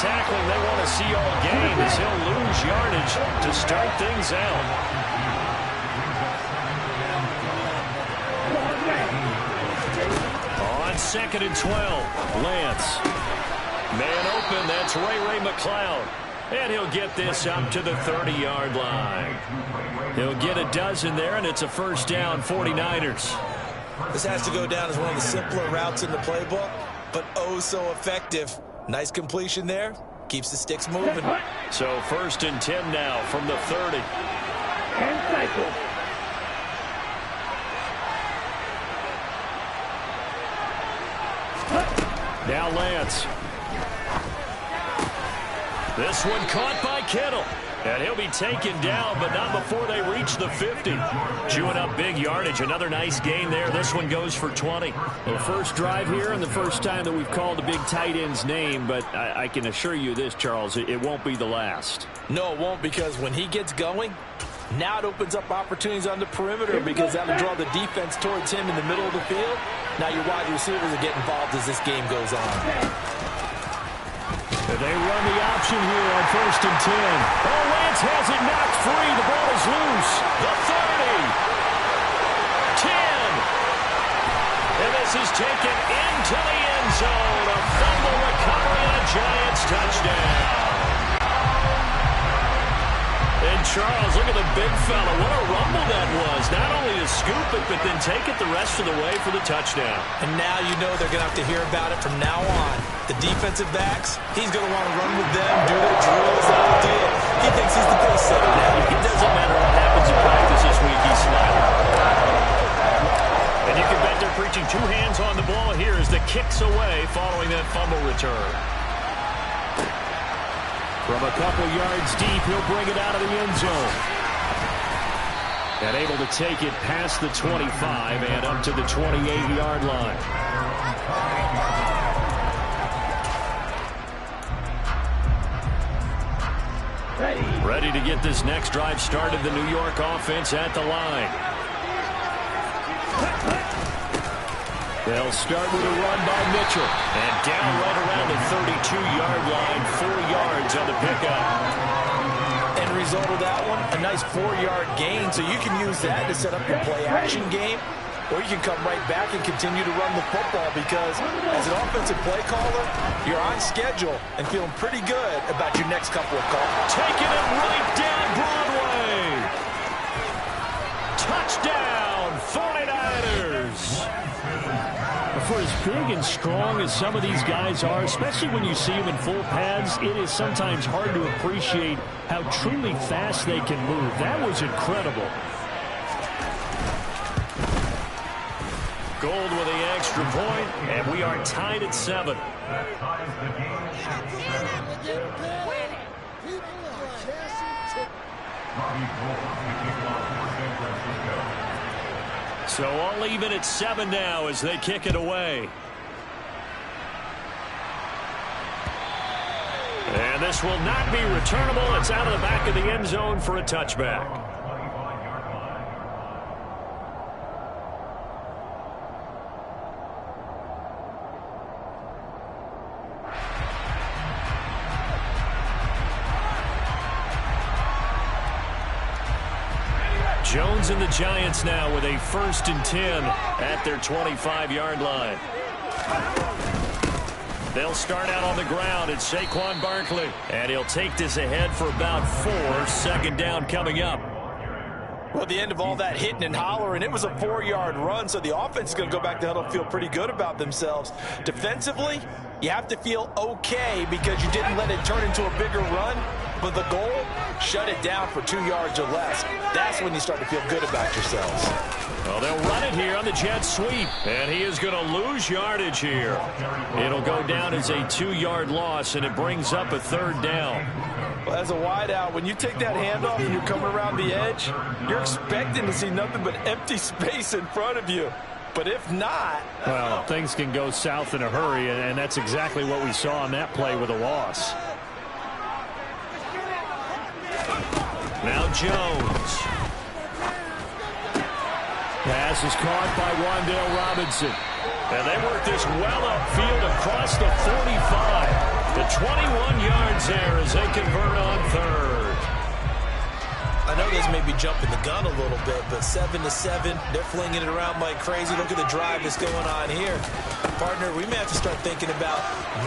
tackling they want to see all game as he'll lose yardage to start things out. On 2nd and 12, Lance. Man open, that's Ray McLeod. And he'll get this up to the 30-yard line. He'll get a dozen there, and it's a first down, 49ers. This has to go down as one of the simpler routes in the playbook, but oh so effective. Nice completion there. Keeps the sticks moving. So 1st and 10 now from the 30. And cycle. Now Lance. This one caught by Kittle. And he'll be taken down, but not before they reach the 50. Chewing up big yardage. Another nice gain there. This one goes for 20. The first drive here and the first time that we've called a big tight end's name, but I can assure you this, Charles, it won't be the last. No, it won't, because when he gets going, now it opens up opportunities on the perimeter because that'll draw the defense towards him in the middle of the field. Now your wide receivers will get involved as this game goes on. They run the option here on 1st and 10. Oh, Lance has it knocked free. The ball is loose. The 30. 10. And this is taken into the end zone. A fumble recovery and a Giants touchdown. And Charles, look at the big fella. What a rumble that was. Not only to scoop it, but then take it the rest of the way for the touchdown. And now you know they're going to have to hear about it from now on. The defensive backs, he's going to want to run with them, do their drills, the whole deal. He thinks he's the pace setter now. It doesn't matter what happens in practice this week, he's smiling. And you can bet they're preaching two hands on the ball here as the kick's away following that fumble return. From a couple yards deep, he'll bring it out of the end zone. And able to take it past the 25 and up to the 28-yard line. Ready to get this next drive started. The New York offense at the line. They'll start with a run by Mitchell. And down right around the 32-yard line, 4 yards on the pickup. End result of that one, a nice 4-yard gain. So you can use that to set up your play-action game. Or you can come right back and continue to run the football because as an offensive play caller, you're on schedule and feeling pretty good about your next couple of calls. Taking it right down Broadway. Touchdown, 49ers. For as big and strong as some of these guys are, especially when you see them in full pads, it is sometimes hard to appreciate how truly fast they can move. That was incredible. Gold with the extra point, and we are tied at 7. So all even at 7 now as they kick it away. And this will not be returnable. It's out of the back of the end zone for a touchback. Jones and the Giants now with a 1st and 10 at their 25-yard line. They'll start out on the ground. It's Saquon Barkley. And he'll take this ahead for about 4. 2nd down coming up. Well, the end of all that hitting and hollering, it was a 4-yard run, so the offense is going to go back to huddle and feel pretty good about themselves. Defensively, you have to feel okay because you didn't let it turn into a bigger run. But the goal, shut it down for 2 yards or less. That's when you start to feel good about yourselves. Well, they'll run it here on the jet sweep. And he is going to lose yardage here. It'll go down as a 2-yard loss, and it brings up a 3rd down. Well, as a wideout, when you take that handoff and you're coming around the edge, you're expecting to see nothing but empty space in front of you. But if not... Well, things can go south in a hurry, and that's exactly what we saw on that play with a loss. Now Jones. Pass is caught by Wan'Dale Robinson. And they work this well upfield across the 45. The 21 yards there as they convert on third. I know this may be jumping the gun a little bit, but 7-7, they're flinging it around like crazy. Look at the drive that's going on here. Partner, we may have to start thinking about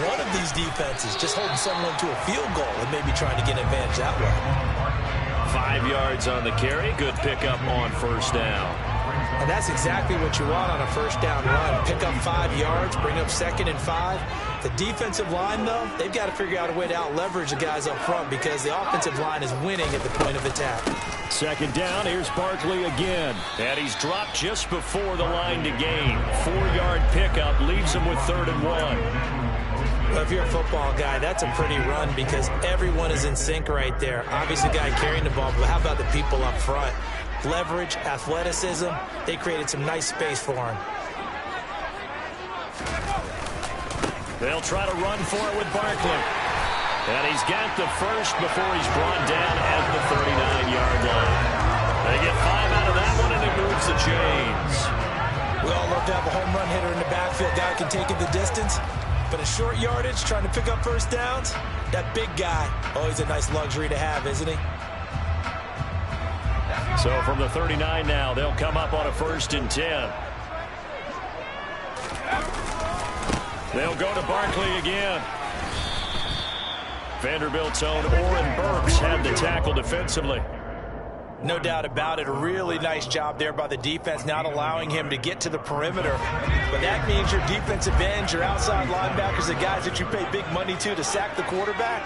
one of these defenses just holding someone to a field goal and maybe trying to get an advantage that way. 5 yards on the carry. Good pickup on first down. And that's exactly what you want on a first down run. Pick up 5 yards, bring up 2nd and 5. The defensive line, though, they've got to figure out a way to out-leverage the guys up front because the offensive line is winning at the point of attack. 2nd down, here's Barkley again. And he's dropped just before the line to gain. 4-yard pickup leaves him with 3rd and 1. Well, if you're a football guy, that's a pretty run because everyone is in sync right there. Obviously, the guy carrying the ball, but how about the people up front? Leverage, athleticism, they created some nice space for him. They'll try to run for it with Barkley. And he's got the first before he's brought down at the 39-yard line. They get 5 out of that one, and it moves the chains. We all love to have a home run hitter in the backfield. Guy can take it the distance. But a short yardage, trying to pick up first downs, that big guy, always a nice luxury to have, isn't he? So from the 39 now, they'll come up on a 1st and 10. They'll go to Barkley again. Vanderbilt's own Oren Burks had the tackle defensively. No doubt about it. A really nice job there by the defense, not allowing him to get to the perimeter. But that means your defensive ends, your outside linebackers, the guys that you pay big money to sack the quarterback,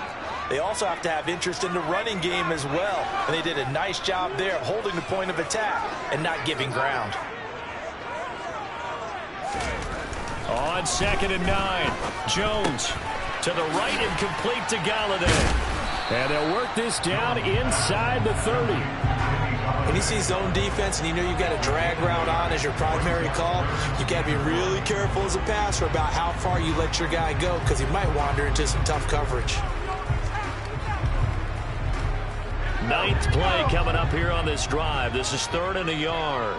they also have to have interest in the running game as well. And they did a nice job there of holding the point of attack and not giving ground. On 2nd and 9, Jones to the right and complete to Galladay. And they'll work this down inside the 30. When you see zone defense and you know you've got a drag route on as your primary call, you've got to be really careful as a passer about how far you let your guy go because he might wander into some tough coverage. 9th play coming up here on this drive. This is 3rd and a yard.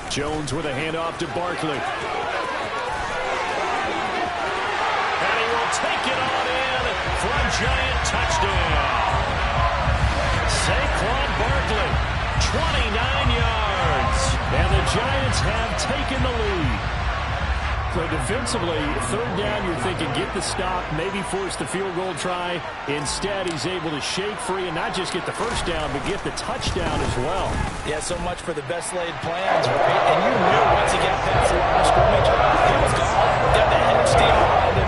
Jones with a handoff to Barkley. And he will take it on in for a giant touchdown. Saquon Barkley, 29 yards. And the Giants have taken the lead. So defensively, 3rd down, you're thinking get the stop, maybe force the field goal try. Instead, he's able to shake free and not just get the first down, but get the touchdown as well. Yeah, so much for the best laid plans, right? And you knew once he got past the line of scrimmage, he was gone. Got the head of steam behind him.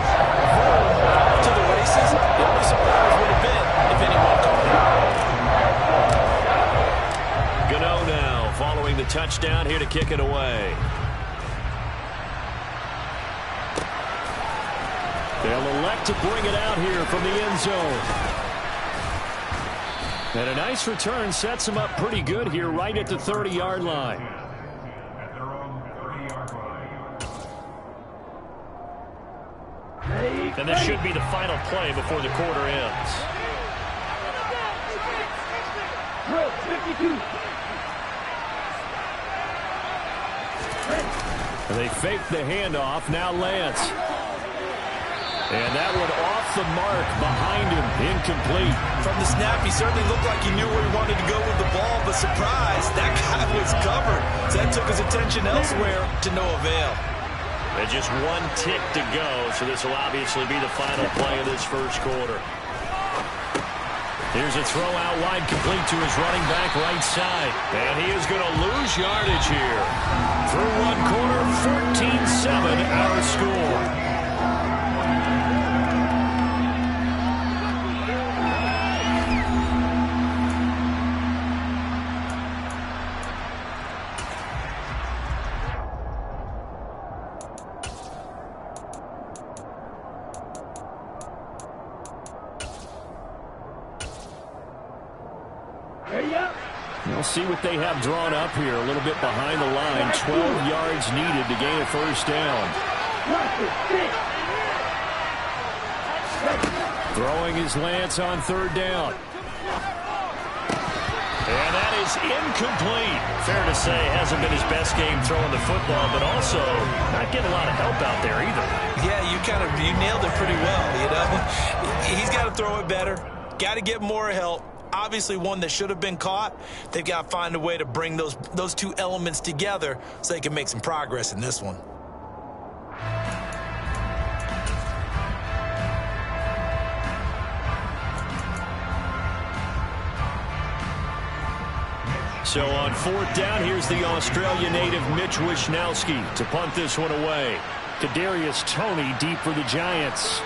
Off to the races. The only surprise would have been if anyone caught him. Gano now following the touchdown here to kick it away. They'll elect to bring it out here from the end zone. And a nice return sets them up pretty good here right at the 30-yard line. And this should be the final play before the quarter ends. Drill 52. And they fake the handoff. Now Lance. And that one off the mark behind him. Incomplete. From the snap, he certainly looked like he knew where he wanted to go with the ball, but surprise, that guy was covered. So that took his attention elsewhere to no avail. And just one tick to go, so this will obviously be the final play of this first quarter. Here's a throw out wide, complete to his running back right side. And he is going to lose yardage here. Through one quarter, 14-7 our score. We'll see what they have drawn up here. A little bit behind the line. 12 yards needed to gain a first down. Throwing his lance on third down. And that is incomplete. Fair to say, hasn't been his best game throwing the football, but also not getting a lot of help out there either. Yeah, you nailed it pretty well, you know. He's got to throw it better. Got to get more help. Obviously one that should have been caught. They've got to find a way to bring those two elements together so they can make some progress in this one. So on fourth down, here's the Australia native Mitch Wishnowsky to punt this one away. Kadarius Toney deep for the Giants.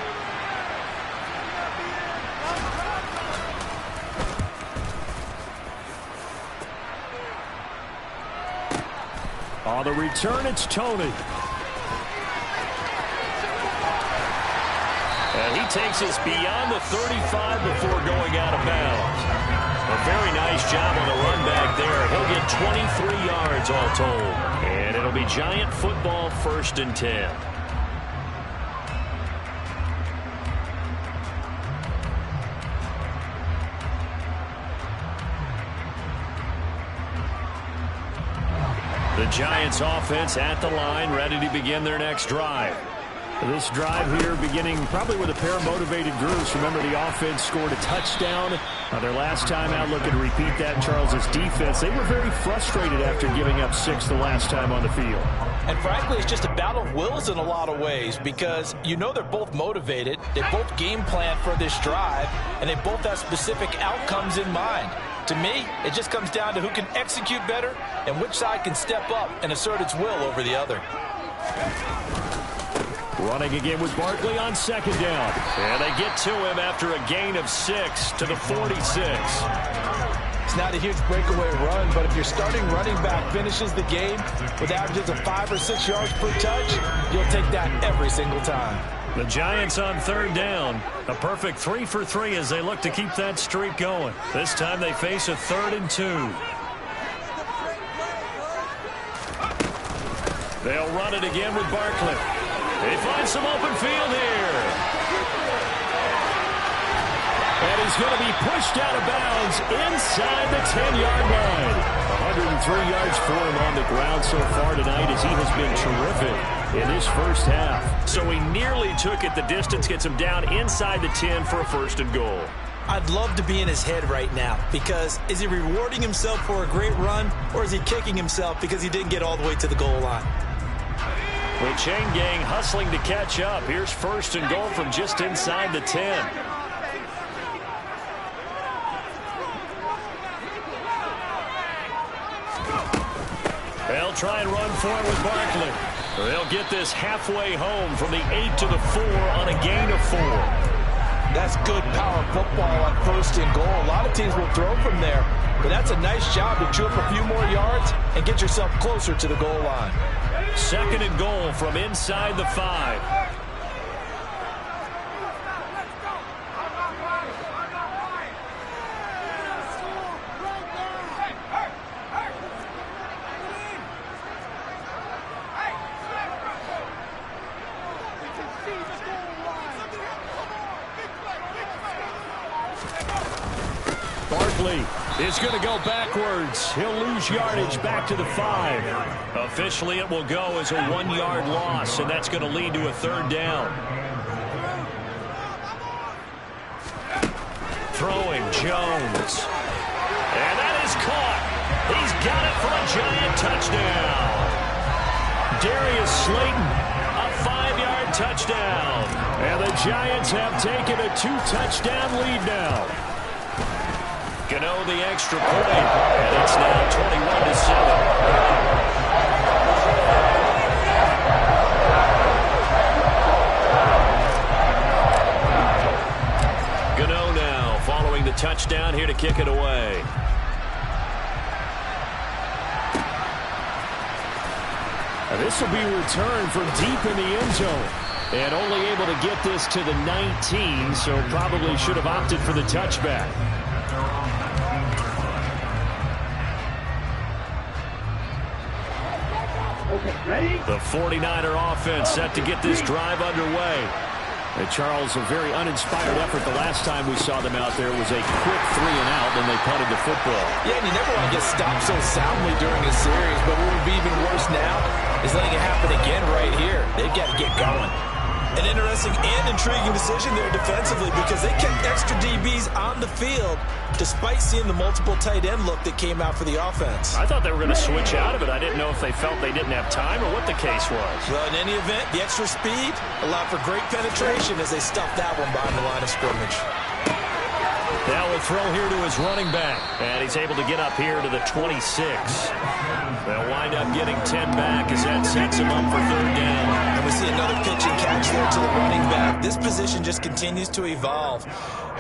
On the return, it's Toney. And he takes us beyond the 35 before going out of bounds. A very nice job on the run back there. He'll get 23 yards all told. And it'll be Giant football, 1st and 10. The Giants offense at the line, ready to begin their next drive. This drive here beginning probably with a pair of motivated groups. Remember, the offense scored a touchdown. Their last time out, looking to repeat that. Charles's defense, they were very frustrated after giving up 6 the last time on the field. And frankly, it's just a battle of wills in a lot of ways because you know they're both motivated. They both game plan for this drive, and they both have specific outcomes in mind. To me, it just comes down to who can execute better and which side can step up and assert its will over the other. Running again with Barkley on 2nd down. And they get to him after a gain of 6 to the 46. It's not a huge breakaway run, but if your starting running back finishes the game with averages of 5 or 6 yards per touch, you'll take that every single time. The Giants on 3rd down. A perfect 3 for 3 as they look to keep that streak going. This time they face a 3rd and 2. They'll run it again with Barkley. They find some open field here. And he's going to be pushed out of bounds inside the 10-yard line. 103 yards for him on the ground so far tonight as he has been terrific in this first half. So he nearly took it the distance, gets him down inside the 10 for a 1st and goal. I'd love to be in his head right now because is he rewarding himself for a great run or is he kicking himself because he didn't get all the way to the goal line? The chain gang hustling to catch up. Here's 1st and goal from just inside the 10. They'll try and run for it with Barkley. They'll get this halfway home from the 8 to the 4 on a gain of 4. That's good power football on 1st and goal. A lot of teams will throw from there, but that's a nice job to chew up a few more yards and get yourself closer to the goal line. 2nd and goal from inside the 5. Barkley is going to go backwards. He'll lose yardage back to the 5. Officially, it will go as a 1-yard loss, and that's going to lead to a 3rd down. Throwing Jones. And that is caught. He's got it for a Giant touchdown. Darius Slayton, a 5-yard touchdown. And the Giants have taken a 2-touchdown lead now. Gano the extra point, and it's now 21-7. Gano now following the touchdown here to kick it away. And this will be returned from deep in the end zone. And only able to get this to the 19, so probably should have opted for the touchback. Okay, ready? The 49er offense set to get this drive underway. And Charles, a very uninspired effort the last time we saw them out there was a quick 3 and out, and they punted the football. Yeah, and you never want to get stopped so soundly during a series, but what would be even worse now is letting it happen again right here. They've got to get going. An interesting and intriguing decision there defensively because they kept extra DBs on the field despite seeing the multiple tight end look that came out for the offense. I thought they were going to switch out of it. I didn't know if they felt they didn't have time or what the case was. Well, in any event, the extra speed allowed for great penetration as they stuffed that one behind the line of scrimmage. Now we'll throw here to his running back, and he's able to get up here to the 26. They'll wind up getting 10 back as that sets him up for 3rd down. And we see another pitch and catch there to the running back. This position just continues to evolve.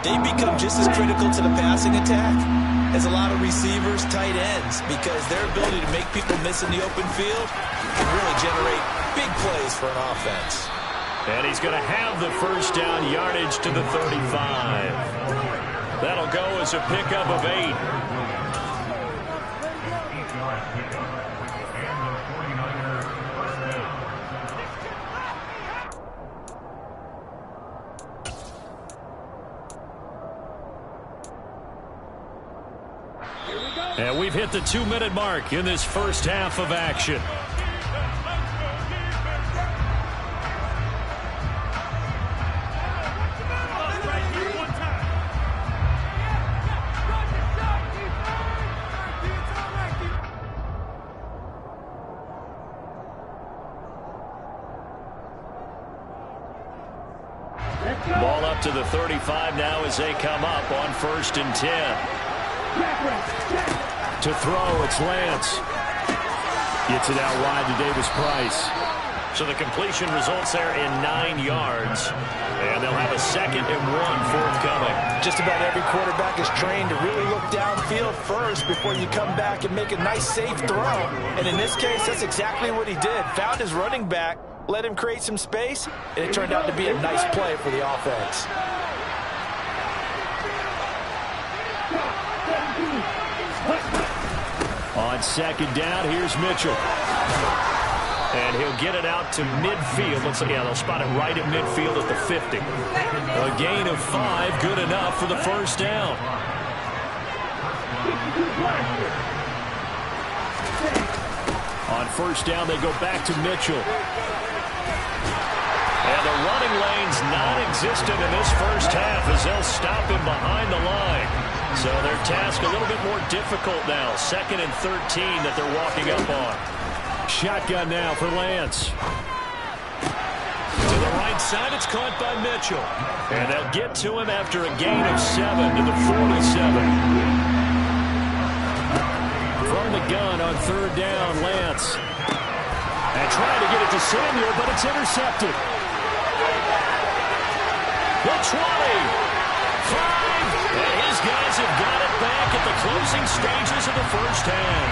They become just as critical to the passing attack as a lot of receivers, tight ends, because their ability to make people miss in the open field can really generate big plays for an offense. And he's going to have the 1st down yardage to the 35. That'll go as a pickup of 8. And we've hit the 2-minute mark in this first half of action. Ball up to the 35 now as they come up on 1st and 10. To throw, it's Lance. Gets it out wide to Davis Price. So the completion results there in 9 yards. And they'll have a 2nd and 1 forthcoming. Just about every quarterback is trained to really look downfield first before you come back and make a nice, safe throw. And in this case, that's exactly what he did. Found his running back, let him create some space, and it turned out to be a nice play for the offense. On 2nd down, here's Mitchell. And he'll get it out to midfield. Looks like, yeah, they'll spot it right at midfield at the 50. A gain of 5, good enough for the 1st down. On 1st down, they go back to Mitchell. And the running lane's non-existent in this first half as they'll stop him behind the line. So their task a little bit more difficult now. 2nd and 13 that they're walking up on. Shotgun now for Lance. To the right side, it's caught by Mitchell. And they'll get to him after a gain of 7 to the 47. From the gun on 3rd down, Lance. And trying to get it to Samuel, but it's intercepted. The 20. 5. And his guys have got it back at the closing stages of the first half.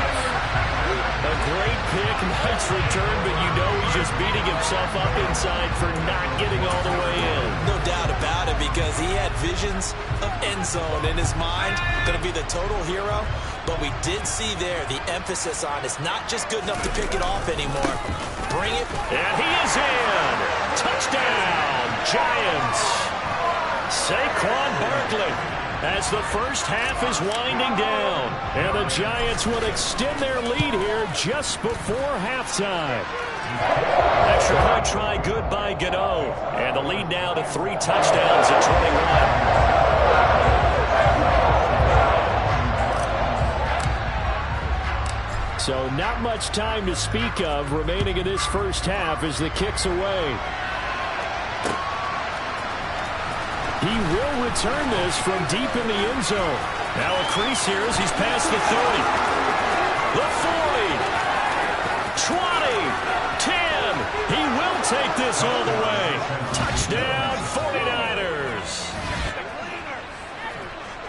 A great pick, nice return, but you know he's just beating himself up inside for not getting all the way in. No doubt about it, because he had visions of end zone in his mind. Going to be the total hero. But we did see there the emphasis on it's not just good enough to pick it off anymore. Bring it. And he is in. Touchdown, Giants. Saquon Barkley. As the first half is winding down. And the Giants would extend their lead here just before halftime. Extra point try good by Gano. And the lead now to 3 touchdowns at 21. So not much time to speak of remaining in this first half as the kick's away. He will return this from deep in the end zone. Now a crease here as he's past the 30. The 40. 20. 10. He will take this all the way. Touchdown, 49ers.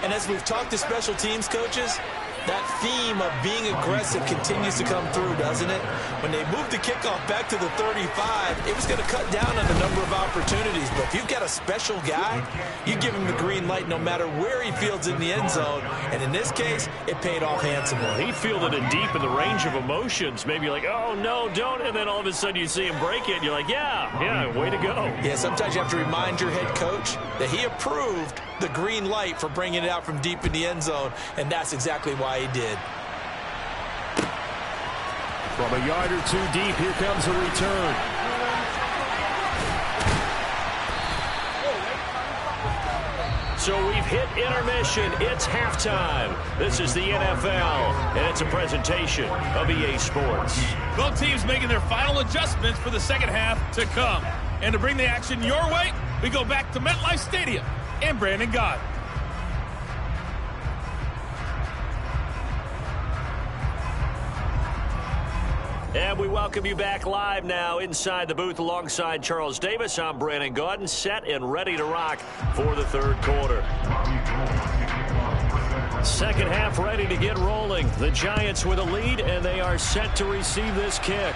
And as we've talked to special teams coaches, that theme of being aggressive continues to come through, doesn't it? When they moved the kickoff back to the 35, it was going to cut down on the number of opportunities. But if you've got a special guy, you give him the green light no matter where he fields in the end zone. And in this case, it paid off handsomely. He fielded it deep in the range of emotions. Maybe like, oh, no, don't. And then all of a sudden you see him break it. And you're like, yeah, way to go. Yeah, sometimes you have to remind your head coach that he approved the green light for bringing it out from deep in the end zone, and that's exactly why he did. From a yard or two deep, here comes a return. So we've hit intermission. It's halftime. This is the NFL, and it's a presentation of EA Sports. Both teams making their final adjustments for the second half to come. And to bring the action your way, we go back to MetLife Stadium and Brandon Gaudin. And we welcome you back live now inside the booth alongside Charles Davis. I'm Brandon Gaudin, set and ready to rock for the third quarter. Second half ready to get rolling. The Giants with a lead, and they are set to receive this kick.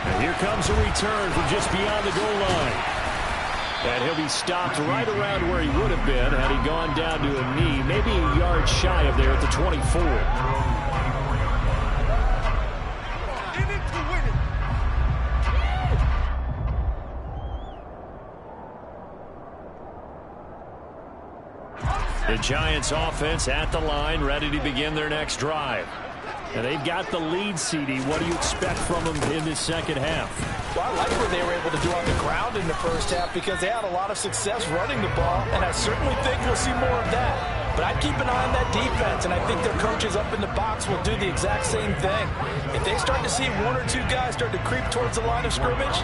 And here comes a return from just beyond the goal line. And he'll be stopped right around where he would have been had he gone down to a knee, maybe a yard shy of there at the 24. The Giants offense at the line, ready to begin their next drive. And they've got the lead, CD. What do you expect from them in this second half? Well, I like what they were able to do on the ground in the first half because they had a lot of success running the ball, and I certainly think we'll see more of that. But I'd keep an eye on that defense, and I think their coaches up in the box will do the exact same thing. If they start to see one or two guys start to creep towards the line of scrimmage,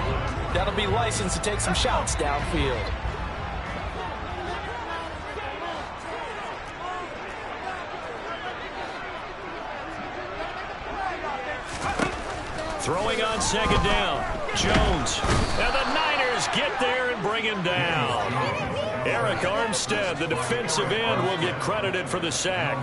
that'll be license to take some shots downfield. Throwing on second down, Jones. And the Niners get there and bring him down. Eric Armstead, the defensive end, will get credited for the sack.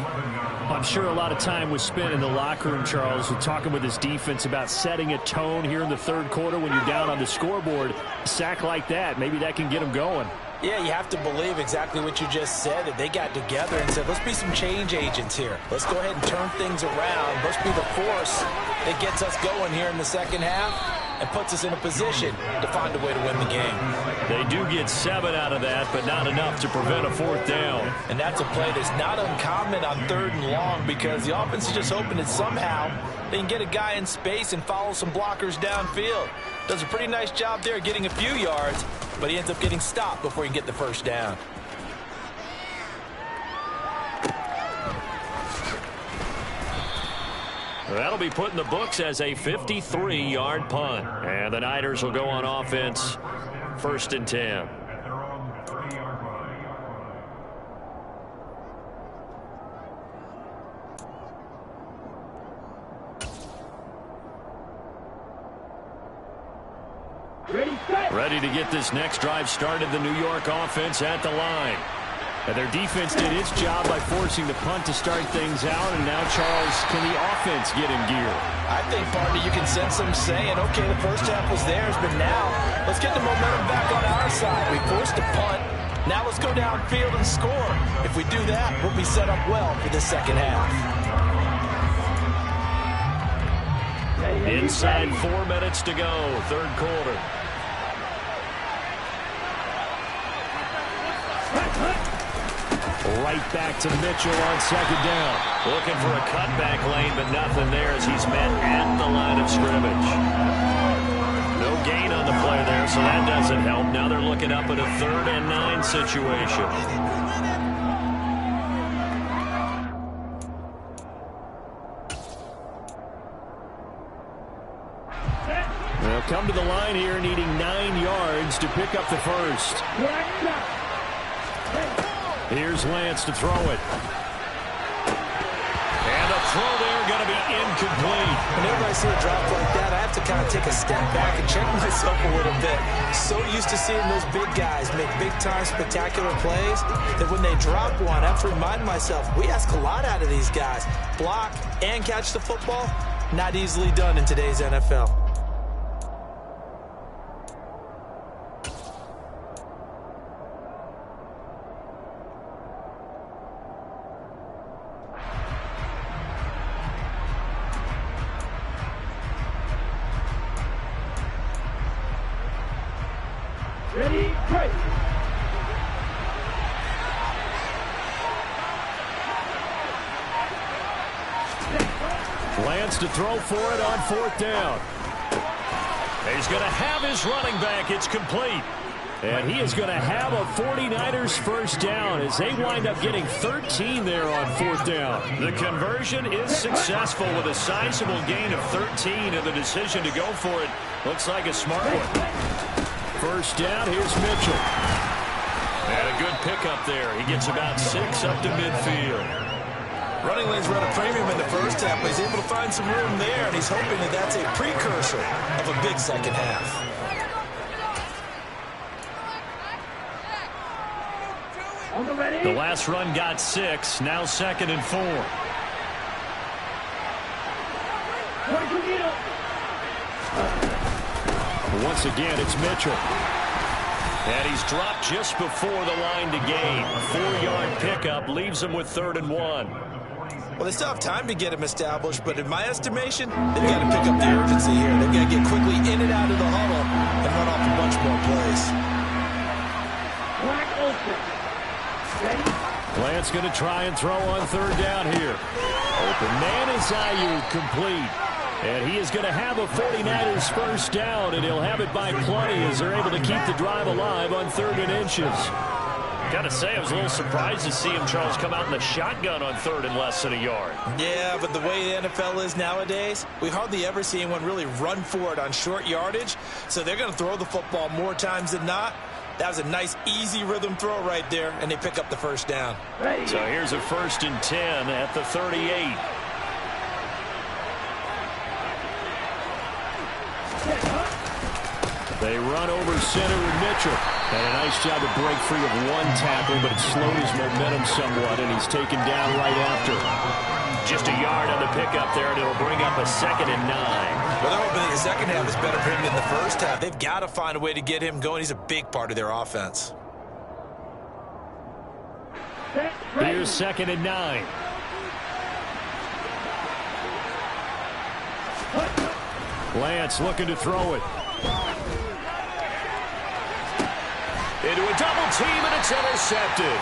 I'm sure a lot of time was spent in the locker room, Charles, talking with his defense about setting a tone here in the third quarter when you're down on the scoreboard. A sack like that, maybe that can get him going. Yeah, you have to believe exactly what you just said, that they got together and said, let's be some change agents here. Let's go ahead and turn things around. Let's be the force that gets us going here in the second half and puts us in a position to find a way to win the game. They do get 7 out of that, but not enough to prevent a fourth down. And that's a play that's not uncommon on third and long because the offense is just hoping that somehow they can get a guy in space and follow some blockers downfield. Does a pretty nice job there getting a few yards, but he ends up getting stopped before he can get the first down. That'll be put in the books as a 53-yard punt. And the Niners will go on offense, 1st and 10. Ready to get this next drive started, the New York offense at the line. And their defense did its job by forcing the punt to start things out. And now, Charles, can the offense get in gear? I think, partner, you can sense them saying, okay, the first half was theirs, but now let's get the momentum back on our side. We forced a punt. Now let's go downfield and score. If we do that, we'll be set up well for the second half. Inside 4 minutes to go, third quarter. Right back to Mitchell on second down. Looking for a cutback lane, but nothing there as he's met at the line of scrimmage. No gain on the play there, so that doesn't help. Now they're looking up at a 3rd and 9 situation. They'll come to the line here needing 9 yards to pick up the first. Here's Lance to throw it. And a throw there going to be incomplete. Whenever I see a drop like that, I have to kind of take a step back and check myself a little bit. So used to seeing those big guys make big-time spectacular plays that when they drop one, I have to remind myself, we ask a lot out of these guys. Block and catch the football, not easily done in today's NFL. Ready, break. Lance to throw for it on 4th down. He's going to have his running back. It's complete. And he is going to have a 49ers first down as they wind up getting 13 there on 4th down. The conversion is successful with a sizable gain of 13, and the decision to go for it looks like a smart one. First down, here's Mitchell. And a good pickup there. He gets about 6 up to midfield. Running lanes run a premium in the first half, but he's able to find some room there, and he's hoping that that's a precursor of a big second half. The last run got 6, now 2nd and 4. Once again, it's Mitchell. And he's dropped just before the line to gain. A 4-yard pickup leaves him with 3rd and 1. Well, they still have time to get him established, but in my estimation, they've got to pick up the urgency here. They've got to get quickly in and out of the huddle and run off a bunch more plays. Lance going to try and throw on 3rd down here. Open man is Ayuk, complete. And he is going to have a 49ers first down, and he'll have it by plenty as they're able to keep the drive alive on 3rd and inches. Got to say, I was a little surprised to see him, Charles, come out in the shotgun on 3rd and less than a yard. Yeah, but the way the NFL is nowadays, we hardly ever see anyone really run for it on short yardage. So they're going to throw the football more times than not. That was a nice, easy rhythm throw right there, and they pick up the first down. So here's a 1st and 10 at the 38. They run over center with Mitchell. And a nice job to break free of one tackle, but it slowed his momentum somewhat, and he's taken down right after. Just a yard on the pickup there, and it'll bring up a 2nd and 9. Well, they're hoping the second half is better for him than the first half. They've got to find a way to get him going. He's a big part of their offense. Here's 2nd and 9. Lance looking to throw it. Into a double team, and it's intercepted.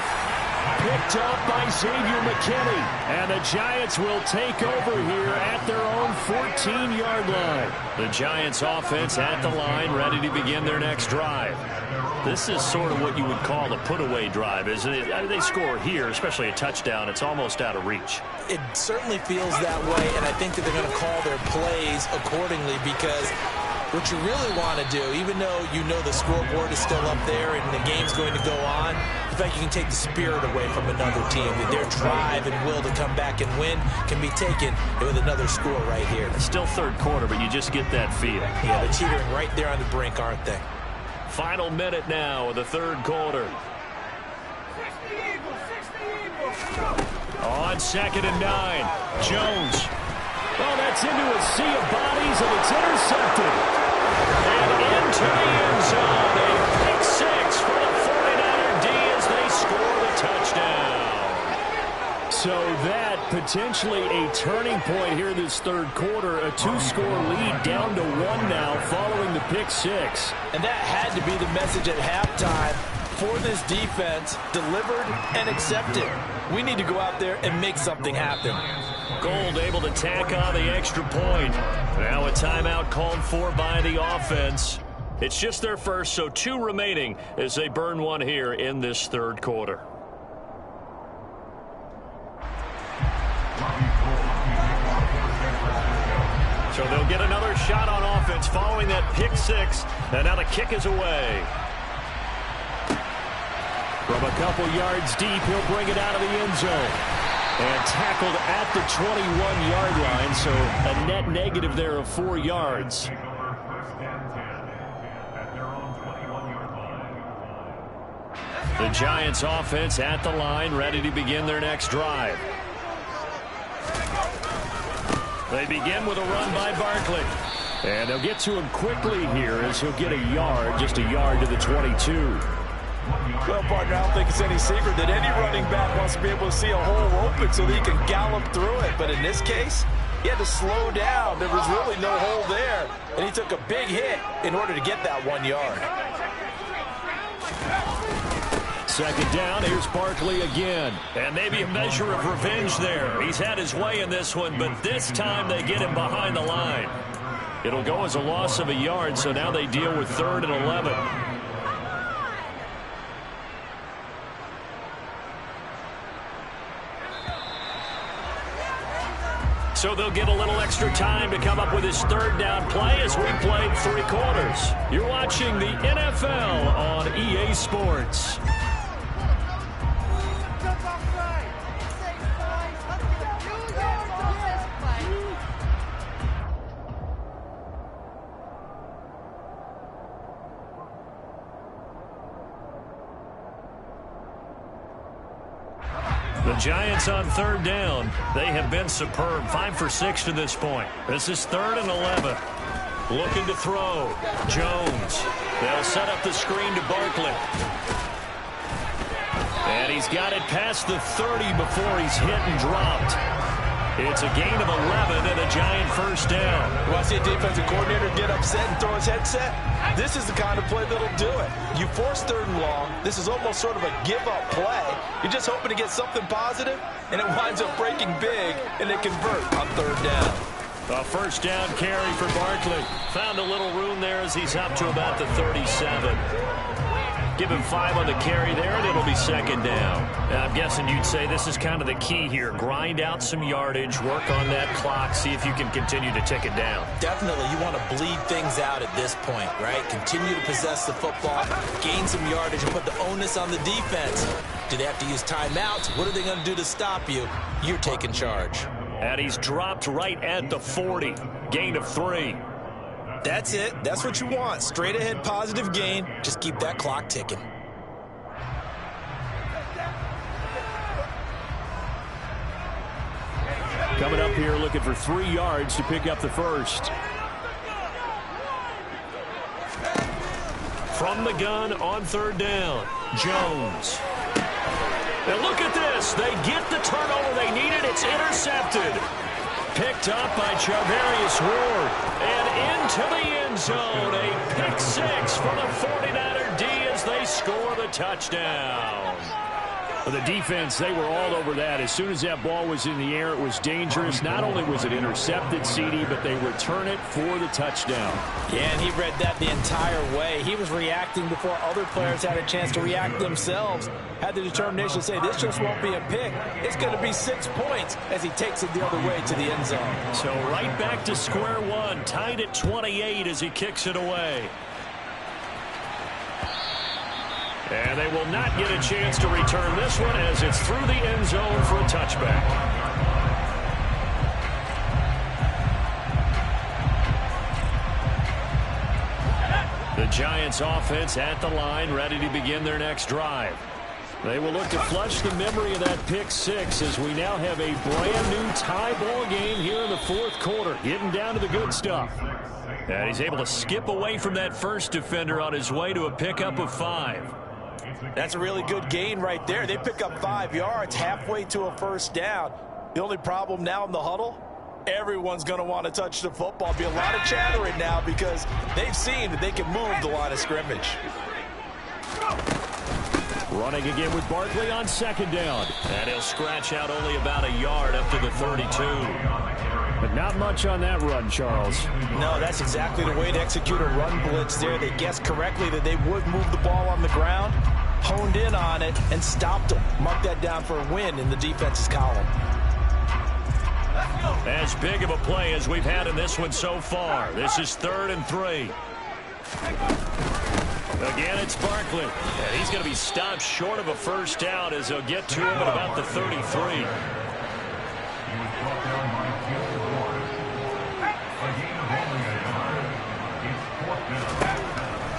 Picked up by Xavier McKinney. And the Giants will take over here at their own 14-yard line. The Giants offense at the line, ready to begin their next drive. This is sort of what you would call a put-away drive, isn't it? I mean, they score here, especially a touchdown. It's almost out of reach. It certainly feels that way, and I think that they're going to call their plays accordingly because what you really want to do, even though you know the scoreboard is still up there and the game's going to go on, the fact you can take the spirit away from another team, that their drive and will to come back and win can be taken with another score right here. It's still 3rd quarter, but you just get that feel. Yeah, they're teetering right there on the brink, aren't they? Final minute now of the 3rd quarter. On 2nd and 9, Jones. Oh, that's into a sea of bodies, and it's intercepted. And into the end zone. A pick 6 for the 49er D as they score the touchdown. So that potentially a turning point here this 3rd quarter. A 2-score lead down to 1 now following the pick 6. And that had to be the message at halftime for this defense, delivered and accepted. We need to go out there and make something happen. Gold able to tack on the extra point. Now a timeout called for by the offense. It's just their first, so 2 remaining as they burn one here in this 3rd quarter. So they'll get another shot on offense following that pick 6, and now the kick is away. From a couple yards deep, he'll bring it out of the end zone. And tackled at the 21-yard line, so a net negative there of 4 yards. The Giants offense at the line, ready to begin their next drive. They begin with a run by Barkley. And they'll get to him quickly here as he'll get a yard, just a yard to the 22. Well, partner, I don't think it's any secret that any running back wants to be able to see a hole open so that he can gallop through it. But in this case, he had to slow down. There was really no hole there. And he took a big hit in order to get that 1 yard. Second down, here's Barkley again. And maybe a measure of revenge there. He's had his way in this one, but this time they get him behind the line. It'll go as a loss of a yard, so now they deal with 3rd and 11. So they'll get a little extra time to come up with his 3rd down play as we played 3 quarters. You're watching the NFL on EA Sports. The Giants on 3rd down. They have been superb. 5 for 6 to this point. This is 3rd and 11. Looking to throw. Jones. They'll set up the screen to Barkley. And he's got it past the 30 before he's hit and dropped. It's a gain of 11 and a Giant 1st down. You want to see a defensive coordinator get upset and throw his headset? This is the kind of play that'll do it. You force 3rd and long. This is almost sort of a give-up play. You're just hoping to get something positive, and it winds up breaking big, and they convert on 3rd down. A 1st down carry for Barkley. Found a little room there as he's up to about the 37. Give him 5 on the carry there, and it'll be 2nd down. And I'm guessing you'd say this is kind of the key here. Grind out some yardage, work on that clock, see if you can continue to tick it down. Definitely, you want to bleed things out at this point, right? Continue to possess the football, gain some yardage, and put the onus on the defense. Do they have to use timeouts? What are they going to do to stop you? You're taking charge. And he's dropped right at the 40. Gain of 3. That's it. That's what you want. Straight ahead positive gain. Just keep that clock ticking. Coming up here looking for 3 yards to pick up the 1st. From the gun on 3rd down. Jones. And look at this. They get the turnover they needed. It's intercepted. Picked up by Charvarius Ward. And into the end zone. A pick 6 for the 49er D as they score the touchdown. For the defense, they were all over that. As soon as that ball was in the air, it was dangerous. Not only was it intercepted, CD, but they return it for the touchdown. Yeah, and he read that the entire way. He was reacting before other players had a chance to react themselves. Had the determination to say, this just won't be a pick. It's going to be 6 points as he takes it the other way to the end zone. So right back to square one, tied at 28 as he kicks it away. And they will not get a chance to return this one as it's through the end zone for a touchback. The Giants offense at the line, ready to begin their next drive. They will look to flush the memory of that pick 6 as we now have a brand new tie ball game here in the 4th quarter, getting down to the good stuff. And he's able to skip away from that first defender on his way to a pickup of 5. That's a really good gain right there. They pick up 5 yards halfway to a 1st down. The only problem now in the huddle, everyone's going to want to touch the football. Be a lot of chattering now because they've seen that they can move the line of scrimmage. Running again with Barkley on 2nd down. And he'll scratch out only about a yard up to the 32. But not much on that run, Charles. No, that's exactly the way to execute a run blitz there. They guessed correctly that they would move the ball on the ground, honed in on it, and stopped them. Mark that down for a win in the defense's column. As big of a play as we've had in this one so far. This is 3rd and 3. Again, it's Barkley. And he's going to be stopped short of a 1st down as they'll get to him at about the 33.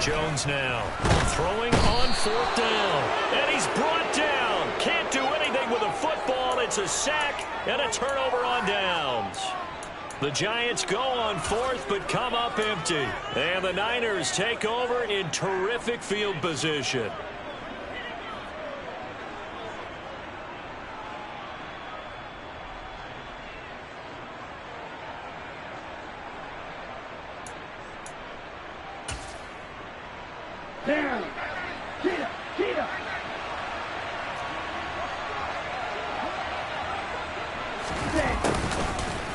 Jones now throwing on 4th down. And he's brought down. Can't do anything with a football. It's a sack and a turnover on downs. The Giants go on 4th but come up empty. And the Niners take over in terrific field position. Down. Cheetah. Cheetah.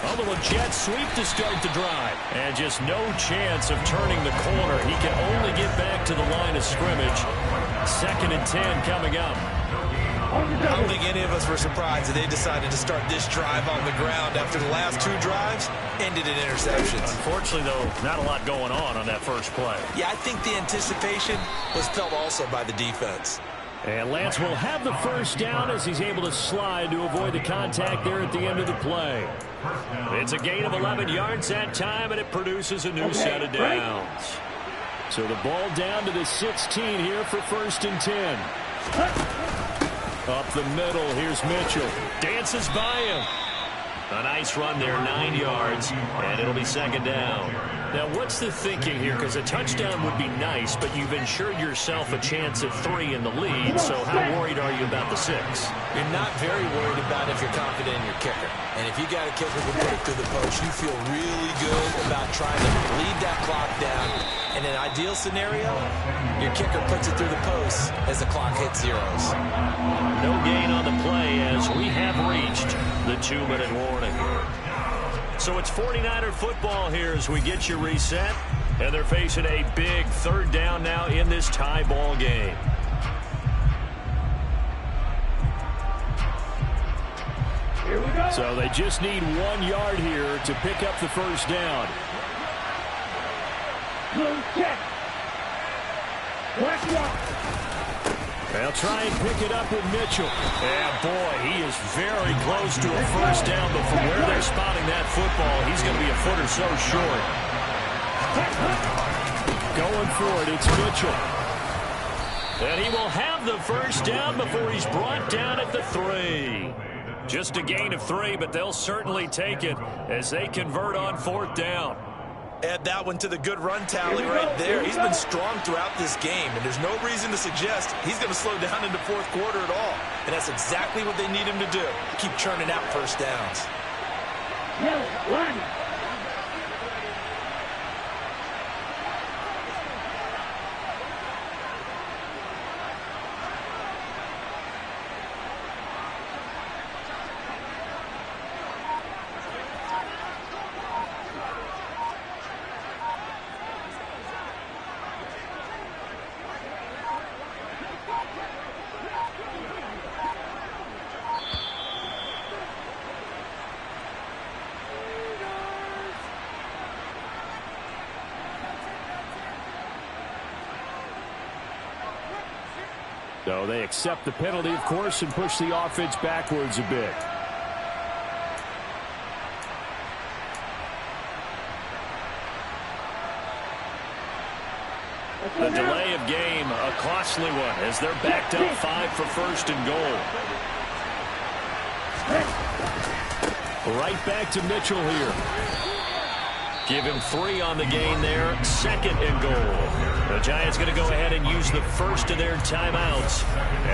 A little jet sweep to start the drive. And just no chance of turning the corner. He can only get back to the line of scrimmage. 2nd and 10 coming up. I don't think any of us were surprised that they decided to start this drive on the ground after the last 2 drives ended in interceptions. Unfortunately, though, not a lot going on that first play. Yeah, I think the anticipation was felt also by the defense. And Lance will have the first down as he's able to slide to avoid the contact there at the end of the play. It's a gain of 11 yards that time, and it produces a new set of downs. So the ball down to the 16 here for 1st and 10. Up the middle, here's Mitchell. Dances by him. A nice run there, 9 yards, and it'll be 2nd down. Now, what's the thinking here? Because a touchdown would be nice, but you've ensured yourself a chance at 3 in the lead, so how worried are you about the 6? You're not very worried about if you're confident in your kicker. And if you got a kicker who can put it through the post, you feel really good about trying to bleed that clock down. In an ideal scenario, your kicker puts it through the post as the clock hits zeros. No gain on the play as we have reached the 2-minute warning. So it's 49er football here as we get you reset. And they're facing a big 3rd down now in this tie ball game. Here we go. So they just need 1 yard here to pick up the first down. Blue check. Black walk. They'll try and pick it up with Mitchell. And boy, he is very close to a first down, but from where they're spotting that football, he's going to be a foot or so short. Going for it, it's Mitchell. And he will have the first down before he's brought down at the 3. Just a gain of 3, but they'll certainly take it as they convert on 4th down. Add that one to the good run tally right there. He's been strong throughout this game, and there's no reason to suggest he's going to slow down in the 4th quarter at all. And that's exactly what they need him to do. Keep churning out first downs. Yellow, line. So they accept the penalty, of course, and push the offense backwards a bit. The delay of game, a costly one, as they're backed up 5 for 1st and goal. Right back to Mitchell here. Give him 3 on the gain there, 2nd and goal. The Giants going to go ahead and use the first of their timeouts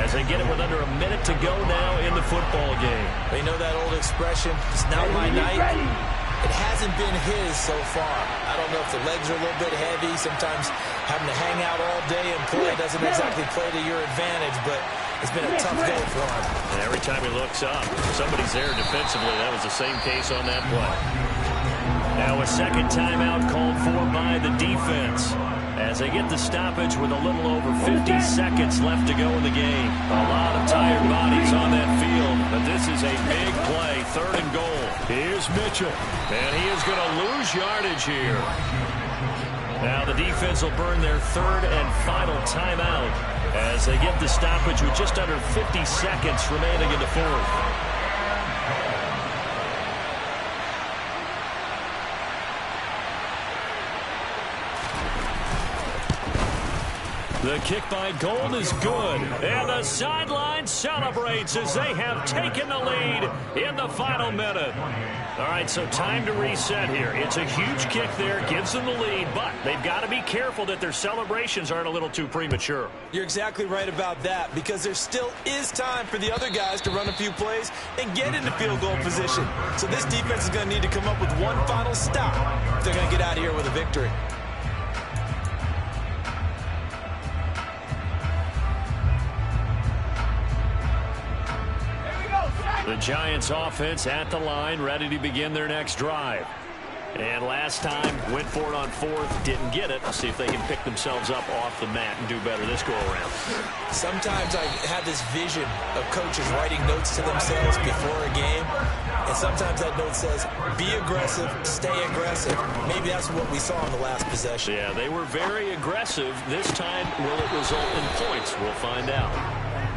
as they get it with under a minute to go now in the football game. They know that old expression, it's not my night. It hasn't been his so far. I don't know if the legs are a little bit heavy. Sometimes having to hang out all day and play doesn't exactly play to your advantage, but it's been a tough go for him. And every time he looks up, somebody's there defensively. That was the same case on that play. Now a 2nd timeout called for by the defense as they get the stoppage with a little over 50 seconds left to go in the game. A lot of tired bodies on that field, but this is a big play, 3rd and goal. Here's Mitchell, and he is going to lose yardage here. Now the defense will burn their 3rd and final timeout as they get the stoppage with just under 50 seconds remaining in the 4th. The kick by Gold is good. And the sideline celebrates as they have taken the lead in the final minute. All right, so time to reset here. It's a huge kick there, gives them the lead, but they've got to be careful that their celebrations aren't a little too premature. You're exactly right about that, because there still is time for the other guys to run a few plays and get into field goal position. So this defense is going to need to come up with one final stop if they're going to get out of here with a victory. The Giants offense at the line, ready to begin their next drive. And last time, went for it on fourth, didn't get it. Let's see if they can pick themselves up off the mat and do better this go-around. Sometimes I have this vision of coaches writing notes to themselves before a game, and sometimes that note says, be aggressive, stay aggressive. Maybe that's what we saw in the last possession. Yeah, they were very aggressive. This time, will it result in points? We'll find out.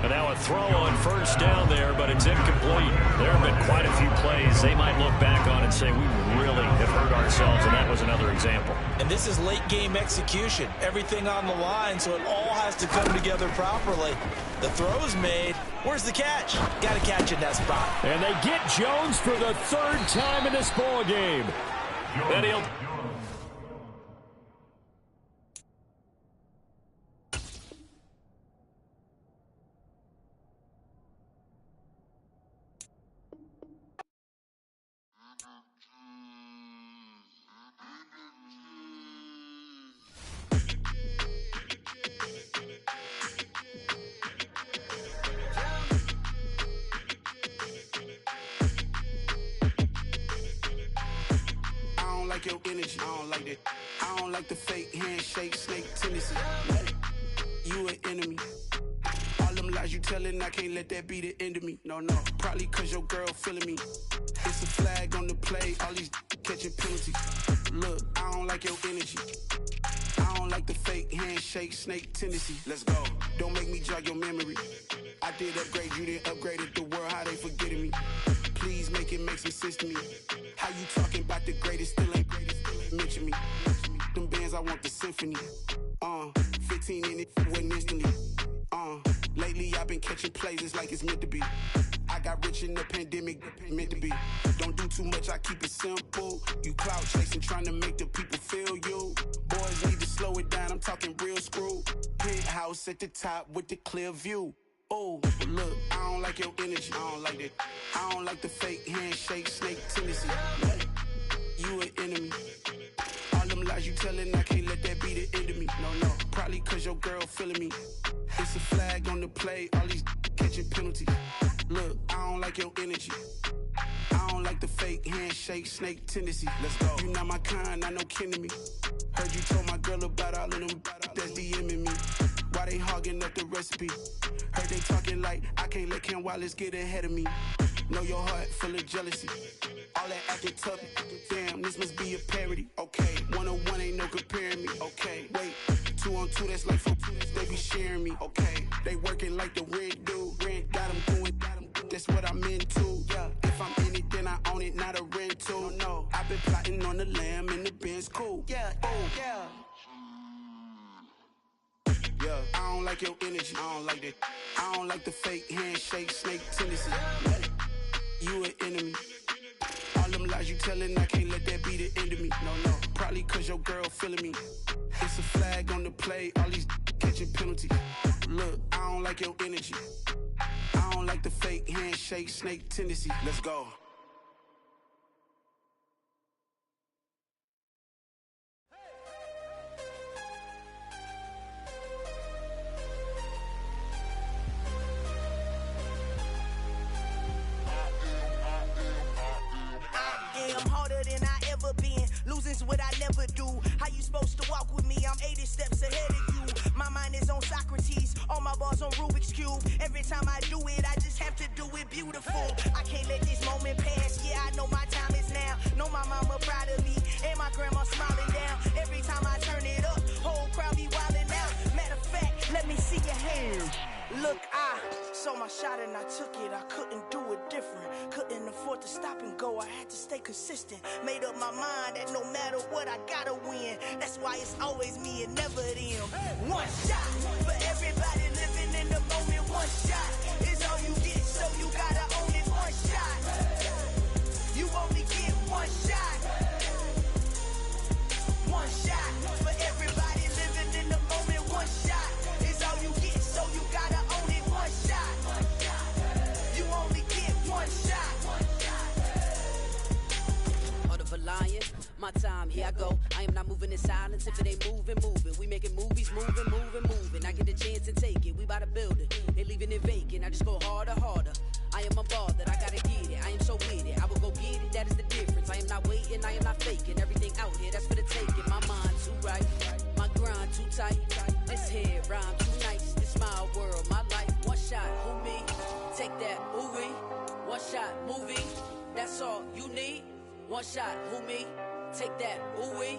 And now a throw on first down there, but it's incomplete. There have been quite a few plays they might look back on and say, we really have hurt ourselves, and that was another example. And this is late-game execution. Everything on the line, so it all has to come together properly. The throw's made. Where's the catch? Got to catch in that spot. And they get Jones for the third time in this ball game. Then he'll... Your energy, I don't like that. I don't like the fake handshake, snake tendency. You an enemy. All them lies you telling, I can't let that be the end of me. No, probably cause your girl feeling me. It's a flag on the play, all these catching penalties. Look, I don't like your energy. I don't like the fake handshake, snake tendency. Let's go. Don't make me jog your memory. I did upgrade, you didn't upgrade it. The world, how they forgetting me. Please make it make some sense to me. How you talking about the greatest, still ain't mention me. Them bands, I want the symphony. 15 in it, wasn't instantly. Lately I've been catching plays, it's like it's meant to be. I got rich in the pandemic, meant to be. Don't do too much, I keep it simple. You clout chasing, trying to make the people feel you. Boys need to slow it down, I'm talking real screw. Penthouse at the top with the clear view. Oh, look, I don't like your energy. I don't like that. I don't like the fake handshake, snake tendency. You an enemy. All them lies you telling, I can't let that be the end of me. No, probably cause your girl feeling me. It's a flag on the play, all these catching penalties. Look, I don't like your energy. I don't like the fake handshake, snake tendency. Let's go. You not my kind, I know kin to me. Heard you told my girl about all of them that's DMing me. Why they hogging up the recipe? Heard they talking like I can't let Ken Wallace get ahead of me. Know your heart full of jealousy. All that acting tough, damn, this must be a parody. Okay, 1-on-1 ain't no comparing me. Okay, wait, 2-on-2, that's like 4, they be sharing me. Okay, they working like the rent do. Rent got them doing, that's what I'm into. Yeah, if I'm in it, then I own it, not a rental. No, I've been plotting on the lamb and the Benz cool. Yeah, oh, yeah. Yeah, I don't like your energy. I don't like that. I don't like the fake handshake, snake tendency. You an enemy. All them lies you telling, I can't let that be the end of me. No, probably cause your girl feeling me. It's a flag on the play, all these catching penalties. Look, I don't like your energy. I don't like the fake handshake, snake tendency. Let's go. Losing's what I never do. How you supposed to walk with me? I'm 80 steps ahead of you. My mind is on Socrates, all my balls on Rubik's Cube. Every time I do it, I just have to do it beautiful. I can't let this moment pass. Yeah, I know my time is now. Know my mama proud of me, and my grandma smiling down. Every time I turn it up, whole crowd be wildin' out. Matter of fact, let me see your hands. Look, I saw my shot and I took it. I couldn't do it different. Couldn't afford to stop and go. I had to stay consistent. Made up my mind that no matter what, I gotta win. That's why it's always me and never them. One shot for everybody living in the moment. One shot is all you get, so you gotta own it. One shot. You only get one shot. One shot for everybody living in the moment. One shot is all you get, so you gotta own it. One shot. You only get one shot. Order for lion, my time, here I go. I am not moving in silence. If it ain't moving, moving. We making movies, moving, moving, moving. I get a chance to take it. We bout to build it. They leaving it vacant. I just go harder, harder. I am unbothered, I gotta get it. I am so with it. I will go get it, that is the difference. I am not waiting, I am not faking. Everything out here, that's for the taking. My mind too right, my grind too tight. This head rhyme too nice. This my world, my life. One shot, who me? Take that, ooh wee. One shot, movie. That's all you need. One shot, who me? Take that, ooh wee.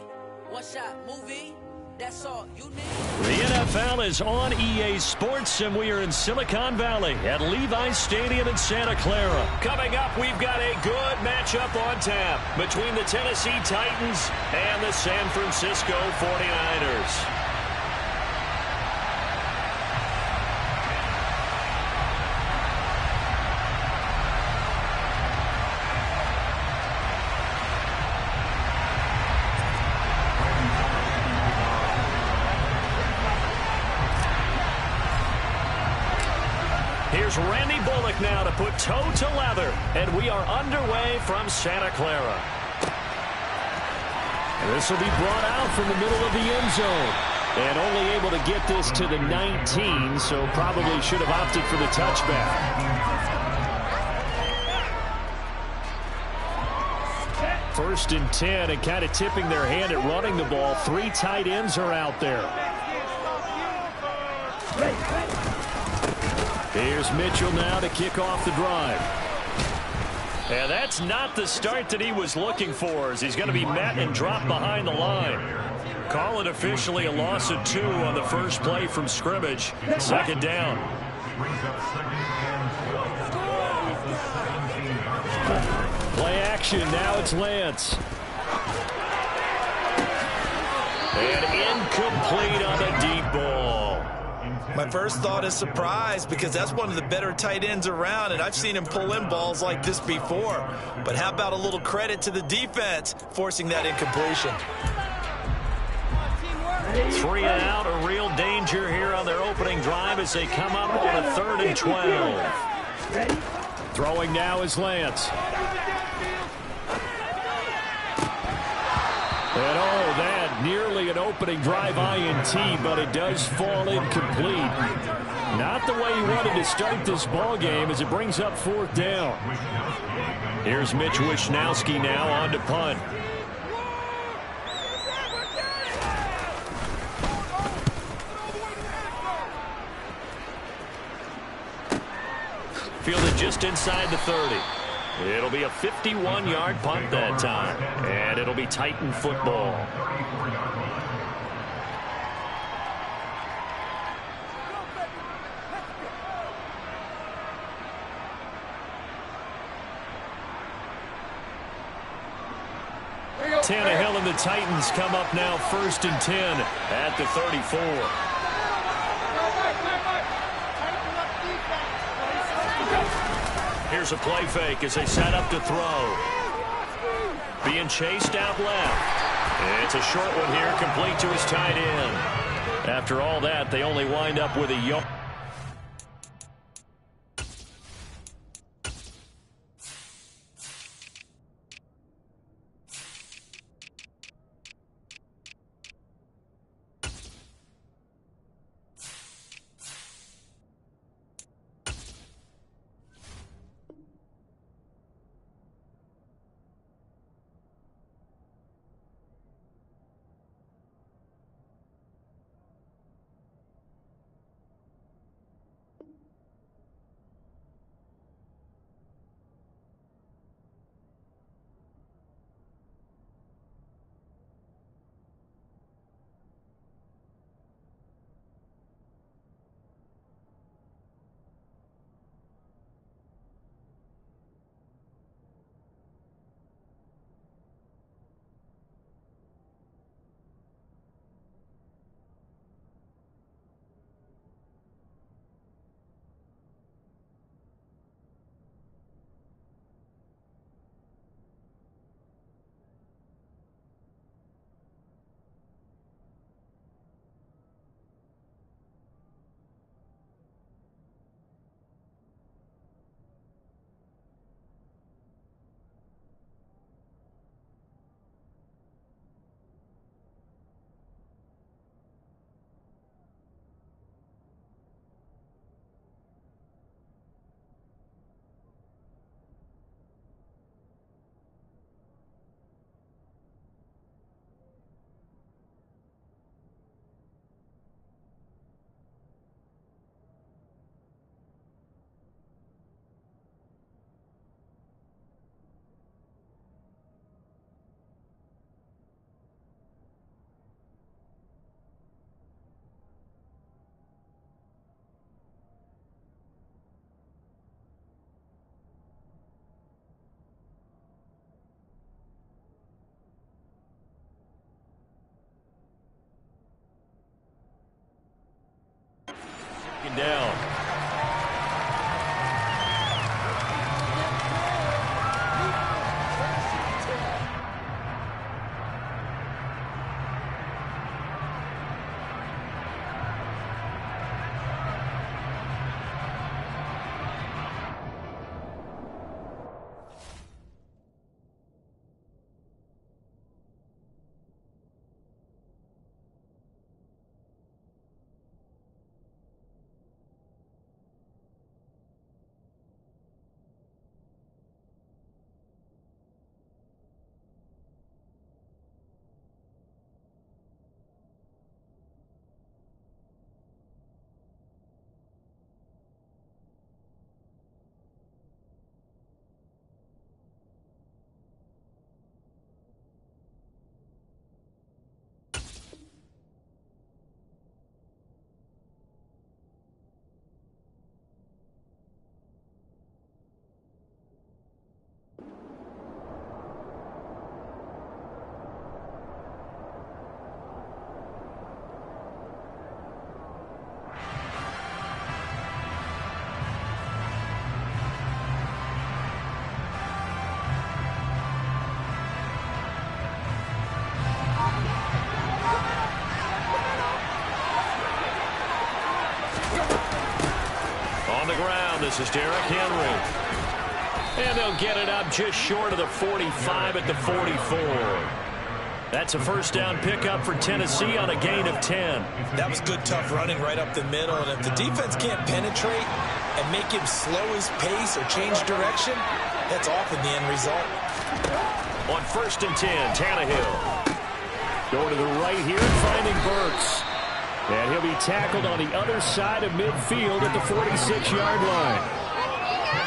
One shot, movie. That's all you need. The NFL is on EA Sports, and we are in Silicon Valley at Levi's Stadium in Santa Clara. Coming up, we've got a good matchup on tap between the Tennessee Titans and the San Francisco 49ers. Here's Randy Bullock now to put toe to leather, and we are underway from Santa Clara. This will be brought out from the middle of the end zone, and only able to get this to the 19, so probably should have opted for the touchback. First and 10, and kind of tipping their hand at running the ball. 3 tight ends are out there. Here's Mitchell now to kick off the drive. And that's not the start that he was looking for, as he's going to be met and dropped behind the line. Call it officially a loss of 2 on the first play from scrimmage. Second down. Play action. Now it's Lance. And incomplete on the deep ball. My first thought is surprise, because that's one of the better tight ends around, and I've seen him pull in balls like this before. But how about a little credit to the defense forcing that incompletion? 3 and out, a real danger here on their opening drive as they come up on a 3rd and 12. Throwing now is Lance. And oh, that nearly an opening drive INT, but it does fall incomplete. Not the way he wanted to start this ball game as it brings up 4th down. Here's Mitch Wishnowski now on to punt. Fielded just inside the 30. It'll be a 51-yard punt that time, and it'll be Titan football. Tannehill and the Titans come up now 1st and 10 at the 34. Here's a play fake as they set up to throw. Being chased out left. It's a short one here, complete to his tight end. After all that, they only wind up with a yard. second down. This is Derrick Henry. And they'll get it up just short of the 45 at the 44. That's a first down pickup for Tennessee on a gain of 10. That was good, tough running right up the middle. And if the defense can't penetrate and make him slow his pace or change direction, that's often the end result. On 1st and 10, Tannehill. Going to the right here and finding Burks. And he'll be tackled on the other side of midfield at the 46-yard line.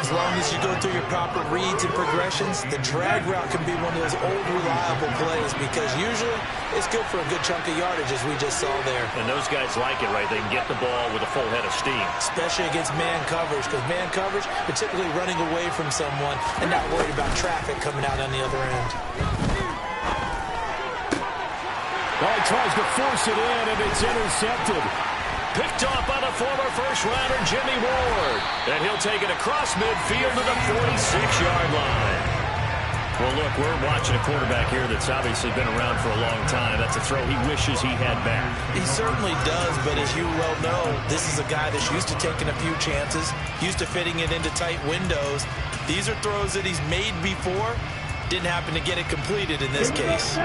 As long as you go through your proper reads and progressions, the drag route can be one of those old reliable plays because usually it's good for a good chunk of yardage, as we just saw there. And those guys like it, right? They can get the ball with a full head of steam. Especially against man coverage, because man coverage, you're typically running away from someone and not worried about traffic coming out on the other end. Well, he tries to force it in, and it's intercepted. Picked off by the former first-rounder Jimmy Ward. And he'll take it across midfield to the 46-yard line. Well, look, we're watching a quarterback here that's obviously been around for a long time. That's a throw he wishes he had back. He certainly does, but as you well know, this is a guy that's used to taking a few chances, used to fitting it into tight windows. These are throws that he's made before. Didn't happen to get it completed in this case.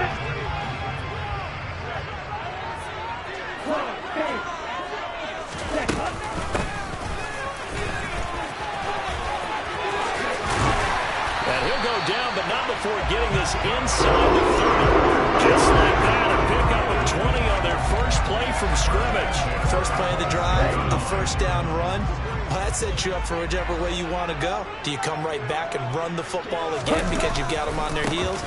Down, but not before getting this inside the 30. Just like that, a pickup of 20 on their first play from scrimmage. First play of the drive, a first down run. Well, that sets you up for whichever way you want to go. Do you come right back and run the football again because you've got them on their heels?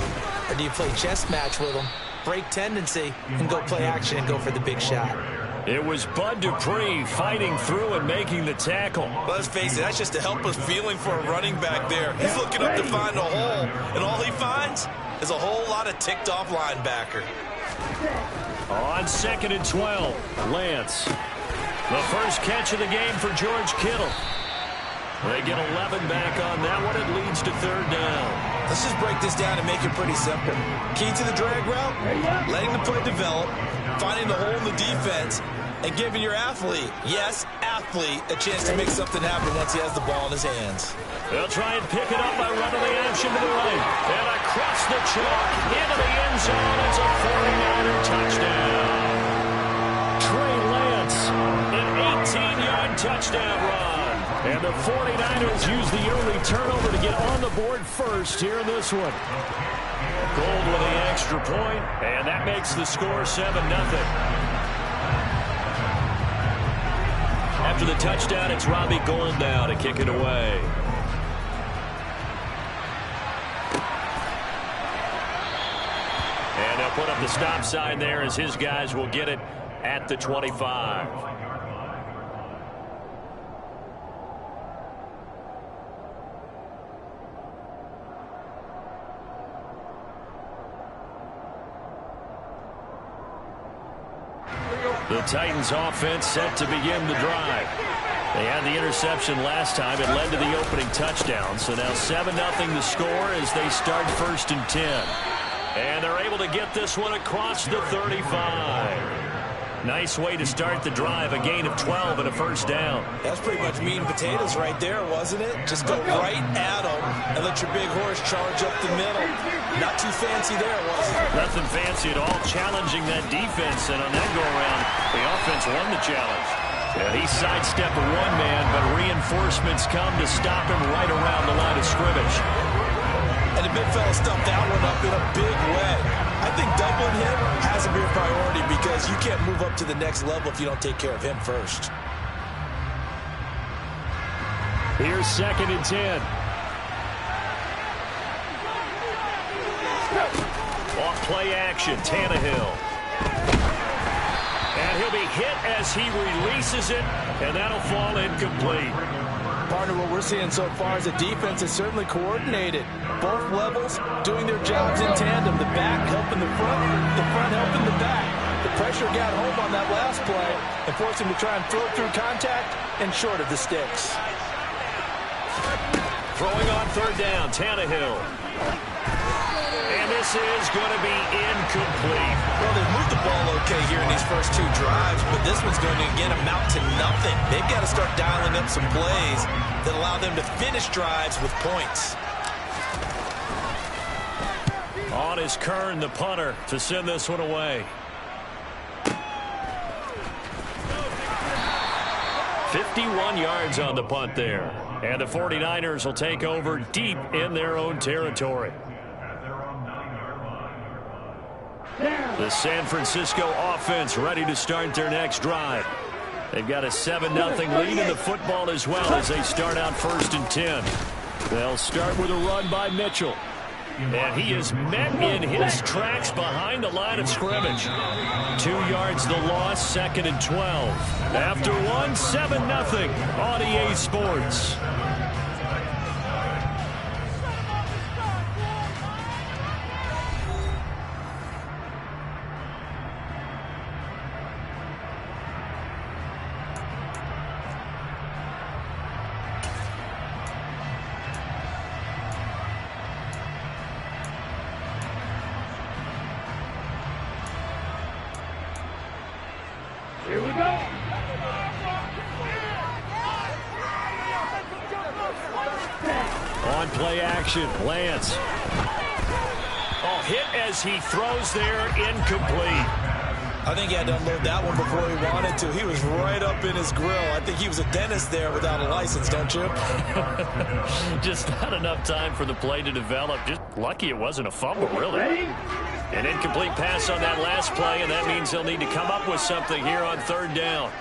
Or do you play chess match with them, break tendency, and go play action and go for the big shot? It was Bud Dupree fighting through and making the tackle. Well, let's face it, that's just a helpless feeling for a running back there. He's looking up to find a hole, and all he finds is a whole lot of ticked-off linebacker. On 2nd and 12, Lance. The first catch of the game for George Kittle. They get 11 back on that one. It leads to 3rd down. Let's just break this down and make it pretty simple. Key to the drag route, letting the play develop, finding the hole in the defense, and giving your athlete, yes, athlete, a chance to make something happen once he has the ball in his hands. They'll try and pick it up by running the action to the right. And across the chalk, into the end zone. It's a 49er touchdown. Trey Lance, an 18-yard touchdown run. And the 49ers use the early turnover to get on the board first here in this one. Gold with the extra point, and that makes the score 7-0. After the touchdown, it's Robbie Gould now to kick it away. And they'll put up the stop sign there as his guys will get it at the 25. The Titans offense set to begin the drive. They had the interception last time. It led to the opening touchdown. So now 7-0 the score as they start 1st and 10. And they're able to get this one across the 35. Nice way to start the drive, a gain of 12 and a first down. That's pretty much meat and potatoes right there, wasn't it? Just go right at them and let your big horse charge up the middle. Not too fancy there, was it? Nothing fancy at all, challenging that defense, and on that go-around, the offense won the challenge. Yeah, he sidestepped a one-man, but reinforcements come to stop him right around the line of scrimmage. And the big fella stuffed that one up in a big way. I think doubling him has to be a priority because you can't move up to the next level if you don't take care of him first. Here's 2nd and 10. Off play action, Tannehill. And he'll be hit as he releases it, and that'll fall incomplete. Partner, what we're seeing so far is the defense is certainly coordinated. Both levels doing their jobs in tandem. The back helping the front helping the back. The pressure got home on that last play and forced him to try and throw through contact and short of the sticks. Throwing on 3rd down, Tannehill. And this is going to be incomplete. Well, they've moved the ball okay here in these first 2 drives, but this one's going to, again, amount to nothing. They've got to start dialing up some plays that allow them to finish drives with points. On is Kern, the punter, to send this one away. 51 yards on the punt there. And the 49ers will take over deep in their own territory. The San Francisco offense ready to start their next drive. They've got a 7-0 lead in the football as well as they start out 1st and 10. They'll start with a run by Mitchell. And he is met in his tracks behind the line of scrimmage. 2 yards the loss, 2nd and 12. After 7-0 on EA Sports. Here we go. On play action, Lance. Oh, hit as he throws there, incomplete. I think he had to unload that one before he wanted to. He was right up in his grill. I think he was a dentist there without a license, don't you? Just not enough time for the play to develop. Just lucky it wasn't a fumble, really. An incomplete pass on that last play, and that means they'll need to come up with something here on 3rd down.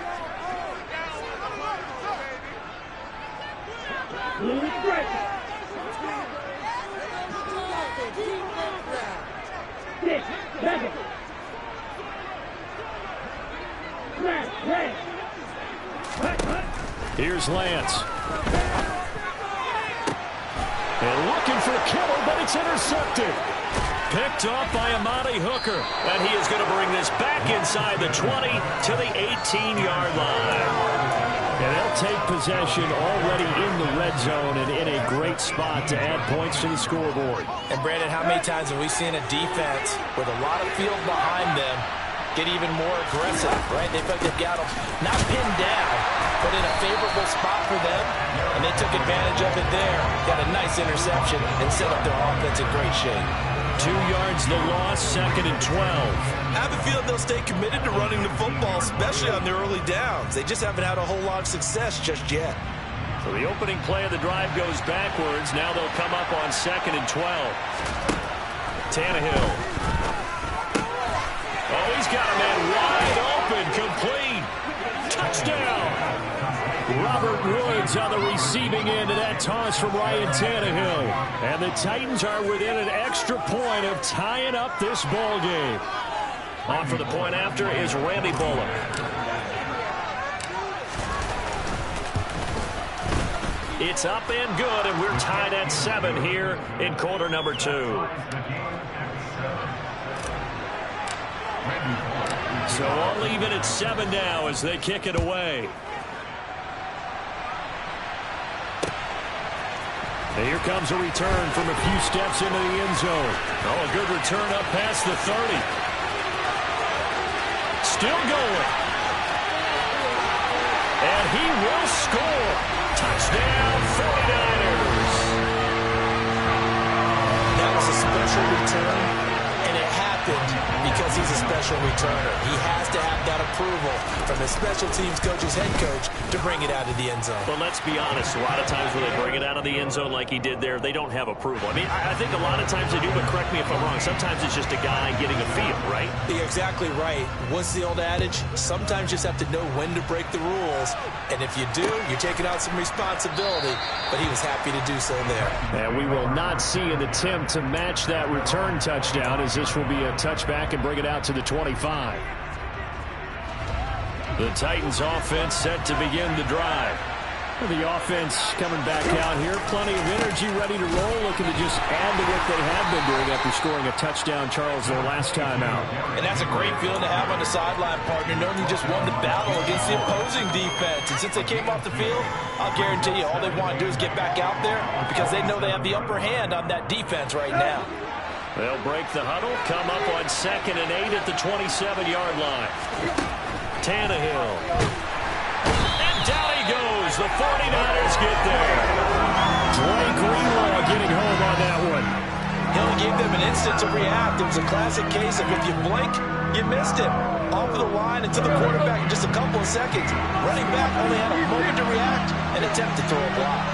Here's Lance. And looking for Kittle, but it's intercepted. Picked off by Amari Hooker. And he is going to bring this back inside the 20 to the 18-yard line. And they'll take possession already in the red zone and in a great spot to add points to the scoreboard. And, Brandon, how many times have we seen a defense with a lot of field behind them get even more aggressive, right? They felt they've got them not pinned down, but in a favorable spot for them, and they took advantage of it there. Got a nice interception and set up their offense in great shape. 2 yards the loss, 2nd and 12. I have a feeling they'll stay committed to running the football, especially on their early downs. They just haven't had a whole lot of success just yet. So the opening play of the drive goes backwards. Now they'll come up on 2nd and 12. Tannehill. Oh, he's got a man wide open, complete. Touchdown. Robert Woods on the receiving end of that toss from Ryan Tannehill. And the Titans are within an extra point of tying up this ball game. On for the point after is Randy Bullock. It's up and good, and we're tied at 7 here in quarter number 2. So all even at 7 now as they kick it away. And here comes a return from a few steps into the end zone. Oh, a good return up past the 30. Still going. And he will score. Touchdown, 49ers. That was a special return, and it happened because he's a special returner. He has to have that approval from his special teams coach's head coach to bring it out of the end zone. But let's be honest, a lot of times when they bring it out of the end zone like he did there, they don't have approval. I mean, I think a lot of times they do, but correct me if I'm wrong. Sometimes it's just a guy getting a feel, right? You're exactly right. What's the old adage? Sometimes you just have to know when to break the rules, and if you do, you're taking out some responsibility, but he was happy to do so there. And we will not see an attempt to match that return touchdown, as this will be a touchback and bring it out to the 25. The Titans offense set to begin the drive. The offense coming back out here. Plenty of energy, ready to roll, looking to just add to what they have been doing after scoring a touchdown, Charles, their last time out. And that's a great feeling to have on the sideline, partner, knowing you just won the battle against the opposing defense. And since they came off the field, I'll guarantee you all they want to do is get back out there because they know they have the upper hand on that defense right now. They'll break the huddle, come up on 2nd and 8 at the 27-yard line. Tannehill. And down he goes. The 49ers get there. Drake Greenlaw getting home on that one. He only gave them an instant to react. It was a classic case of if you blink, you missed it. Off of the line and to the quarterback in just a couple of seconds. Running back only had a moment to react and attempt to throw a block.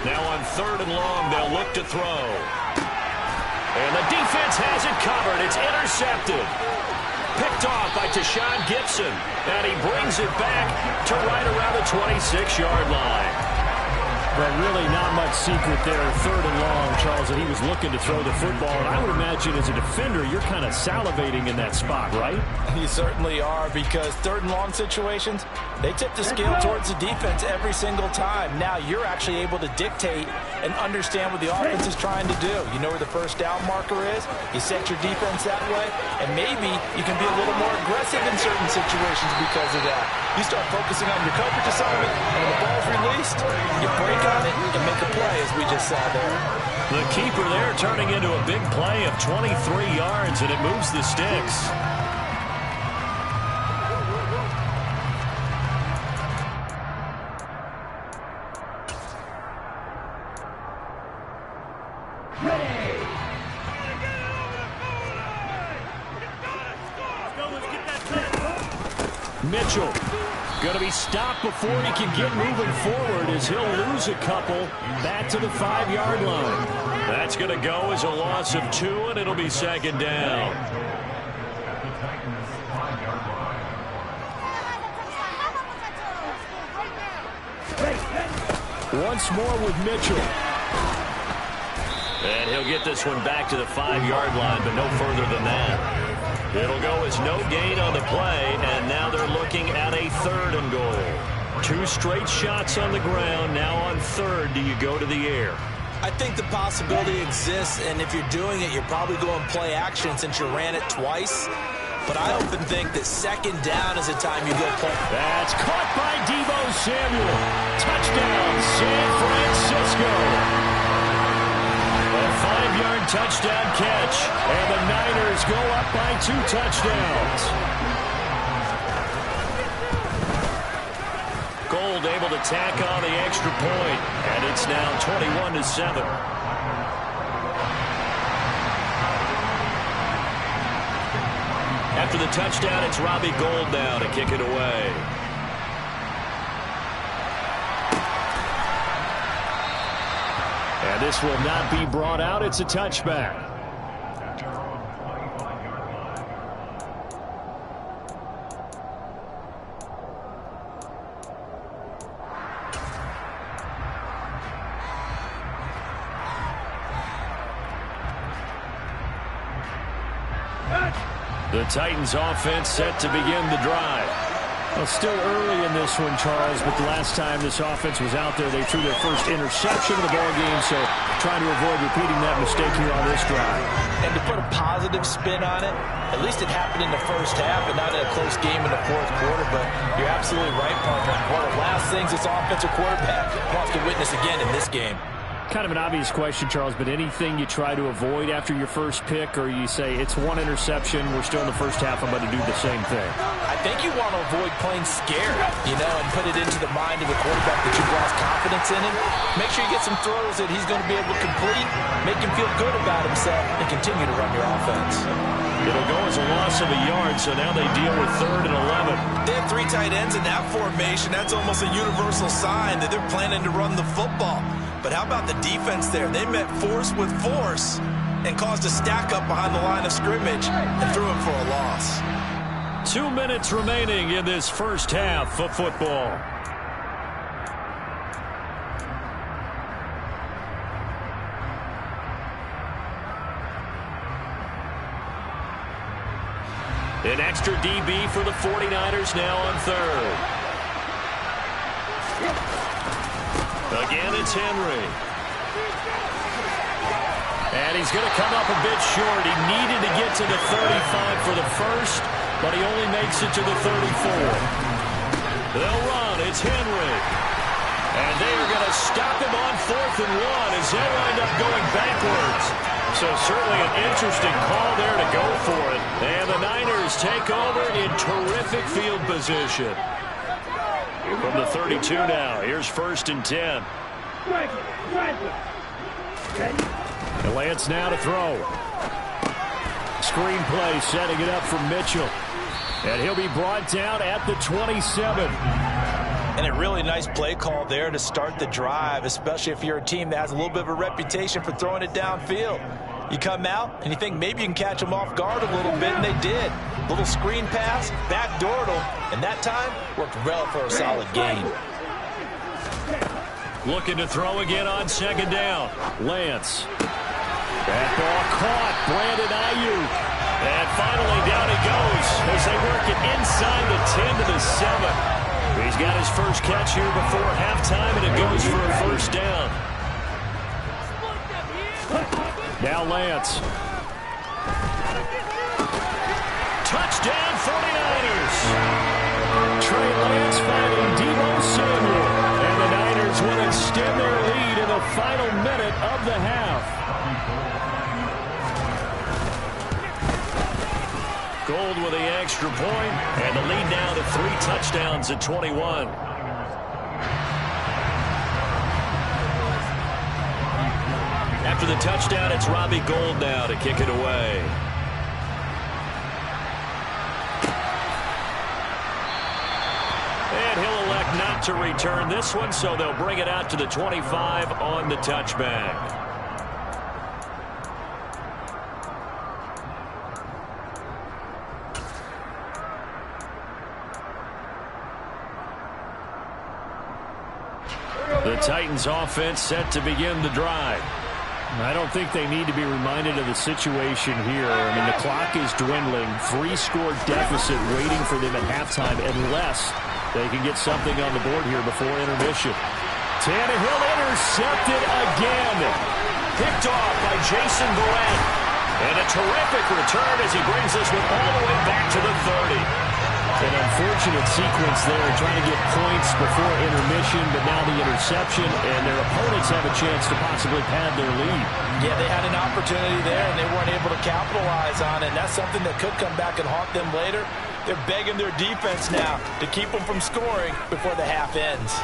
Now on 3rd and long, they'll look to throw. And the defense has it covered. It's intercepted. Picked off by Tashawn Gibson. And he brings it back to right around the 26-yard line. But really not much secret there. 3rd and long, Charles, and he was looking to throw the football. And I would imagine as a defender, you're kind of salivating in that spot, right? You certainly are, because 3rd and long situations, they tip the scale towards the defense every single time. Now you're actually able to dictate and understand what the offense is trying to do. You know where the first down marker is. You set your defense that way, and maybe you can be a little more aggressive in certain situations because of that. You start focusing on your coverage assignment, and when the ball's released, you break on it and make a play, as we just saw there. The keeper there turning into a big play of 23 yards, and it moves the sticks. Mitchell going to be stopped before he can get moving forward as he'll lose a couple back to the 5-yard line. That's going to go as a loss of 2, and it'll be 2nd down. Once more with Mitchell. And he'll get this one back to the 5-yard line, but no further than that. It'll go as no gain on the play, and now they're looking at a 3rd and goal. 2 straight shots on the ground. Now on 3rd, do you go to the air? I think the possibility exists, and if you're doing it, you're probably going play action since you ran it twice. But I often think that 2nd down is the time you go play. That's caught by Deebo Samuel. Touchdown, San Francisco. A 5-yard touchdown catch, and the Niners go up by 2 touchdowns. Gold able to tack on the extra point, and it's now 21-7. After the touchdown, it's Robbie Gould now to kick it away. And this will not be brought out. It's a touchback. The Titans offense set to begin the drive. Well, still early in this one, Charles, but the last time this offense was out there, they threw their first interception of the ball game, so trying to avoid repeating that mistake here on this drive. And to put a positive spin on it, at least it happened in the first half and not in a close game in the fourth quarter, but you're absolutely right, partner. One of the last things this offensive quarterback wants to witness again in this game. Kind of an obvious question, Charles, but anything you try to avoid after your first pick, or you say it's one interception, we're still in the first half, I'm going to do the same thing? I think you want to avoid playing scared, and put it into the mind of the quarterback that you've lost confidence in him. Make sure you get some throws that he's going to be able to complete, make him feel good about himself, and continue to run your offense. It'll go as a loss of a yard, so now they deal with 3rd and 11. They have 3 tight ends in that formation. That's almost a universal sign that they're planning to run the football. But how about the defense there? They met force with force and caused a stack up behind the line of scrimmage and threw him for a loss. 2 minutes remaining in this first half of football. An extra DB for the 49ers now on 3rd. Again, it's Henry. And he's going to come up a bit short. He needed to get to the 35 for the first, but he only makes it to the 34. They'll run. It's Henry. And they are going to stop him on 4th and 1 as they'll wind up going backwards. So certainly an interesting call there to go for it. And the Niners take over in terrific field position. From the 32 now, here's 1st and 10. And Lance now to throw. Screenplay setting it up for Mitchell. And he'll be brought down at the 27. And a really nice play call there to start the drive, especially if you're a team that has a little bit of a reputation for throwing it downfield. You come out and you think maybe you can catch them off guard a little bit, and they did. Little screen pass, backdoored them, and that time worked well for a solid gain. Looking to throw again on 2nd down. Lance. That ball caught. Brandon Ayuk. And finally down he goes as they work it inside the 10 to the 7. He's got his first catch here before halftime, and it goes for a 1st down. Now Lance. Touchdown 49ers. Trey Lance finding Deebo Samuel. And the Niners will extend their lead in the final minute of the half. Gold with the extra point, and the lead now to 3 touchdowns at 21. After the touchdown, it's Robbie Gould now to kick it away. And he'll elect not to return this one, so they'll bring it out to the 25 on the touchback. The Titans offense set to begin the drive. I don't think they need to be reminded of the situation here. I mean, the clock is dwindling. 3-score deficit waiting for them at halftime unless they can get something on the board here before intermission. Tannehill intercepted again. Picked off by Jason Verrett. And a terrific return as he brings this one all the way back to the 30. An unfortunate sequence there, trying to get points before intermission, but now the interception, and their opponents have a chance to possibly pad their lead. Yeah, they had an opportunity there, and they weren't able to capitalize on it. And that's something that could come back and haunt them later. They're begging their defense now to keep them from scoring before the half ends.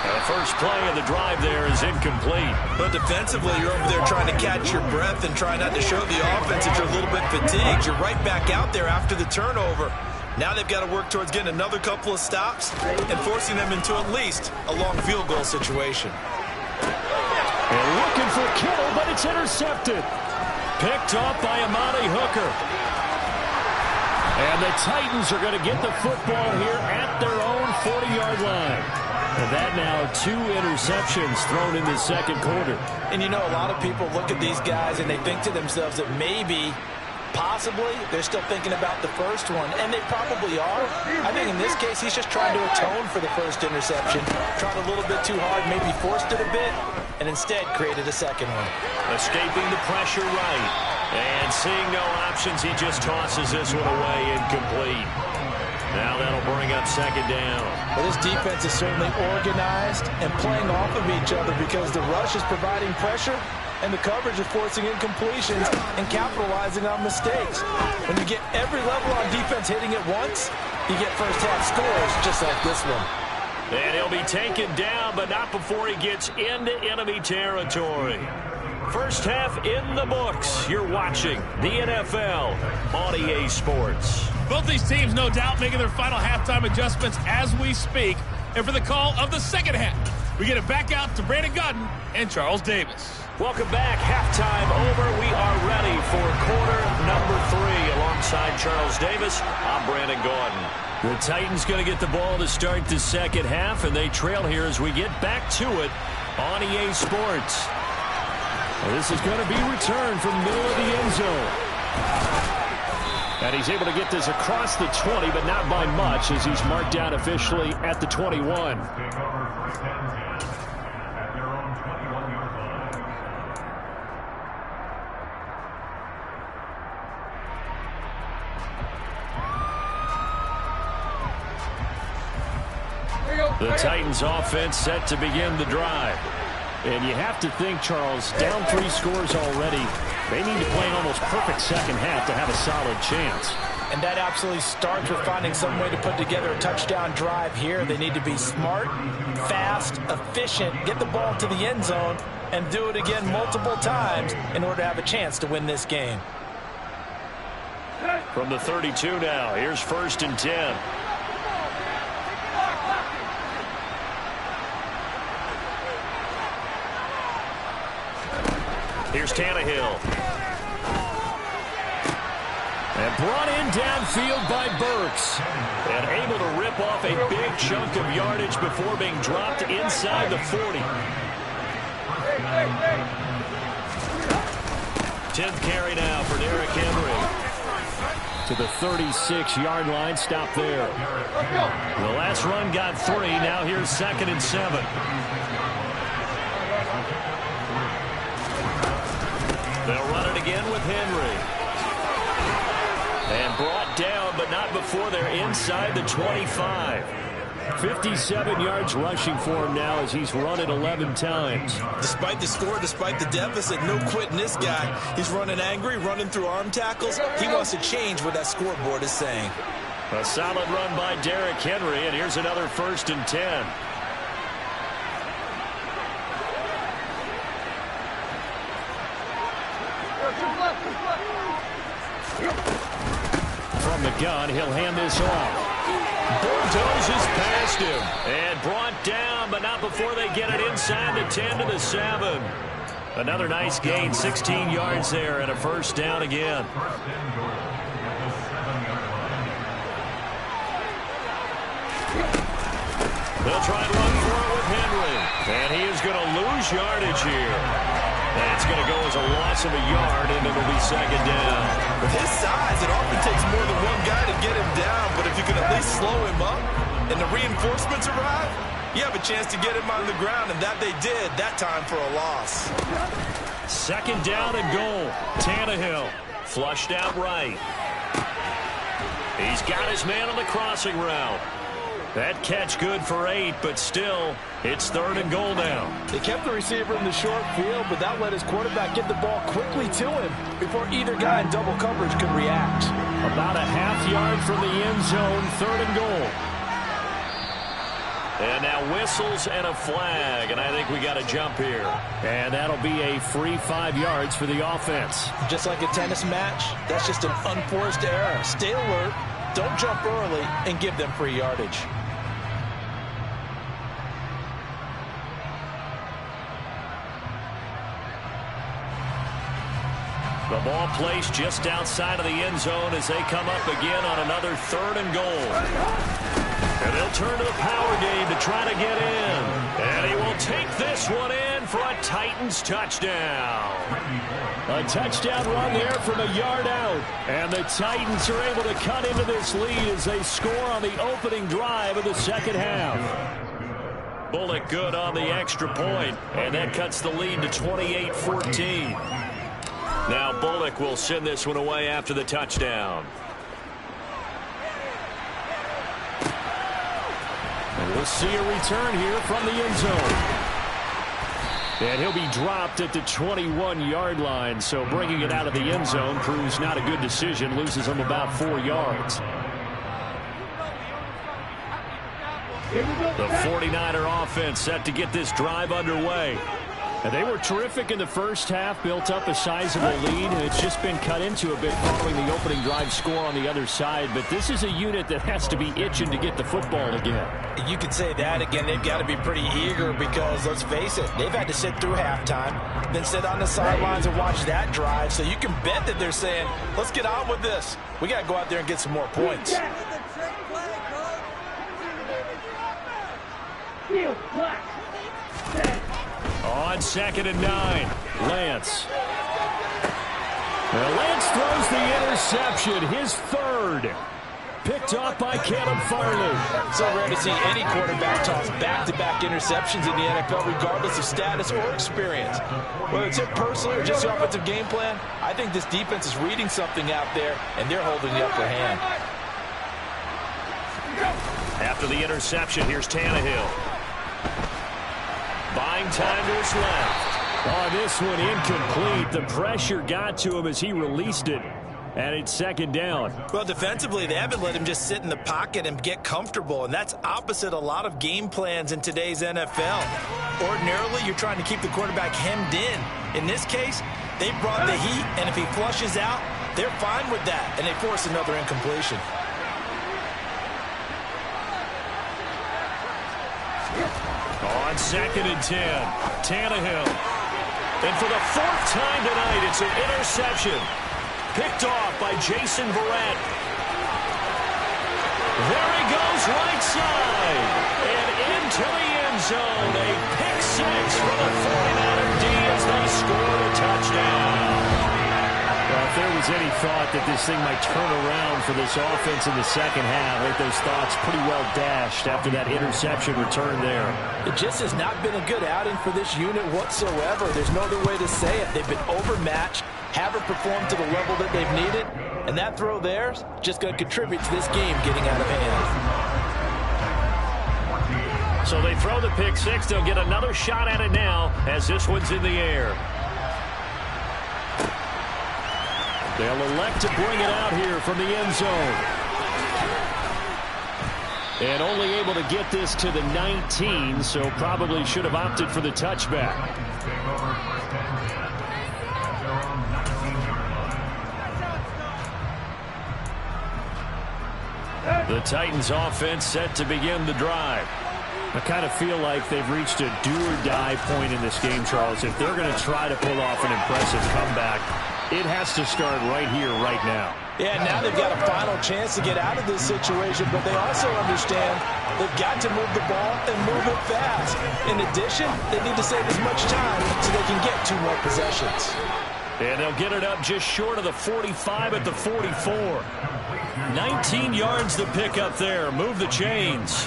The first play of the drive there is incomplete. But defensively, you're over there trying to catch your breath and try not to show the offense that you're a little bit fatigued. You're right back out there after the turnover. Now they've got to work towards getting another couple of stops and forcing them into at least a long field goal situation. And looking for Kittle, but it's intercepted. Picked off by Amani Hooker. And the Titans are going to get the football here at their own 40-yard line. And that now 2 interceptions thrown in the second quarter. And you know, a lot of people look at these guys and they think to themselves that maybe Possibly, they're still thinking about the first one, and they probably are. I think in this case, he's just trying to atone for the first interception. Tried a little bit too hard, maybe forced it a bit, and instead created a second one. Escaping the pressure right. And seeing no options, he just tosses this one away, incomplete. Now that'll bring up second down. Well, this defense is certainly organized and playing off of each other because the rush is providing pressure and the coverage is forcing incompletions and capitalizing on mistakes. When you get every level on defense hitting it once, you get first-half scores just like this one. And he'll be taken down, but not before he gets into enemy territory. First half in the books. You're watching the NFL on EA Sports. Both these teams, no doubt, making their final halftime adjustments as we speak. And for the call of the second half, we get it back out to Brandon Gutton and Charles Davis. Welcome back. Halftime over. We are ready for quarter number 3. Alongside Charles Davis, I'm Brandon Gordon. The Titans going to get the ball to start the second half, and they trail here as we get back to it on EA Sports. Well, this is going to be returned from the middle of the end zone. And he's able to get this across the 20, but not by much as he's marked down officially at the 21. The Titans offense set to begin the drive. And you have to think, Charles, down 3 scores already. They need to play an almost perfect second half to have a solid chance. And that absolutely starts with finding some way to put together a touchdown drive here. They need to be smart, fast, efficient, get the ball to the end zone, and do it again multiple times in order to have a chance to win this game. From the 32 now, here's 1st and 10. Here's Tannehill. And brought in downfield by Burks. And able to rip off a big chunk of yardage before being dropped inside the 40. 10th carry now for Derrick Henry. To the 36-yard line, stop there. The last run got 3. Now here's 2nd and 7. They'll run it again with Henry. And brought down, but not before they're inside the 25. 57 yards rushing for him now as he's run it 11 times. Despite the score, despite the deficit, no quitting this guy. He's running angry, running through arm tackles. He wants to change what that scoreboard is saying. A solid run by Derrick Henry, and here's another 1st and 10. From the gun, he'll hand this off. Bulldozes past him and brought down, but not before they get it inside the 10 to the 7. Another nice gain, 16 yards there, and a 1st down again. They'll try and run for it with Henry, and he is going to lose yardage here. That's going to go as a loss of a yard, and it'll be 2nd down. With his size, it often takes more than one guy to get him down, but if you can at least slow him up and the reinforcements arrive, you have a chance to get him on the ground, and that they did that time for a loss. 2nd down and goal. Tannehill flushed out right. He's got his man on the crossing route. That catch good for 8, but still, it's 3rd and goal now. They kept the receiver in the short field, but that let his quarterback get the ball quickly to him before either guy in double coverage could react. About a half yard from the end zone, 3rd and goal. And now whistles and a flag, and I think we got a jump here. And that'll be a free 5 yards for the offense. Just like a tennis match, that's just an unforced error. Stay alert, don't jump early, and give them free yardage. The ball placed just outside of the end zone as they come up again on another 3rd and goal. And they'll turn to the power game to try to get in. And he will take this one in for a Titans touchdown. A touchdown run there from a yard out. And the Titans are able to cut into this lead as they score on the opening drive of the second half. Bullock good on the extra point, and that cuts the lead to 28-14. Now Bullock will send this one away after the touchdown. And we'll see a return here from the end zone. And he'll be dropped at the 21-yard line, so bringing it out of the end zone proves not a good decision, loses him about 4 yards. The 49er offense set to get this drive underway. And they were terrific in the first half, built up a sizable lead, and it's just been cut into a bit following the opening drive score on the other side. But this is a unit that has to be itching to get the football again. You could say that again. They've got to be pretty eager because, let's face it, they've had to sit through halftime, then sit on the sidelines and watch that drive. So you can bet that they're saying, let's get on with this. We got to go out there and get some more points. On 2nd and 9, Lance. Well, Lance throws the interception, his third. Picked off by Caleb Farley. So rare to see any quarterback toss back-to-back interceptions in the NFL, regardless of status or experience. Whether it's him personally or just the offensive game plan, I think this defense is reading something out there, and they're holding the upper hand. After the interception, here's Tannehill. Buying time to his left. Oh, this one incomplete. The pressure got to him as he released it. And it's 2nd down. Well, defensively, they haven't let him just sit in the pocket and get comfortable, and that's opposite a lot of game plans in today's NFL. Ordinarily, you're trying to keep the quarterback hemmed in. In this case, they brought the heat, and if he flushes out, they're fine with that, and they force another incompletion. On 2nd and 10, Tannehill. And for the 4th time tonight, it's an interception. Picked off by Jason Verrett. There he goes, right side. And into the end zone. A pick 6 for the 49er D as they score a touchdown. Well, if there was any thought that this thing might turn around for this offense in the second half, I think those thoughts pretty well dashed after that interception return there. It just has not been a good outing for this unit whatsoever. There's no other way to say it. They've been overmatched, haven't performed to the level that they've needed, and that throw there is just going to contribute to this game getting out of hand. So they throw the pick 6. They'll get another shot at it now as this one's in the air. They'll elect to bring it out here from the end zone. And only able to get this to the 19, so probably should have opted for the touchback. The Titans offense set to begin the drive. I kind of feel like they've reached a do-or-die point in this game, Charles. If they're going to try to pull off an impressive comeback, it has to start right here, right now. Yeah, now they've got a final chance to get out of this situation, but they also understand they've got to move the ball and move it fast. In addition, they need to save as much time so they can get 2 more possessions. And they'll get it up just short of the 45 at the 44. 19 yards to pick up there. Move the chains.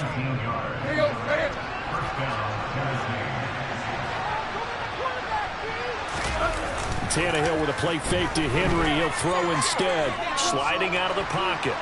Tannehill with a play fake to Henry. He'll throw instead. Sliding out of the pocket.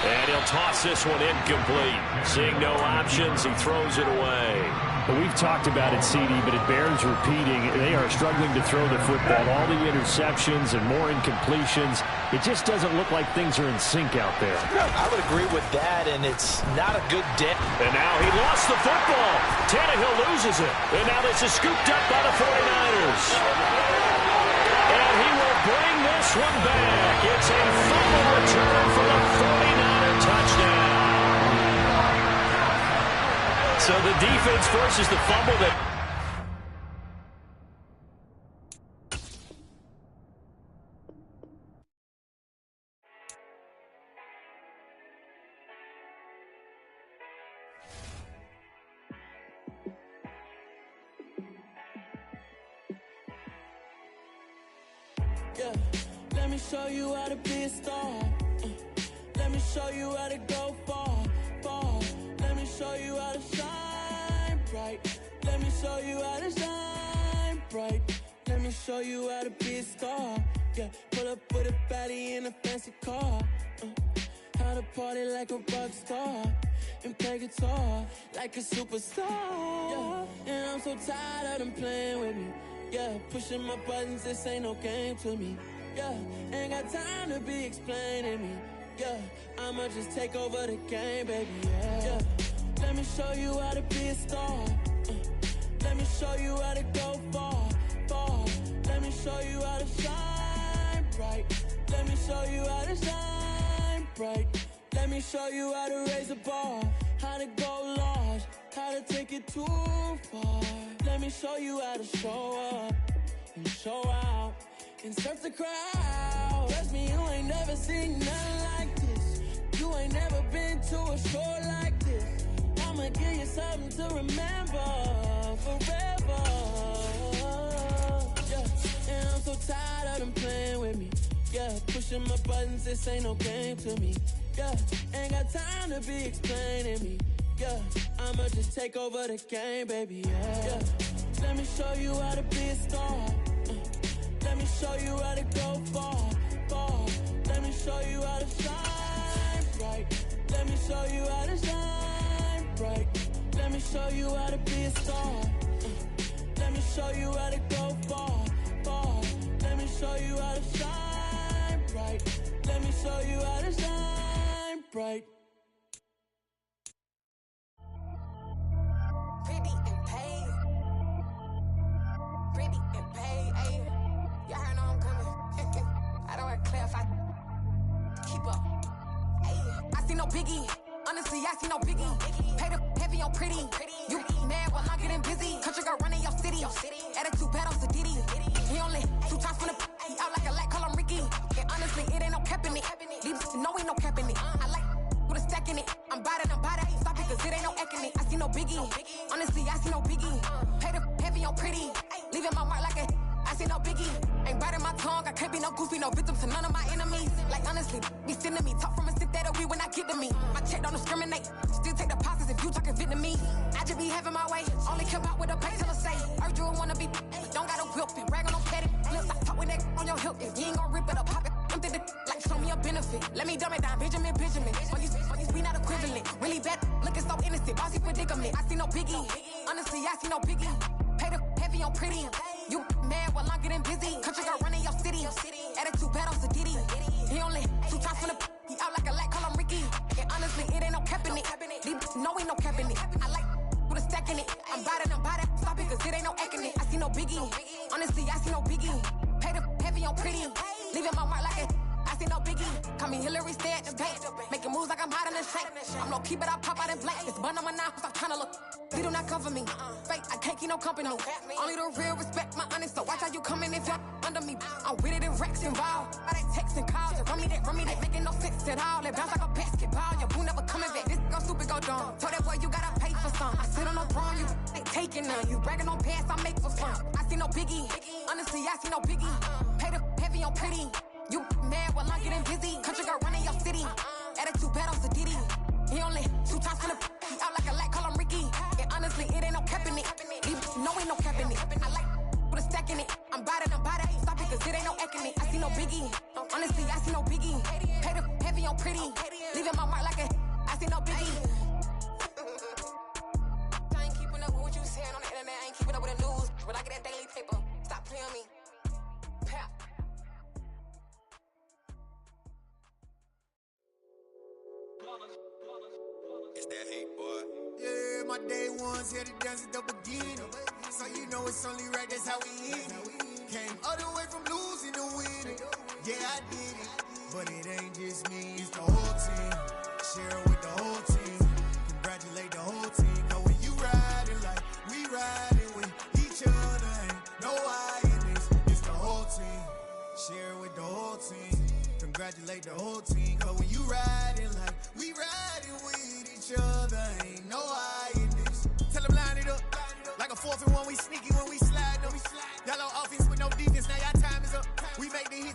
And he'll toss this one incomplete. Seeing no options, he throws it away. But we've talked about it, CD, but it bears repeating. They are struggling to throw the football. All the interceptions and more incompletions. It just doesn't look like things are in sync out there. I would agree with that, and it's not a good day. And now he lost the football. Tannehill loses it. And now this is scooped up by the 49ers. And he will bring this one back. It's a fumble return for the 49er touchdown. So the defense forces the fumble that... Yeah, let me show you how to be a star. Let me show you how to go far, far. Let me show you how to shine bright. Let me show you how to shine bright. Let me show you how to be a star. Yeah, pull up with a baddie in a fancy car. How to party like a rock star and play guitar like a superstar. Yeah, and I'm so tired of them playing with me. Yeah, pushing my buttons, this ain't no game to me. Yeah, ain't got time to be explaining me. Yeah, I'ma just take over the game, baby. Yeah, let me show you how to be a star. Let me show you how to go far, far. Let me show you how to shine bright. Let me show you how to shine bright. Let me show you how to raise the bar, how to go large, how to take it too far. Let me show you how to show up and show out and surf the crowd. Trust me, you ain't never seen nothing like this. You ain't never been to a show like this. I'ma give you something to remember forever. Yeah, and I'm so tired of them playing with me. Yeah, pushing my buttons, this ain't no game to me. Yeah, ain't got time to be explaining me. Yeah, I'ma just take over the game, baby. Yeah, let me show you how to be a star. Let me show you how to go far, far. Let me show you how to shine bright. Let me show you how to shine bright. Let me show you how to be a star. Let me show you how to go far, far. Let me show you how to shine bright. Let me show you how to shine bright. Pretty and paid. Pretty and paid, ayy. Y'all heard I'm coming. I don't want to clarify. Keep up. Ayy. I see no biggie. Honestly, I see no biggie. Pay the heavy on pretty. You mad while I'm getting busy. Country girl running your city. Attitude bad on Diddy. He only 2 times from the he out like a light, call him Ricky. And honestly, it ain't no cap in it. These no ain't no cap in it. I like with a stack in it. I'm bad it. Stop it, cause it ain't no eck in it. I see no biggie. Honestly, I see no biggie. Pay the heavy on pretty. Leaving my mark like a I see no biggie. Ain't biting my tongue. I can't be no goofy, no victim to none of my enemies. Like honestly, be sending me talk from a sit that we when I get to me. My check don't discriminate. Still take deposits if you talking Vietnamese. I just be having my way. Only come out with a pay till I say. Urge you wanna be. Don't got a whip and brag on no petty. Flips, I talk with that on your hip. If you ain't gon' rip it up, pop it. Empty the like show me a benefit. Let me dumb it down, Benjamin. On these we not equivalent. Really bad, looking so innocent. Bossy predicament. I see no biggie. Honestly, I see no biggie. Pay the heavy on pretty. You mad while I'm getting busy. Country girl running your city. Attitude bad on Diddy. He only 2 times from the he out like a light, call him Ricky. And honestly, it ain't no cap in it. These no ain't no cap in it. I like with a stack in it. I'm bad it. Stop it, cause it ain't no eck in it. I see no biggie. Honestly, I see no biggie. Pay the heavy on pretty. Leaving my mark like it. I see no biggie. Call me Hillary, stay at the bank. Making moves like I'm hot in the shank. I'm low key, but I pop out in blank. It's bun on my knife, I'm tryna look. They do not cover me. Fake, I can't keep no company. Only the real respect my honest. So watch how you coming if you're under me. I'm with it in Rex involved. All that text and calls. Run me that making no sense at all. They bounce like a basketball. Your boo never coming back. This go stupid, go dumb. Told that boy you gotta pay for some. I sit on no throne, you ain't taking none. You bragging on past, I make for fun. I see no biggie. Honestly, I see no biggie. Pay the heavy on pretty. You mad while I'm getting busy. Country girl running your city. Attitude bad on Diddy. He only 2 times from the he out like a light, call him Ricky. And honestly, it ain't no cap in it. No ain't no cap in it. I like with a stack in it. I'm bad it. Stop it, cause it ain't no eck in it. I see no biggie. Honestly, I see no biggie. Pay the heavy on pretty. Leaving my mark like a I see no biggie. I ain't keeping up with what you saying on the internet. I ain't keeping up with the news. But I get that daily paper. Stop playing me. Pap. It's that hate, boy. Yeah, my day ones here to dance at the beginning. So you know it's only right, that's how we hit it. Came all the way from losing to winning. Yeah, I did it. But it ain't just me, it's the whole team. Share it with the whole team. Congratulate the whole team. Cause when you riding like we riding with each other, ain't no I in this. It's the whole team. Share it with the whole team. Congratulate the whole team. Cause when you riding like we riding with each other, ain't no I in this. Tell them line it up. Like a 4th and 1, we sneaky when we slide them. Y'all on offense with no defense, now y'all time is up. We make the hits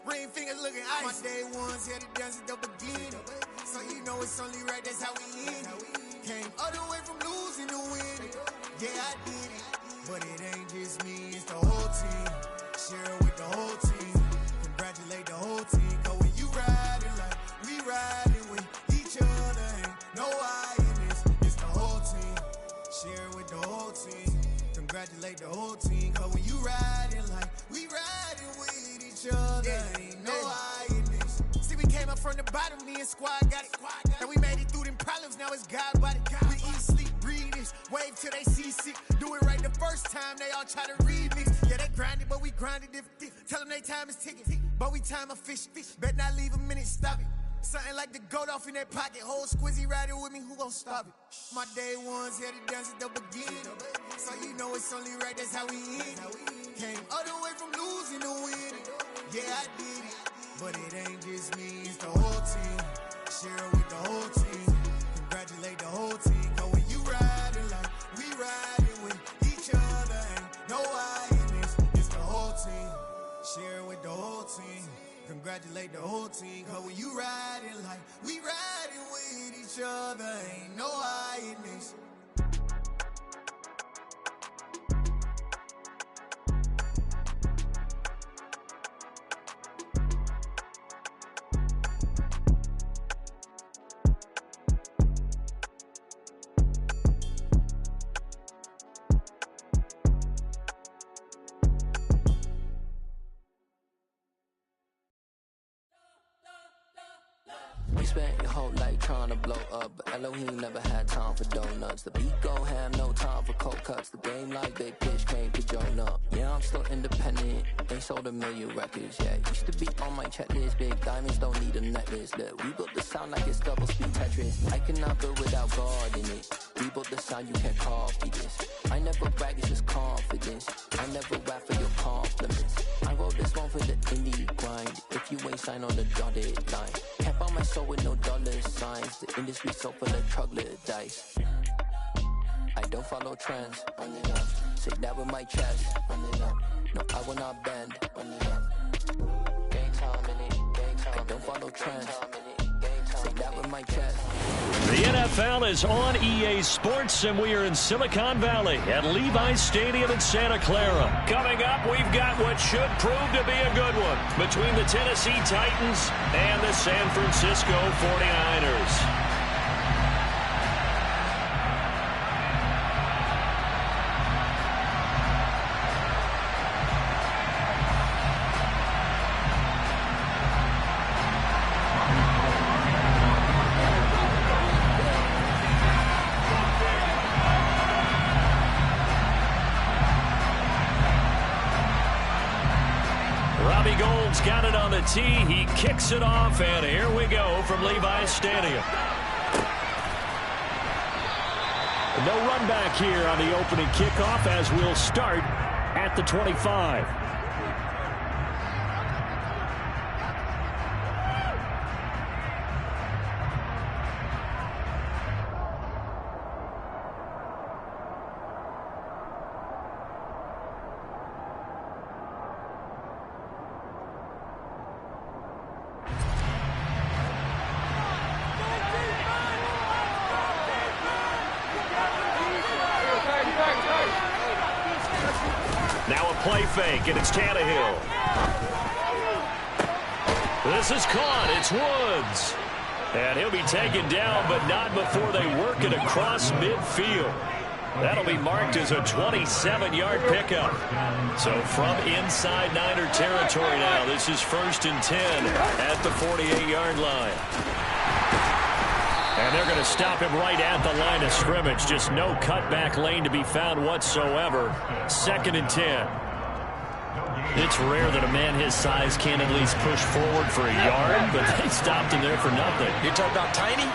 Ring fingers looking ice. My day ones here to dance at the beginning. So you know it's only right, that's how we end it. Came all the way from losing to winning. Yeah, I did it. But it ain't just me, it's the whole team. Share it with the whole team. Congratulate the whole team. Cause when you riding like we riding with each other, ain't no I in this. It's the whole team. Share it with the whole team. Congratulate the whole team. Cause when you riding like we riding with each other, ain't no I in this. See, we came up from the bottom, me and squad got it. And we made it through them problems, now it's God body. We eat, sleep, breathe this. Wave till they see sick. Do it right the first time, they all try to remix. Yeah, they grinded, but we grinded if tell them they time is ticking. But we time a fish. Bet not leave a minute, stop it. Something like the goat off in their pocket. Whole squizzy riding with me, who gon' stop it? My day ones here to dance at the beginning. So you know it's only right, that's how we end it. Came all the way from losing to winning. Yeah, I did it. But it ain't just me, it's the whole team. Share it with the whole team. Congratulate the whole team. Cause when you riding like we riding with each other, ain't no I in this. It's the whole team. Share it with the whole team. Congratulate the whole team. Cause when you riding like we riding with each other, ain't no I in this. Spent your whole life trying to blow up, but Elohim never had time for donuts. The beat go ham, no time for cold cuts. The game like Big Pitch came to Jonah. Yeah, I'm still independent, ain't sold a million records yet. Used to be on my checklist, big diamonds don't need a necklace. Look, we built the sound like it's double speed Tetris. I cannot build without God in it. We built the sound, you can't copy this. I never brag, it's just confidence. I never rap for your compliments. I wrote this one for the indie grind. If you ain't signed on the dotted line, can't buy my soul with no dollar signs. The industry so full of troglodytes. I don't follow trends. Say that with my chest. No, I will not bend. Gang time in it. I don't follow trends. Say that with my chest. The NFL is on EA Sports, and we are in Silicon Valley at Levi's Stadium in Santa Clara. Coming up, we've got what should prove to be a good one between the Tennessee Titans and the San Francisco 49ers. Got it on the tee. He kicks it off, and here we go from Levi's Stadium. No run back here on the opening kickoff as we'll start at the 25. Now a play fake, and it's Tannehill. This is caught. It's Woods. And he'll be taken down, but not before they work it across midfield. That'll be marked as a 27-yard pickup. So from inside Niner territory now, this is 1st and 10 at the 48-yard line. And they're going to stop him right at the line of scrimmage. Just no cutback lane to be found whatsoever. 2nd and 10. It's rare that a man his size can at least push forward for a yard, but they stopped him there for nothing. You're talking about tiny?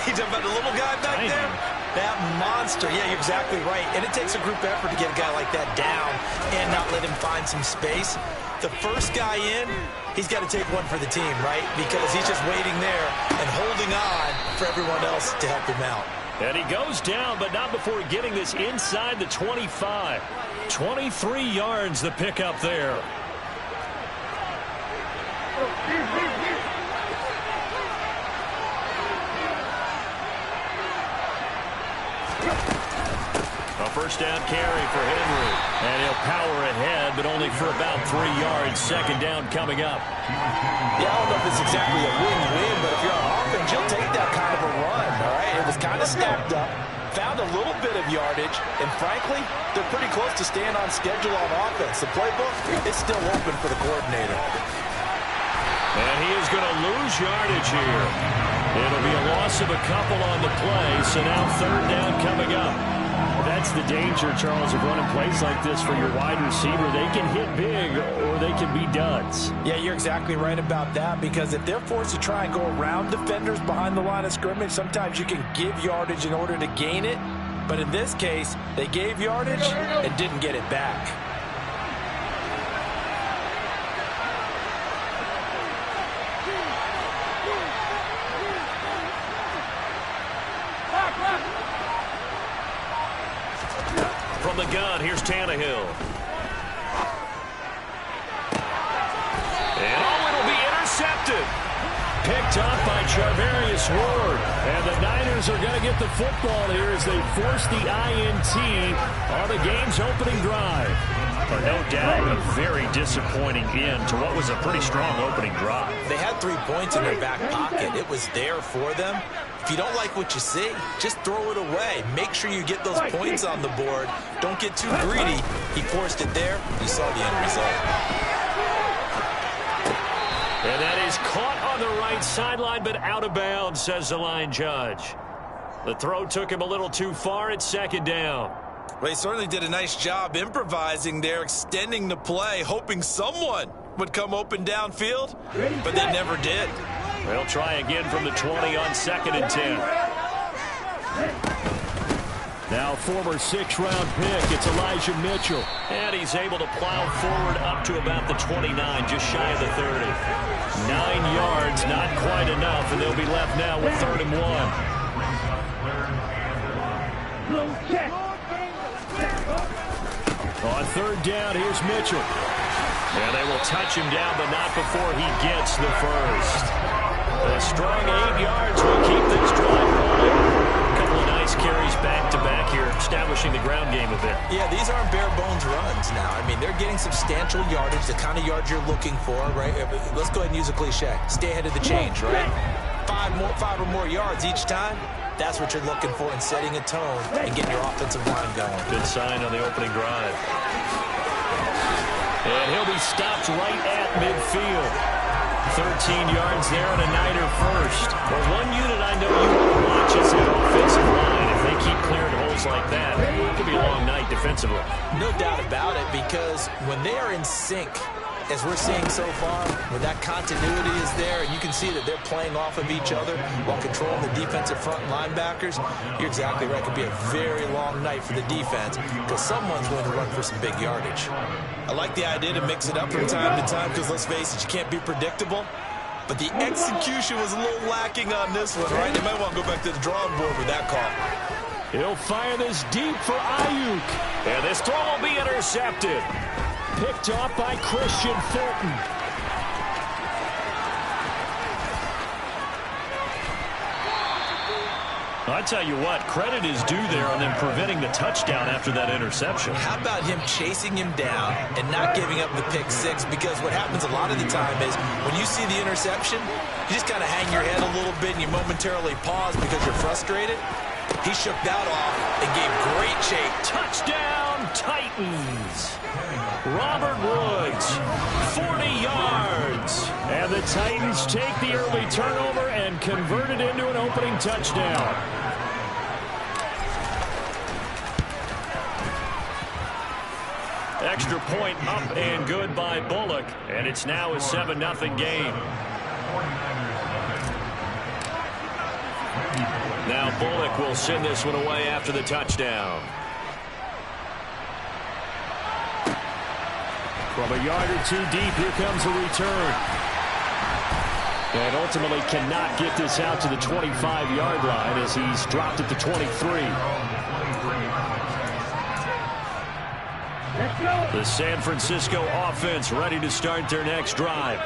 You're talking about the little guy back there? That monster. Yeah, you're exactly right. And it takes a group effort to get a guy like that down and not let him find some space. The first guy in, he's got to take one for the team, right? Because he's just waiting there and holding on for everyone else to help him out. And he goes down, but not before getting this inside the 25. 23 yards the pickup there. first down carry for Henry. And he'll power ahead, but only for about 3 yards. Second down coming up. Yeah, I don't know if it's exactly a win-win, but if you're on offense, you'll take that kind of a run, all right? It was kind of stacked up, found a little bit of yardage, and frankly, they're pretty close to staying on schedule on offense. The playbook is still open for the coordinator. And he is going to lose yardage here. It'll be a loss of a couple on the play, so now third down coming up. That's the danger, Charles, of running plays like this for your wide receiver. They can hit big or they can be duds. Yeah, you're exactly right about that, because if they're forced to try and go around defenders behind the line of scrimmage, sometimes you can give yardage in order to gain it. But in this case, they gave yardage and didn't get it back. From the gun, here's Tannehill. And it'll be intercepted. Picked up by Charvarius Ward. And the Niners are going to get the football here as they force the INT on the game's opening drive. But no doubt a very disappointing end to what was a pretty strong opening drive. They had 3 points in their back pocket. It was there for them. If you don't like what you see, just throw it away. Make sure you get those points on the board. Don't get too greedy. He forced it there. You saw the end result. And that is caught on the right sideline, but out of bounds, says the line judge. The throw took him a little too far at second down. Well, he certainly did a nice job improvising there, extending the play, hoping someone would come open downfield, but they never did. They'll try again from the 20 on 2nd and 10. Now former 6th-round pick, it's Elijah Mitchell. And he's able to plow forward up to about the 29, just shy of the 30. 9 yards, not quite enough, and they'll be left now with 3rd and 1. On 3rd down, here's Mitchell. And they will touch him down, but not before he gets the first. A strong 8 yards will keep this drive rolling. A couple of nice carries back-to-back here, establishing the ground game a bit. Yeah, these aren't bare-bones runs now. I mean, they're getting substantial yardage, the kind of yards you're looking for, right? Let's go ahead and use a cliche. Stay ahead of the change, right? 5 or more yards each time. That's what you're looking for in setting a tone and getting your offensive line going. Good sign on the opening drive. And he'll be stopped right at midfield. 13 yards there and a Niner first. Well, one unit I know you want to watch is that offensive line. If they keep clearing holes like that, it could be a long night defensively. No doubt about it, because when they are in sync, as we're seeing so far, when that continuity is there and you can see that they're playing off of each other while controlling the defensive front linebackers, you're exactly right. It could be a very long night for the defense because someone's going to run for some big yardage. I like the idea to mix it up from time to time because, let's face it, you can't be predictable. But the execution was a little lacking on this one, right? They might want to go back to the drawing board with that call. He'll fire this deep for Ayuk. And this throw will be intercepted. Picked off by Christian Fulton. I tell you what, credit is due there on them preventing the touchdown after that interception. How about him chasing him down and not giving up the pick six? Because what happens a lot of the time is when you see the interception, you just kind of hang your head a little bit and you momentarily pause because you're frustrated. He shook that off and gave great chase. Touchdown, Titans. Robert Woods, 40 yards. And the Titans take the early turnover and convert it into an opening touchdown. Extra point up and good by Bullock. And it's now a 7-0 game. Now Bullock will send this one away after the touchdown. From a yard or two deep, here comes a return. And ultimately cannot get this out to the 25-yard line as he's dropped at the 23. The San Francisco offense ready to start their next drive.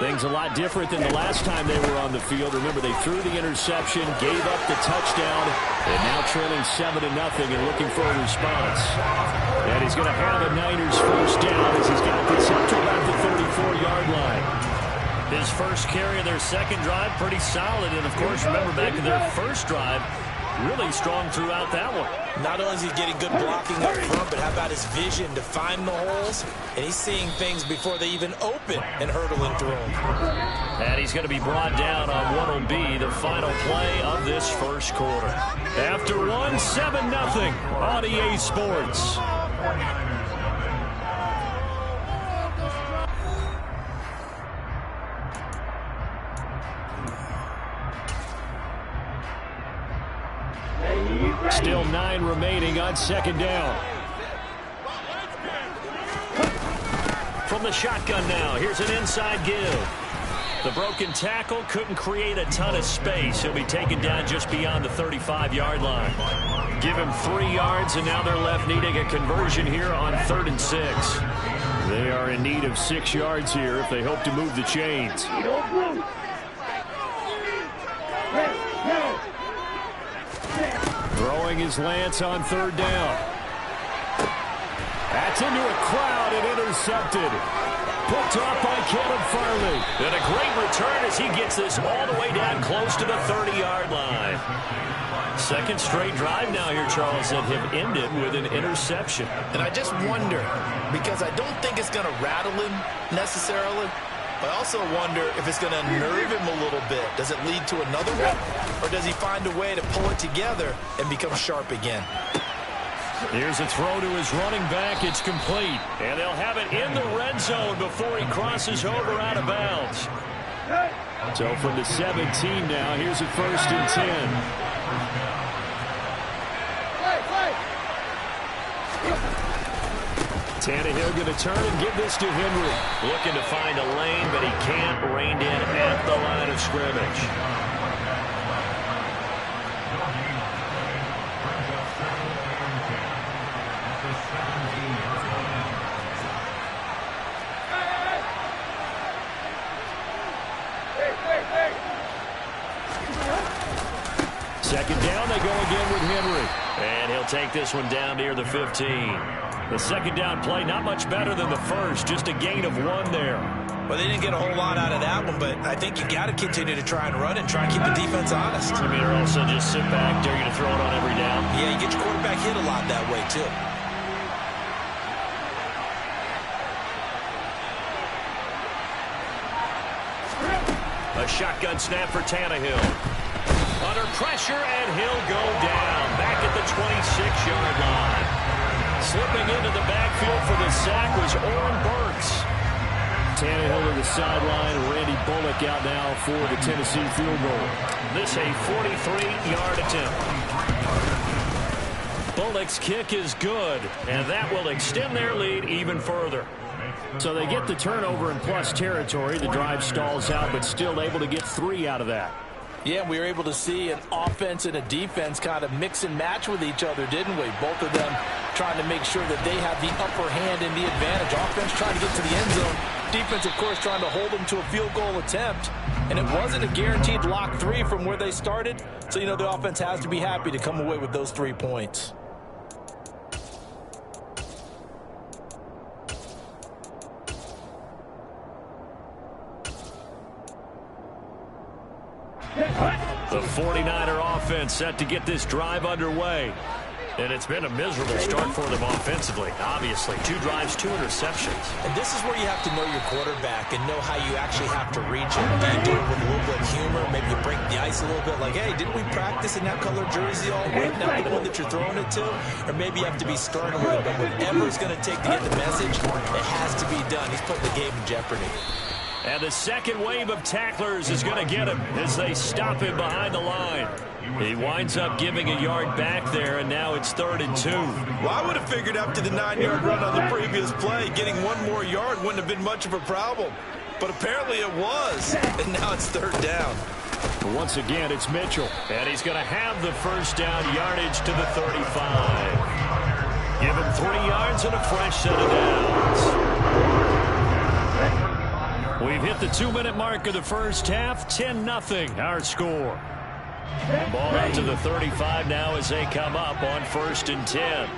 Things a lot different than the last time they were on the field. Remember, they threw the interception, gave up the touchdown, and now trailing 7-0 and looking for a response. And he's going to have a Niners first down as he's got this up to about the 34-yard line. His first carry of their second drive, pretty solid. And, of course, remember back to their first drive, really strong throughout that one. Not only is he getting good blocking up front, but how about his vision to find the holes? And he's seeing things before they even open and hurdling through them. And he's going to be brought down on what will be the final play of this first quarter. After 7-0 on EA Sports. Still 9 remaining on second down. From the shotgun now, here's an inside give. The broken tackle couldn't create a ton of space. He'll be taken down just beyond the 35-yard line. Give him 3 yards, and now they're left needing a conversion here on 3rd and 6. They are in need of 6 yards here if they hope to move the chains. Throwing his Lance on 3rd down. That's into a crowd and intercepted. Picked off by Kevin Farley. And a great return as he gets this all the way down close to the 30-yard line. Second straight drive now here, Charles, that have ended with an interception. And I just wonder, because I don't think it's going to rattle him necessarily, I also wonder if it's going to nerve him a little bit. Does it lead to another one? Or does he find a way to pull it together and become sharp again? Here's a throw to his running back. It's complete. And they'll have it in the red zone before he crosses over out of bounds. So from the 17 now, here's a 1st and 10. Tannehill going to turn and give this to Henry. Looking to find a lane, but he can't. Reined in at the line of scrimmage. Second down, they go again with Henry. And he'll take this one down near the 15. The second down play, not much better than the first, just a gain of 1 there. Well, they didn't get a whole lot out of that one, but I think you got to continue to try and run and try and keep the defense honest. I mean, or also just sit back, dare you to throw it on every down. Yeah, you get your quarterback hit a lot that way, too. A shotgun snap for Tannehill. Under pressure, and he'll go down. Back at the 26-yard line. Slipping into the backfield for the sack was Oren Burks. Tannehill to the sideline. Randy Bullock out now for the Tennessee field goal. This a 43-yard attempt. Bullock's kick is good, and that will extend their lead even further. So they get the turnover in plus territory. The drive stalls out, but still able to get 3 out of that. Yeah, we were able to see an offense and a defense kind of mix and match with each other, didn't we? Both of them trying to make sure that they have the upper hand and the advantage. Offense trying to get to the end zone. Defense, of course, trying to hold them to a field goal attempt. And it wasn't a guaranteed lock 3 from where they started. So, you know, the offense has to be happy to come away with those 3 points. The 49er offense set to get this drive underway. And it's been a miserable start for them offensively. Obviously, 2 drives, 2 interceptions. And this is where you have to know your quarterback and know how you actually have to reach him. Do you do it with a little bit of humor? Maybe you break the ice a little bit like, hey, didn't we practice in that color jersey all week? Not the one that you're throwing it to? Or maybe you have to be stern a little bit. Whatever it's going to take to get the message, it has to be done. He's putting the game in jeopardy. And the second wave of tacklers is going to get him as they stop him behind the line. He winds up giving a yard back there, and now it's 3rd and 2. Well, I would have figured after the 9-yard run on the previous play, getting 1 more yard wouldn't have been much of a problem. But apparently it was, and now it's 3rd down. Once again, it's Mitchell, and he's going to have the first down yardage to the 35. Give him 3 yards and a fresh set of downs. We've hit the 2-minute mark of the first half. 10-0 our score. Ball out to the 35 now as they come up on 1st and 10.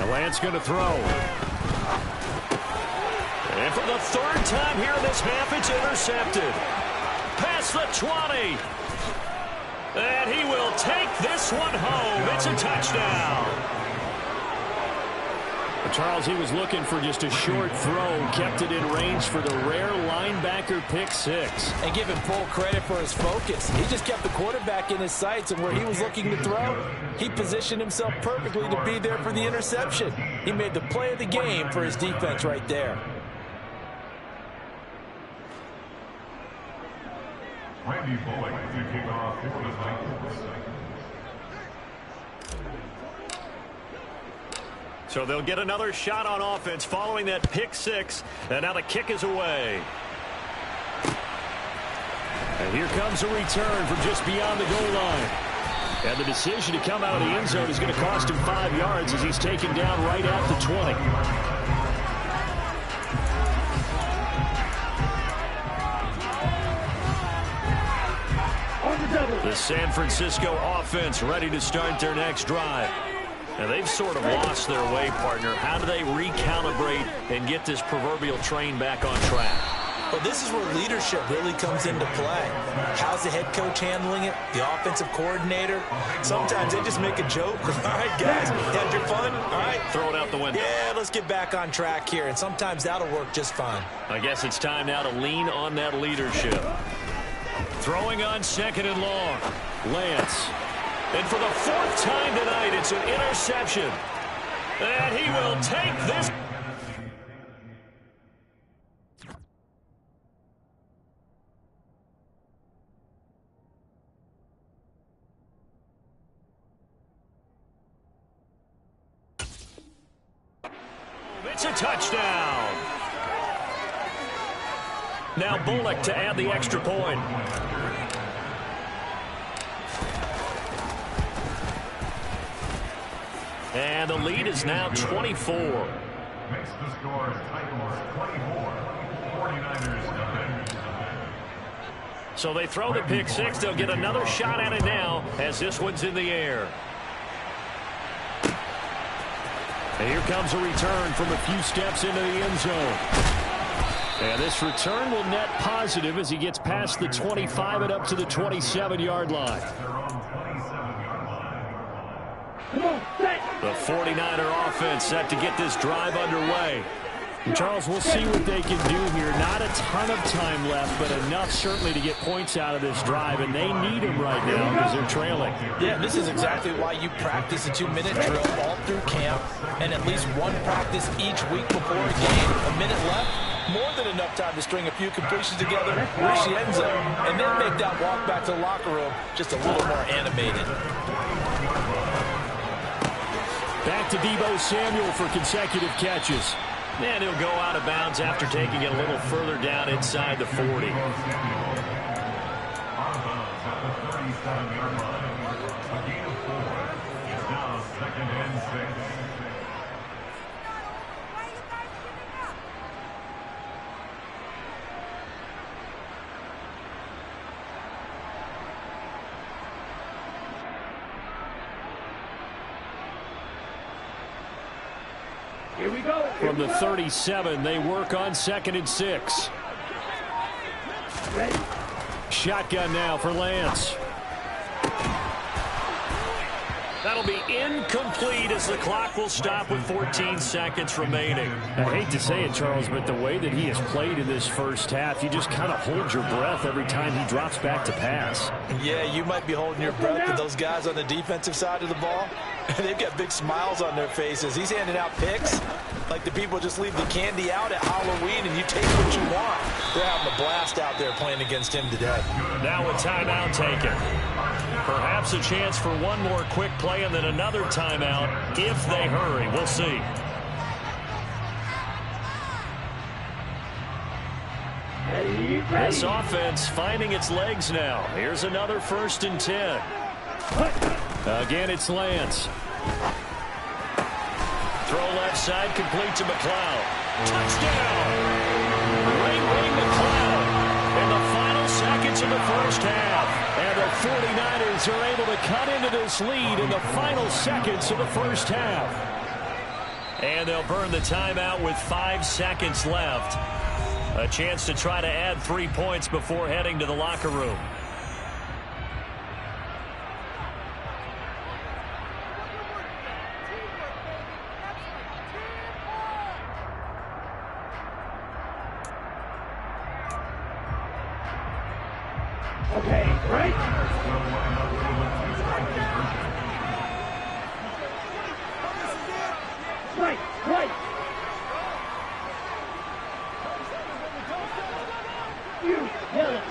Lance going to throw. And for the 3rd time here in this half, it's intercepted. Past the 20. And he will take this one home. It's a touchdown. Charles, he was looking for just a short throw, kept it in range for the rare linebacker pick 6. And give him full credit for his focus. He just kept the quarterback in his sights, and where he was looking to throw, he positioned himself perfectly to be there for the interception. He made the play of the game for his defense right there. Randy Bullock to kick off for the Vikings. So they'll get another shot on offense following that pick 6. And now the kick is away. And here comes a return from just beyond the goal line. And the decision to come out of the end zone is going to cost him 5 yards as he's taken down right at the 20. The San Francisco offense ready to start their next drive. And they've sort of lost their way, partner. How do they recalibrate and get this proverbial train back on track? Well, this is where leadership really comes into play. How's the head coach handling it? The offensive coordinator? Sometimes they just make a joke. All right, guys, had your fun? All right. Throw it out the window. Yeah, let's get back on track here. And sometimes that'll work just fine. I guess it's time now to lean on that leadership. Throwing on 2nd and long. Lance. And for the 4th time tonight, it's an interception. And he will take this. It's a touchdown. Now Bullock to add the extra point. And the lead is now 24. Makes the score Titans 24, 49ers nothing. So they throw the pick 6. They'll get another shot at it now as this one's in the air. And here comes a return from a few steps into the end zone. And this return will net positive as he gets past the 25 and up to the 27-yard line. The 49er offense set to get this drive underway. And Charles, we'll see what they can do here. Not a ton of time left, but enough certainly to get points out of this drive, and they need them right now because they're trailing. Yeah, this is exactly why you practice a 2-minute drill all through camp and at least one practice each week before a game. A minute left, more than enough time to string a few completions together, reach the end zone, and then make that walk back to the locker room just a little more animated. Back to Deebo Samuel for consecutive catches. And he'll go out of bounds after taking it a little further down inside the 40. On bounds at the 37-yard line. A gain of 4. It's now 2nd and 6. Here we go. From the 37, they work on 2nd and 6. Shotgun now for Lance. That'll be incomplete as the clock will stop with 14 seconds remaining. I hate to say it, Charles, but the way that he has played in this first half, you just kind of hold your breath every time he drops back to pass. Yeah, you might be holding your breath, but those guys on the defensive side of the ball, they've got big smiles on their faces. He's handing out picks like the people just leave the candy out at Halloween and you take what you want. They're having a blast out there playing against him today. Now a timeout taken. Perhaps a chance for one more quick play and then another timeout if they hurry. We'll see. This offense finding its legs now. Here's another 1st and 10. Again, it's Lance. Throw left side, complete to McLeod. Touchdown! Ring the cloud in the final seconds of the first half. And the 49ers are able to cut into this lead in the final seconds of the first half. And they'll burn the timeout with 5 seconds left. A chance to try to add 3 points before heading to the locker room. Okay, right? Right. You yell it.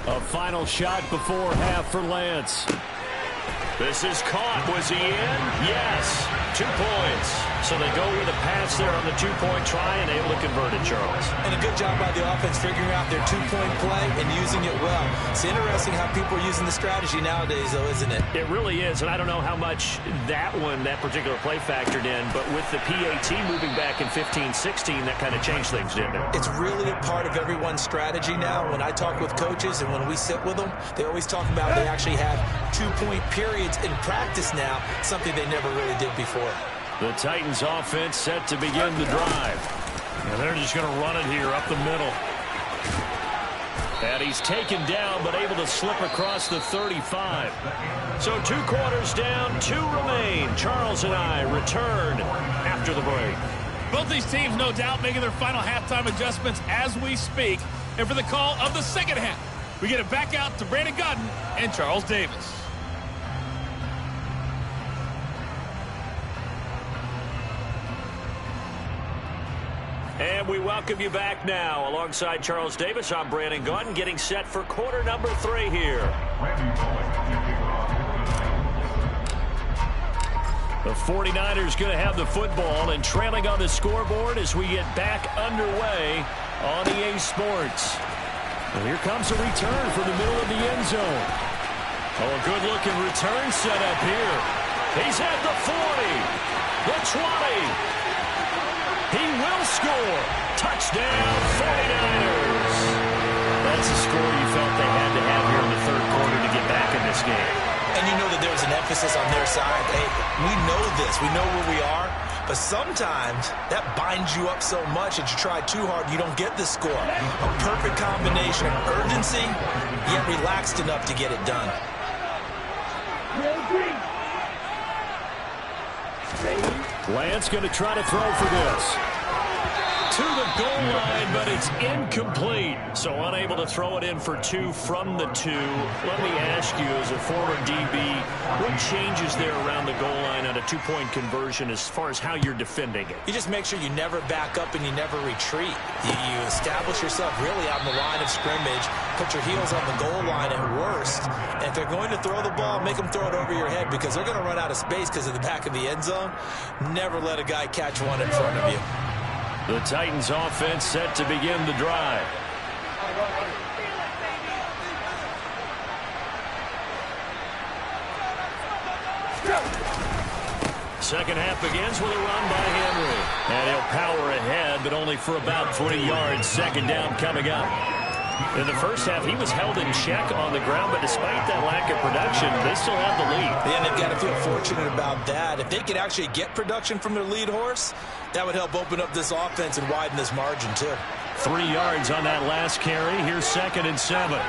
A final shot before half for Lance. This is caught. Was he in? Yes. 2 points. So they go with a pass there on the 2-point try and able to convert it, Charles. And a good job by the offense figuring out their 2-point play and using it well. It's interesting how people are using the strategy nowadays, though, isn't it? It really is, and I don't know how much that particular play factored in, but with the PAT moving back in 15-16, that kind of changed things, didn't it? It's really a part of everyone's strategy now. When I talk with coaches and when we sit with them, they always talk about they actually have 2-point periods in practice now, something they never really did before. The Titans offense set to begin the drive. And they're just going to run it here up the middle. And he's taken down but able to slip across the 35. So 2 quarters down, 2 remain. Charles and I return after the break. Both these teams, no doubt, making their final halftime adjustments as we speak. And for the call of the second half, we get it back out to Brandon Gaudin and Charles Davis. And we welcome you back now. Alongside Charles Davis, I'm Brandon Gaudin, getting set for quarter number 3 here. The 49ers going to have the football and trailing on the scoreboard as we get back underway on EA Sports. And here comes a return from the middle of the end zone. Oh, a good-looking return set up here. He's at the 40, the 20. He will score. Touchdown, 49ers. That's a score you felt they had to have here in the third quarter to get back in this game. And you know that there was an emphasis on their side. Hey, we know this. We know where we are. But sometimes that binds you up so much that you try too hard, you don't get the score. A perfect combination of urgency, yet relaxed enough to get it done. Lance going to try to throw for this. To the goal line, but it's incomplete. So unable to throw it in for 2 from the 2. Let me ask you, as a former DB, what changes there around the goal line on a 2-point conversion as far as how you're defending it? You just make sure you never back up and you never retreat. You establish yourself really on the line of scrimmage, put your heels on the goal line at worst. And if they're going to throw the ball, make them throw it over your head because they're going to run out of space because of the back of the end zone. Never let a guy catch one in front of you. The Titans offense set to begin the drive. Second half begins with a run by Henry. And he'll power ahead, but only for about 3 yards. Second down coming up. In the first half, he was held in check on the ground, but despite that lack of production, they still have the lead. Yeah, and they've got to feel fortunate about that. If they could actually get production from their lead horse, that would help open up this offense and widen this margin, too. 3 yards on that last carry. Here's 2nd and 7.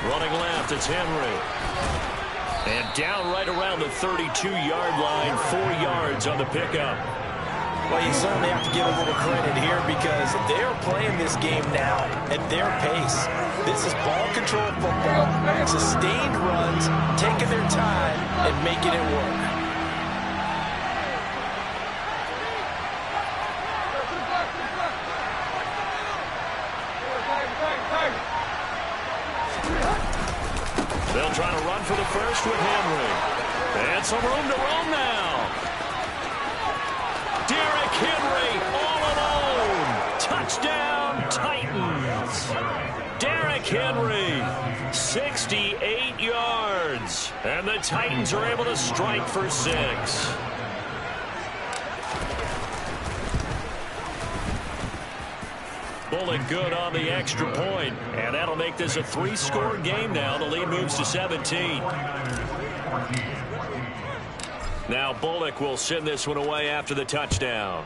Running left, it's Henry. And down right around the 32-yard line, 4 yards on the pickup. Well, you certainly have to give a little credit here because they're playing this game now at their pace. This is ball control football, sustained runs, taking their time and making it work. They'll try to run for the first with Henry. And some room to roam now. Derrick Henry all alone. Touchdown. Titans. Derrick Henry, 68 yards. And the Titans are able to strike for 6. Bullock good on the extra point, and that'll make this a 3-score game now. The lead moves to 17. Now Bullock will send this one away after the touchdown.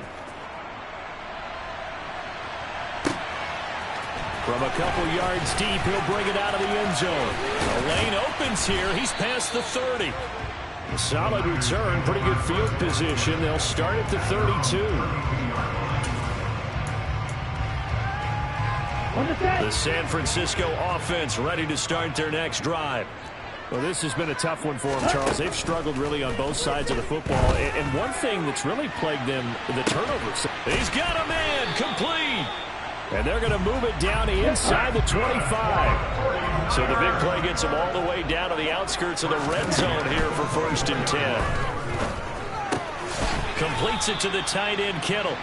From a couple yards deep, he'll bring it out of the end zone. The lane opens here. He's past the 30. A solid return, pretty good field position. They'll start at the 32. The San Francisco offense ready to start their next drive. Well, this has been a tough one for them, Charles. They've struggled really on both sides of the football. And one thing that's really plagued them, the turnovers. He's got a man, complete. And they're going to move it down inside the 25. So the big play gets them all the way down to the outskirts of the red zone here for 1st and 10. Completes it to the tight end, Kittle.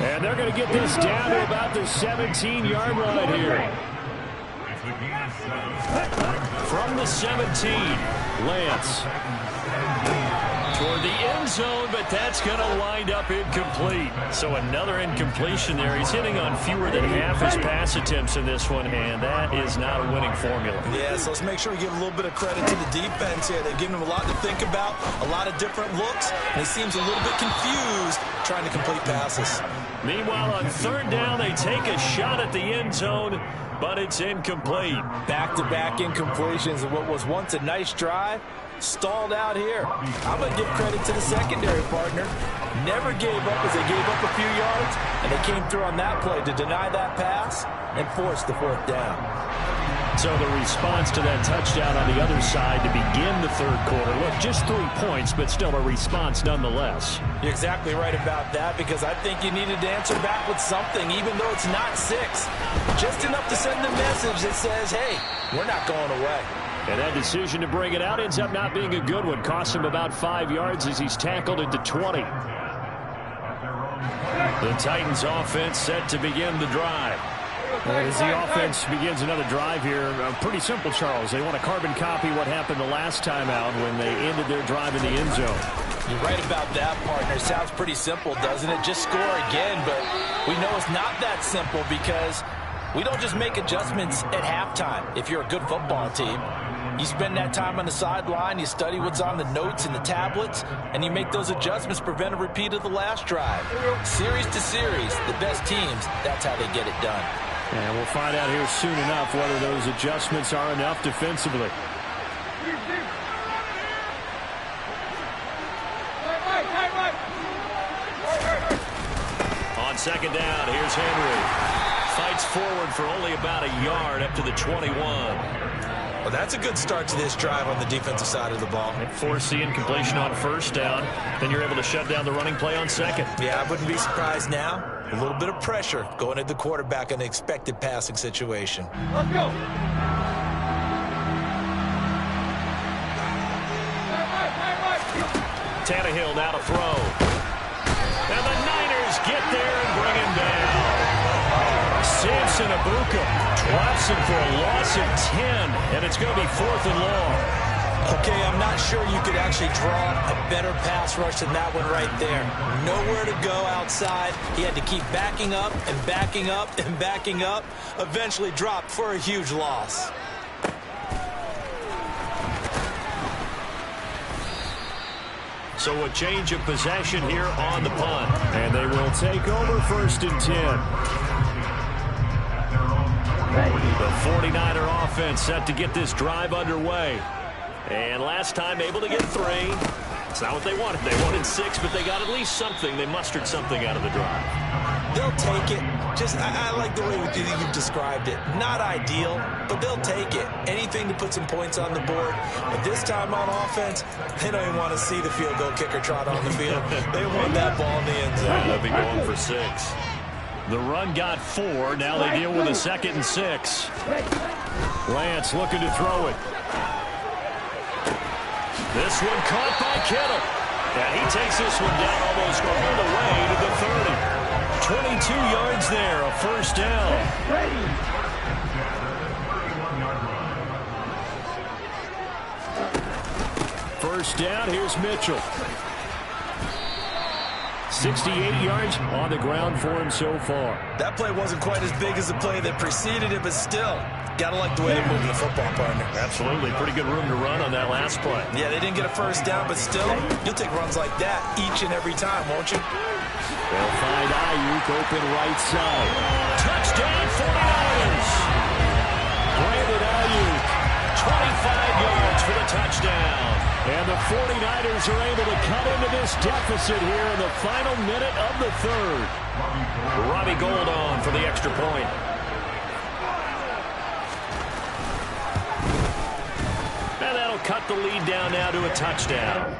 And they're going to get this down to about the 17-yard line here. From the 17, Lance. Toward the end zone, but that's going to wind up incomplete. So another incompletion there. He's hitting on fewer than half his pass attempts in this one, and that is not a winning formula. Yeah, so let's make sure we give a little bit of credit to the defense here. They've given him a lot to think about, a lot of different looks, and he seems a little bit confused trying to complete passes. Meanwhile, on 3rd down, they take a shot at the end zone, but it's incomplete. Back-to-back incompletions of what was once a nice drive. Stalled out here. I'm going to give credit to the secondary partner. Never gave up as they gave up a few yards, and they came through on that play to deny that pass and force the 4th down. So the response to that touchdown on the other side to begin the 3rd quarter. Look, just 3 points, but still a response nonetheless. You're exactly right about that, because I think you needed to answer back with something, even though it's not 6. Just enough to send a message that says, hey, we're not going away. And that decision to bring it out ends up not being a good one. Cost him about 5 yards as he's tackled at the 20. The Titans offense set to begin the drive. As the offense begins another drive here, pretty simple, Charles. They want to carbon copy what happened the last time out when they ended their drive in the end zone. You're right about that, partner. Sounds pretty simple, doesn't it? Just score again, but we know it's not that simple because we don't just make adjustments at halftime if you're a good football team. You spend that time on the sideline, you study what's on the notes and the tablets, and you make those adjustments to prevent a repeat of the last drive. Series to series, the best teams, that's how they get it done. And we'll find out here soon enough whether those adjustments are enough defensively. On 2nd down, here's Henry. Fights forward for only about a yard up to the 21. Well, that's a good start to this drive on the defensive side of the ball. And force the incompletion on 1st down. Then you're able to shut down the running play on 2nd. Yeah, I wouldn't be surprised now. A little bit of pressure going at the quarterback in an expected passing situation. Let's go. Tannehill now to throw. And the Niners get there and bring him down. Samson Abuka drops him for a loss of 10, and it's going to be 4th and long. Okay, I'm not sure you could actually draw a better pass rush than that one right there. Nowhere to go outside. He had to keep backing up and backing up and backing up. Eventually dropped for a huge loss. So a change of possession here on the punt. And they will take over 1st and 10. The 49er offense set to get this drive underway. And last time able to get 3. It's not what they wanted. They wanted 6, but they got at least something. They mustered something out of the drive. They'll take it. I like the way you've described it. Not ideal, but they'll take it. Anything to put some points on the board. But this time on offense, they don't even want to see the field goal kicker trot on the field. They want that ball in the end zone. They'll be going for 6. The run got 4. Now they deal with a 2nd and 6. Lance looking to throw it. This one caught by Kittle. And he takes this one down almost all the way to the 30. 22 yards there, a first down. First down, here's Mitchell. 68 yards on the ground for him so far. That play wasn't quite as big as the play that preceded it, but still, gotta like the way they're moving the football, partner. Absolutely. Pretty good room to run on that last play. Yeah, they didn't get a first down, but still, you'll take runs like that each and every time, won't you? They'll find Ayuk open right side. Touchdown, 49ers! Brandon Ayuk, 25 yards for the touchdown. And the 49ers are able to cut into this deficit here in the final minute of the third. Robbie Gould on for the extra point. And that'll cut the lead down now to a touchdown.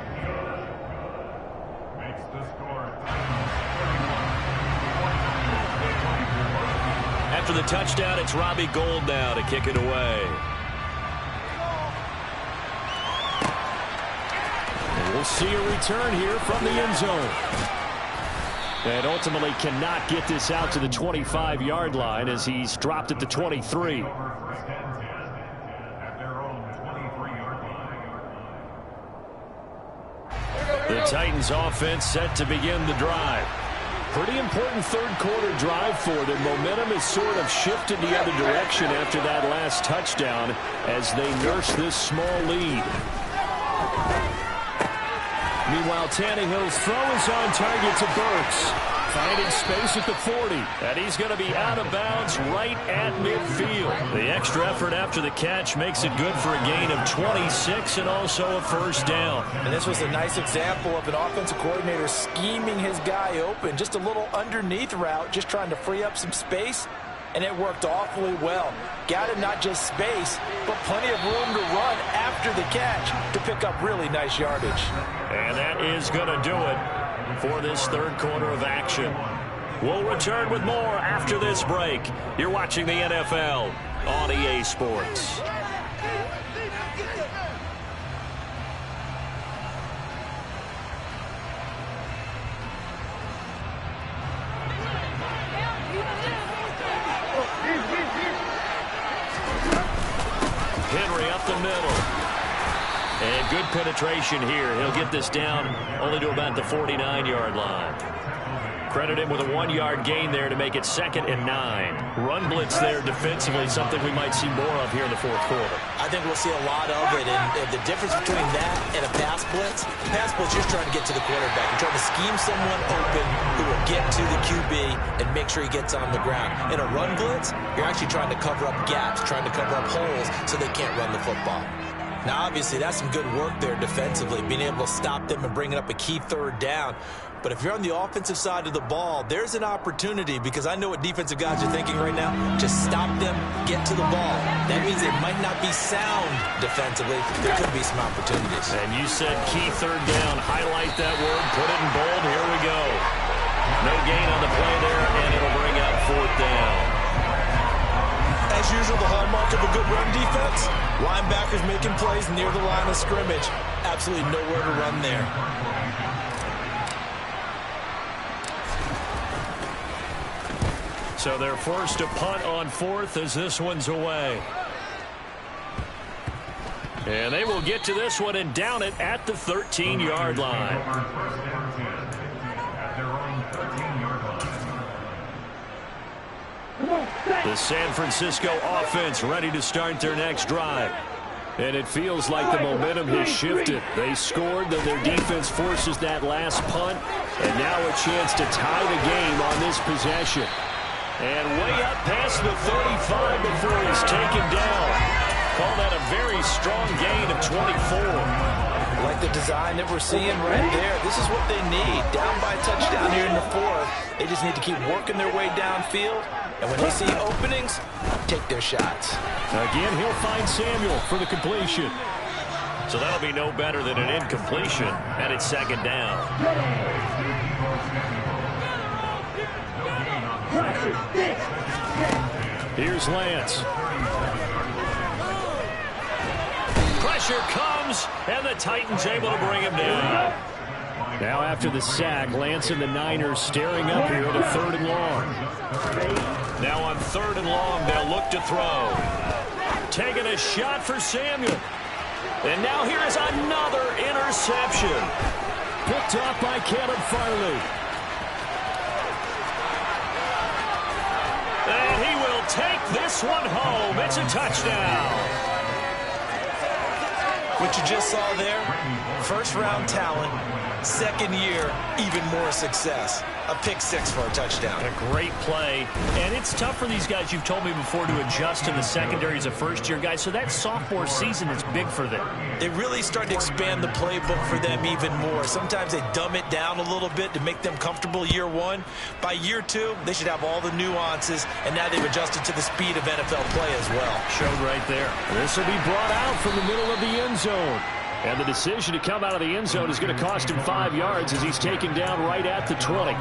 After the touchdown, it's Robbie Gould now to kick it away. We'll see a return here from the end zone. And ultimately cannot get this out to the 25-yard line as he's dropped at the 23. The Titans offense set to begin the drive. Pretty important third-quarter drive for them. Momentum has sort of shifted the other direction after that last touchdown as they nurse this small lead. Meanwhile, Tannehill's throw is on target to Burks. Finding space at the 40. And he's going to be out of bounds right at midfield. The extra effort after the catch makes it good for a gain of 26 and also a first down. And this was a nice example of an offensive coordinator scheming his guy open. Just a little underneath route, just trying to free up some space. And it worked awfully well. Got him not just space, but plenty of room to run after the catch to pick up really nice yardage. And that is going to do it for this third quarter of action. We'll return with more after this break. You're watching the NFL on EA Sports. Henry up the middle. And good penetration here. He'll get this down only to about the 49-yard line. Credit him with a 1-yard gain there to make it 2nd and 9. Run blitz there defensively, something we might see more of here in the fourth quarter. I think we'll see a lot of it. And the difference between that and a pass blitz, you're just trying to get to the quarterback. You're trying to scheme someone open who will get to the QB and make sure he gets on the ground. In a run blitz, you're actually trying to cover up gaps, trying to cover up holes so they can't run the football. Now, obviously, that's some good work there defensively, being able to stop them and bringing up a key third down. But if you're on the offensive side of the ball, there's an opportunity, because I know what defensive guys are thinking right now. Just stop them, get to the ball. That means they might not be sound defensively. There could be some opportunities. And you said key third down. Highlight that word. Put it in bold. Here we go. No gain on the play there, and it'll bring out 4th down. As usual, the hallmark of a good run defense, linebackers making plays near the line of scrimmage. Absolutely nowhere to run there. So they're forced to punt on 4th as this one's away. And they will get to this one and down it at the 13-yard line. The San Francisco offense ready to start their next drive. And it feels like the momentum has shifted. They scored, then their defense forces that last punt. And now a chance to tie the game on this possession. And way up past the 35 before he's taken down. Call that a very strong gain of 24. Like the design that we're seeing right there. This is what they need. Down by a touchdown here in the 4th. They just need to keep working their way downfield. And when they see openings, take their shots. Again, he'll find Samuel for the completion. So that'll be no better than an incompletion. And it's 2nd down. Here's Lance. Pressure comes, and the Titans able to bring him down. Now after the sack, Lance and the Niners staring up here at a 3rd and long. Now on 3rd and long, they'll look to throw. Taking a shot for Samuel. And now here is another interception. Picked off by Caleb Farley. And he will take this one home. It's a touchdown. What you just saw there, first-round talent, second year, even more success. A pick six for a touchdown. A great play. And it's tough for these guys, you've told me before, to adjust in the secondary as a first-year guy. So that sophomore season is big for them. They really started to expand the playbook for them even more. Sometimes they dumb it down a little bit to make them comfortable year one. By year two, they should have all the nuances, and now they've adjusted to the speed of NFL play as well. Showed right there. This will be brought out from the middle of the end zone. And the decision to come out of the end zone is going to cost him 5 yards as he's taken down right at the 20.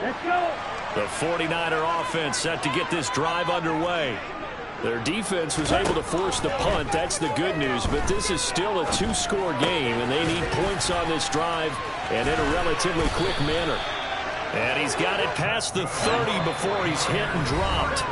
Let's go. The 49er offense set to get this drive underway. Their defense was able to force the punt. That's the good news. But this is still a 2-score game, and they need points on this drive and in a relatively quick manner. And he's got it past the 30 before he's hit and dropped.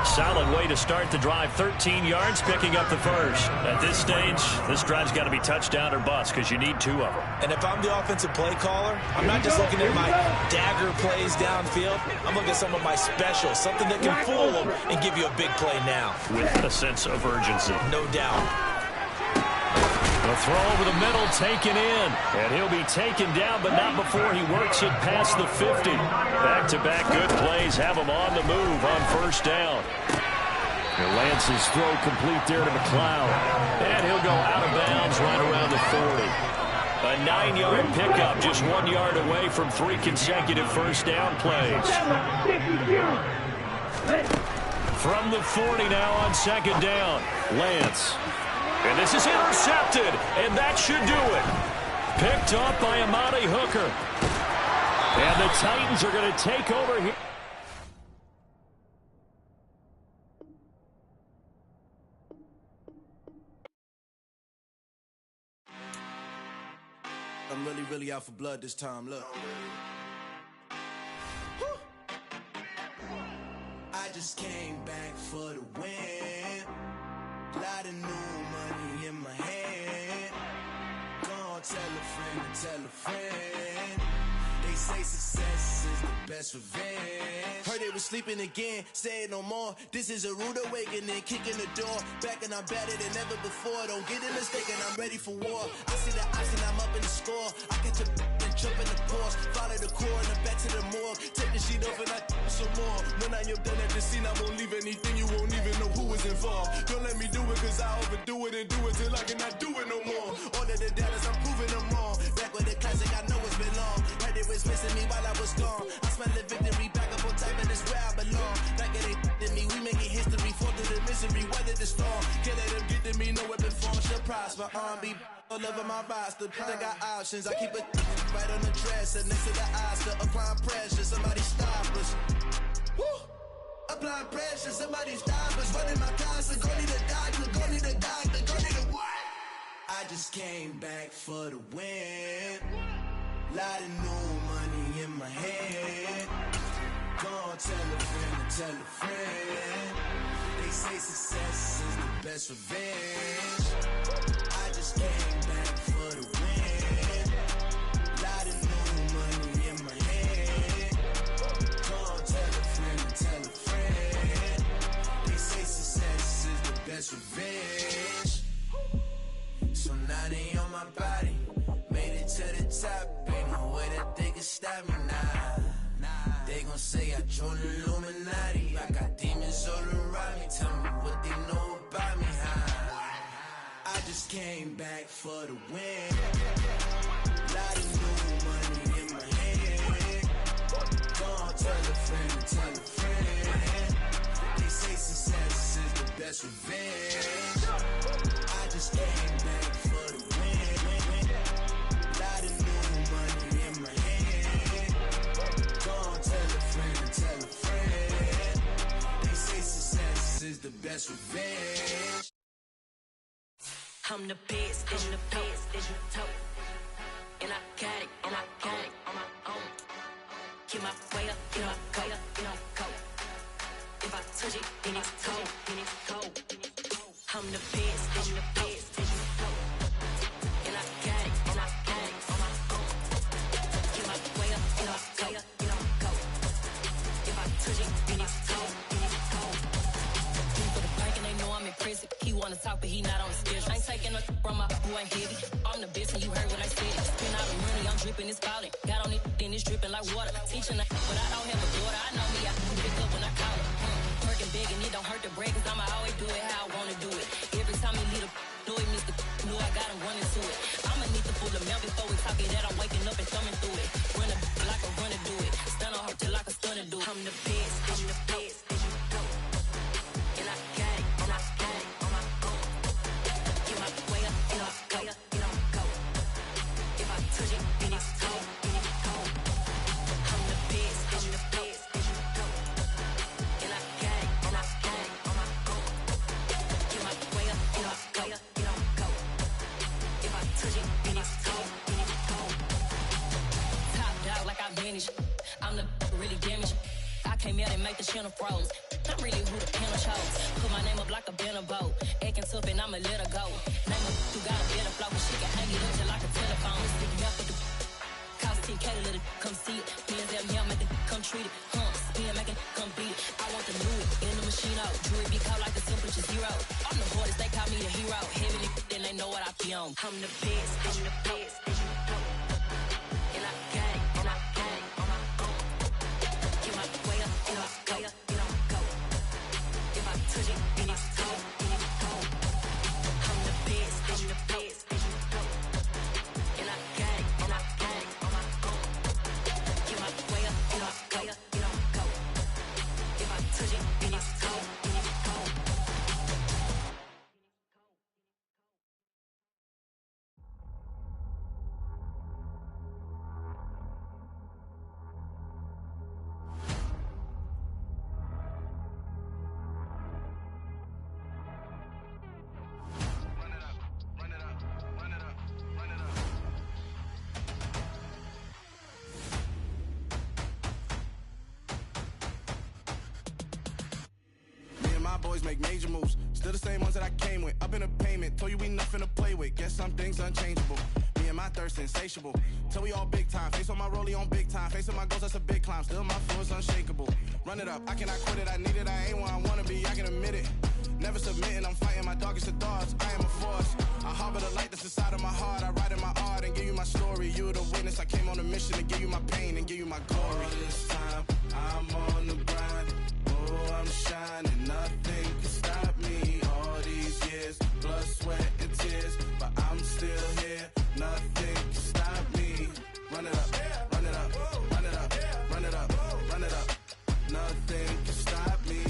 Solid way to start the drive. 13 yards, picking up the first. At this stage, this drive's got to be touchdown or bust because you need 2 of them. And if I'm the offensive play caller, I'm not just looking at my dagger plays downfield. I'm looking at some of my specials, something that can fool them and give you a big play now. With a sense of urgency. No doubt. The throw over the middle taken in. And he'll be taken down, but not before he works it past the 50. Back-to-back good plays have him on the move on first down. And Lance's throw complete there to McLeod. And he'll go out of bounds right around the 40. A 9-yard pickup, just 1 yard away from 3 consecutive first down plays. From the 40 now on second down, Lance. And this is intercepted, and that should do it. Picked up by Amadi Hooker. And the Titans are going to take over here. I'm really out for blood this time, look. I just came back for the win. Lot of new money in my hand. Gonna tell a friend and tell a friend. They say success is the best revenge. Heard they was sleeping again, say it no more. This is a rude awakening, kicking the door. Back and I'm better than ever before. Don't get it mistaken, I'm ready for war. I see the option, I'm up in the score. I catch a and jump in the course. Follow the core and then back to the morgue. Take the sheet off and I some more. When I am done at the scene, I won't leave anything. You won't even know who was involved. Don't let me do it cause I overdo it and do it till I cannot do it no more. All of the doubters, I'm proving them wrong. Back with the classic, I know it's been long. Heard it was missing me while I was gone. I smell the victory back up on top and it's where I belong. Like it ain't to me, we making history. Fall through the misery, weather the storm. Can't let them get to me, no weapon form shall prosper. R&B all over my roster. I got options, I keep it right on the dresser. Next to the Oscar, applying pressure. Somebody stop us. Woo! Applying pressure, somebody stop us. Running my constant, go need a doctor, go need a doctor, go need a what? I just came back for the win. Lot of new money in my hand. Gonna tell a friend and tell a friend. They say success is the best revenge. I just came back for the win. Lot of new money in my hand. Gonna tell a friend and tell a friend. They say success is the best revenge. So now they on my body. Made it to the top. Ain't no way that they can stop me now. They gon' say I joined the Illuminati. I got demons all around me. Tell me what they know about me, huh? I just came back for the win. Lot of new money in my hand. Gonna tell a friend and tell a friend. They say success is the best revenge. I just came back for the win. Lot of new money in my hand. Gonna tell a friend and tell a friend. They say success is the best revenge. I'm the best, I'm the best, as you talk. And I got it, and I got it on my own. Get my way up, get my way up, get my go. If I touch it, then it's cold, then it's cold. I'm the best, I'm the best, as you talk. And I got it, and I got it on my own. Get my way up, get my way up, get my go. If I touch it, then it's cold, then it's cold. For the bank and they know I'm in prison. He wanna talk, but he not on the schedule. I ain't taking no from my boy heavy. I'm the best and you heard what I said. Spend all the money, I'm dripping, it's falling. Got on it, then it's dripping like water. Teaching that, but I don't have a daughter. I know me, I can pick up when I call her. Working big and it don't hurt to break, cause I'ma always do it how I wanna do it. Every time he lead a know he missed the know I got him running to it. I'ma need to pull the mail before we talk it that I'm waking up and thumbing through it. Run a like a runner do it. Stun on her till like a stunner do it. I'm the best, as you go. And I got it, and I got it on my own. Get my way up, get my way up, get my go. If I touch it, then it's cold, then it's cold. I'm the best, as you go. And I got it, and I got it on my own. Get my way up, get my way up, get my go. If I touch it, then it's cold, then it's cold. Top dog like I vanished. I'm the really damaged. I came out and make the channel froze. I'm really who the panel chose. Put my name up like a banner boat. Acting tough and I'ma let her go. Name her who got a better flow. She can hang it up just like a telephone. Sticking up with the cost 10K to let it come see it. Hands at me, I'm at the come treat it. Spin, make it come beat it. I want the new it in the machine out. Jewelry be cold like the temperature zero. I'm the hardest, they call me the hero. Heaven and then they know what I be on. I'm the best, I'm the best, as you go. And I got it, and I got it on my own. Get my way up, get my way up, get my go. If I touch it, then it's cold, then it's cold. I'm the best, as you go. And I got it, and I got it on my own. Get my way up, get my way up, get my go. If I touch it, then it's cold, then it's cold. Boys make major moves, still the same ones that I came with. Up in a payment, told you we nothing to play with. Guess some things unchangeable. Me and my thirst insatiable. Till we all big time. Face on my rollie on big time. Face on my goals, that's a big climb. Still my flow is unshakable. Run it up, I cannot quit it. I need it, I ain't where I wanna be. I can admit it. Never submitting, I'm fighting my darkest of thoughts. I am a force. I harbor the light that's inside of my heart. I write in my art and give you my story. You the witness. I came on a mission to give you my pain and give you my glory. All this time, I'm on the grind. Oh, I'm shining. Nothing can stop me. All these years, blood, sweat, and tears. But I'm still here. Nothing can stop me. Run it up, run it up, run it up, run it up, run it up. Nothing can stop me.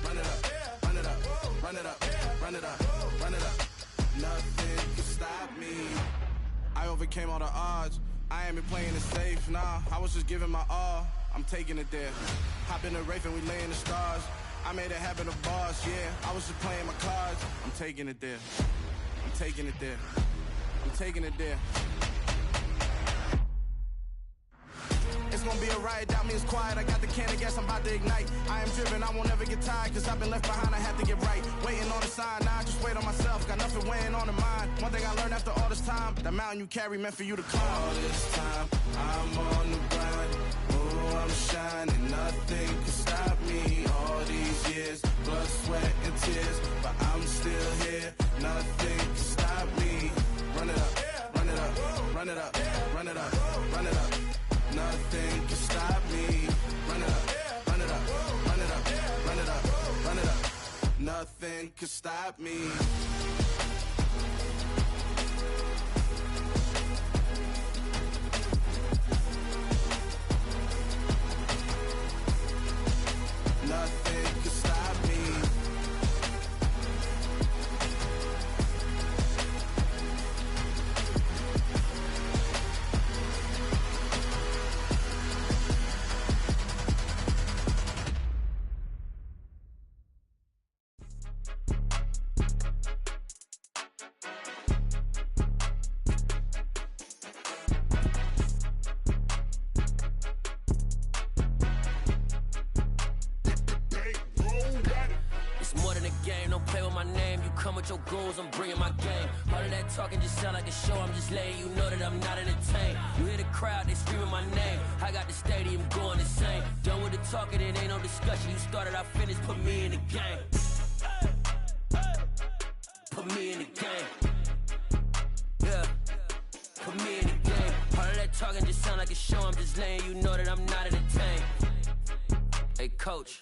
Run it up, run it up, run it up, run it up, run it up. Nothing can stop me. I overcame all the odds. I ain't been playing it safe, nah. I was just giving my all. I'm taking it there. Hop in the Wraith and we lay in the stars. I made it happen to bars, yeah. I was just playing my cards. I'm taking it there. I'm taking it there. I'm taking it there. It's gonna be a riot, doubt me, it's quiet. I got the can of gas, I'm about to ignite. I am driven, I won't ever get tired, cause I've been left behind, I have to get right. Waiting on the sign, now I just wait on myself. Got nothing weighing on the mind. One thing I learned after all this time, the mountain you carry meant for you to climb. All this time, I'm on the grind. Oh, I'm shining, nothing can stop me. All these years, blood, sweat, and tears. But I'm still here, nothing can stop me. Run it up, run it up, run it up, run it up, run it up. Nothing can stop me. Run it up, run it up, run it up, run it up, run it up. Nothing can stop me. Nothing can stop me. game, don't play with my name. You come with your goons, I'm bringing my game. All of that talking just sound like a show, I'm just letting you know that I'm not entertained. You hear the crowd, they screaming my name. I got the stadium going insane. Done with the talking, it ain't no discussion. You started, I finished, put me in the game. Put me in the game. Yeah, put me in the game. All of that talking just sound like a show, I'm just letting you know that I'm not entertained. Hey, coach.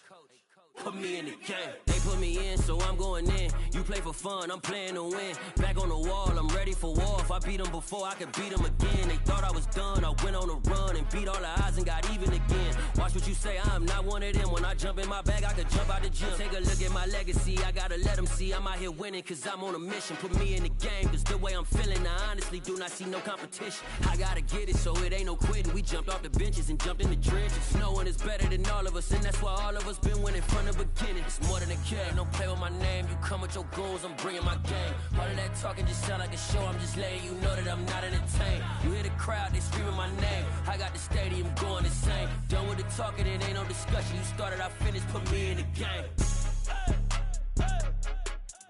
Put me in the game. They put me in, so I'm going in. You play for fun, I'm playing to win. Back on the wall, I'm ready for war. If I beat them before, I could beat them again. They thought I was done, I went on a run and beat all the odds and got even again. Watch what you say, I'm not one of them. When I jump in my bag, I could jump out the gym. Take a look at my legacy, I gotta let them see I'm out here winning, cause I'm on a mission. Put me in the game, cause the way I'm feeling, I honestly do not see no competition. I gotta get it, so it ain't no quitting. We jumped off the benches and jumped in the trenches. No one is better than all of us, and that's why all of us been winning from the beginning. It's more than a game, don't play with my name. You come with your goons, I'm bringing my game. All of that talking just sound like a show, I'm just letting you know that I'm not entertained. You hear the crowd, they screaming my name. I got the stadium going insane. Done with the talking, it ain't no discussion. You started, I finished, put me in the game.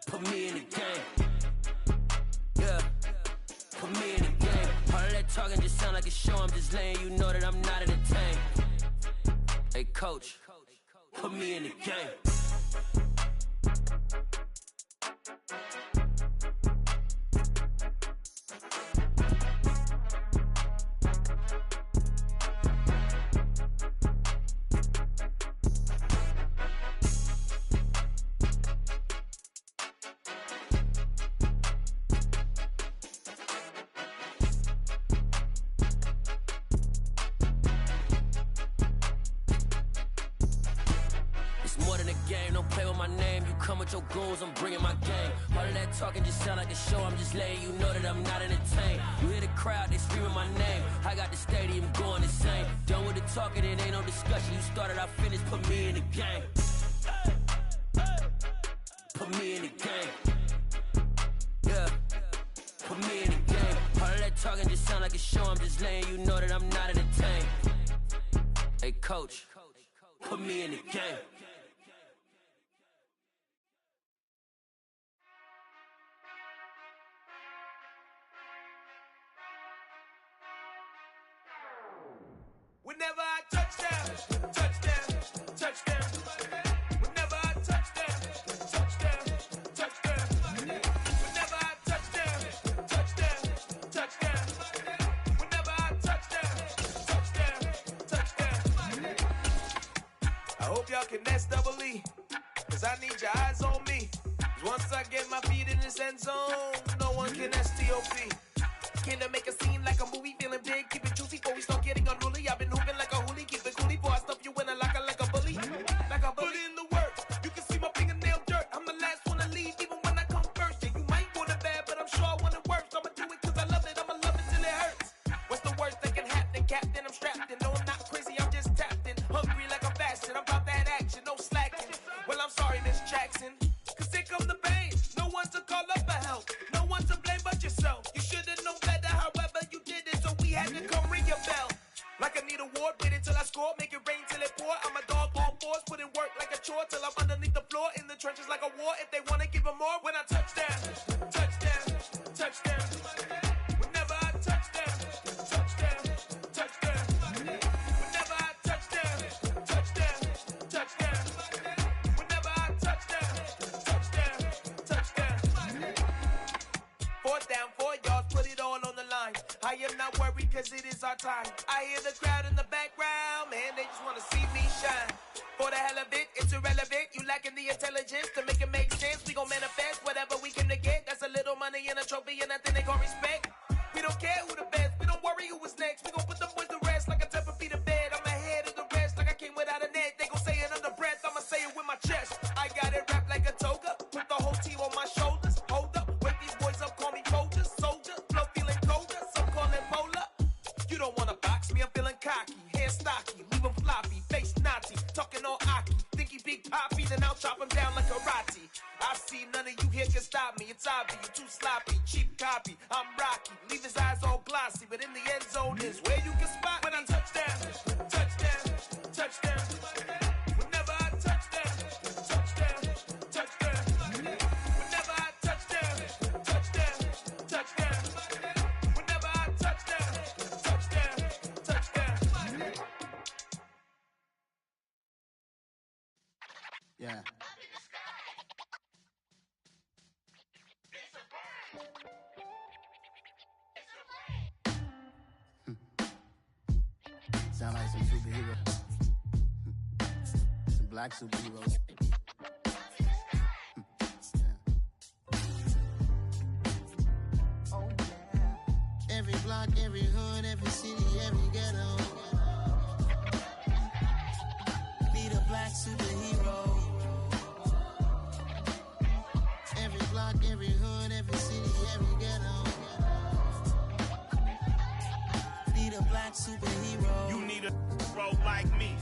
Put me in the game. Yeah, put me in the game. All of that talking just sound like a show, I'm just letting you know that I'm not entertained. Hey, coach. Put me in the game. Your goals, I'm bringing my game. All of that talking just sound like a show, I'm just letting you know that I'm not entertained. You hear the crowd, they screaming my name. I got the stadium going insane. Done with the talking, it ain't no discussion. You started, I finished, put me in the game. Put me in the game. Yeah, put me in the game. All of that talking just sound like a show, I'm just letting you know that I'm not entertained. Hey, coach, put me in the game. Whenever I touchdown, touchdown, touchdown. Whenever I touchdown, touchdown, touchdown. Whenever I touchdown, touchdown, touchdown. Whenever I touchdown, touchdown, touchdown. I hope y'all can S-double-E, cause I need your eyes on me. Once I get my feet in this end zone, no one can S-T-O-P. Can I make a scene like a movie, feeling big, keep it juicy before we start getting unruly. I've been hooping like a hoolie, keep it coolie before I stuff you in a locker like a bully. Like a bully. Put in the work, you can see my fingernail dirt. I'm the last one to leave, even when I come first. Yeah, you might want it bad, but I'm sure I want it worse. I'ma do it cause I love it, I'ma love it till it hurts. What's the worst that can happen, Captain? I'm strapped in, no I'm not crazy, I'm just tapped in. Hungry like I'm fasting, I'm about that action, no slacking. Well, I'm sorry, Miss Jackson, cause here come the pain. No one to call up for help, no one to blame but yourself. You should've known better, however you did it, so we had to come ring your bell. Like I need a ward, wait until I score, make it rain till it pour. I'm a dog on fours, put in work like a chore till I'm underneath the floor, in the trenches like a war. If they wanna give them more, when I touchdown, touchdown, touchdown. Whenever I touchdown, touchdown, touchdown. Whenever I touchdown, touchdown, touchdown. Whenever I touchdown, touchdown, touchdown. 4th down, 4 yards, put it all on the line. I am not worried cause it is our time. I hear the crowd in the background, man, they just wanna see me shine. For the hell of it, it's irrelevant. You lacking the intelligence to make it make sense. We gon' manifest whatever we came to get. That's a little money and a trophy and nothing they gon' respect. We don't care who the best, we don't worry who was next. We gon' put them boys to rest like a 10 feet of bed. I'm ahead of the rest like I came without a net. They gon' say it under breath, I'ma say it with my chest. I got it wrapped like a toga, put the whole team on my shoulders. Hold up, wake these boys up, call me Folger, soldier, flow feeling colder, some call it polar. You don't wanna box me, I'm feeling cocky, hair stocky, leave him floppy, face naughty, talking all aki. Think he big poppy, then I'll chop him down like karate. I see none of you here can stop me, it's obvious, you too sloppy, cheap copy. I'm Rocky, leave his eyes all glossy, but in the end zone is where you can spot when I touchdown, touchdown, touchdown. Whenever I touchdown, touchdown, touchdown. Yeah. Sound like some superheroes. Some black superheroes. Oh, yeah. Every block, every hood, every city, every ghetto. Be the black superhero. Every block, every hood, every city, every ghetto. Be the black superhero. You need a role like me.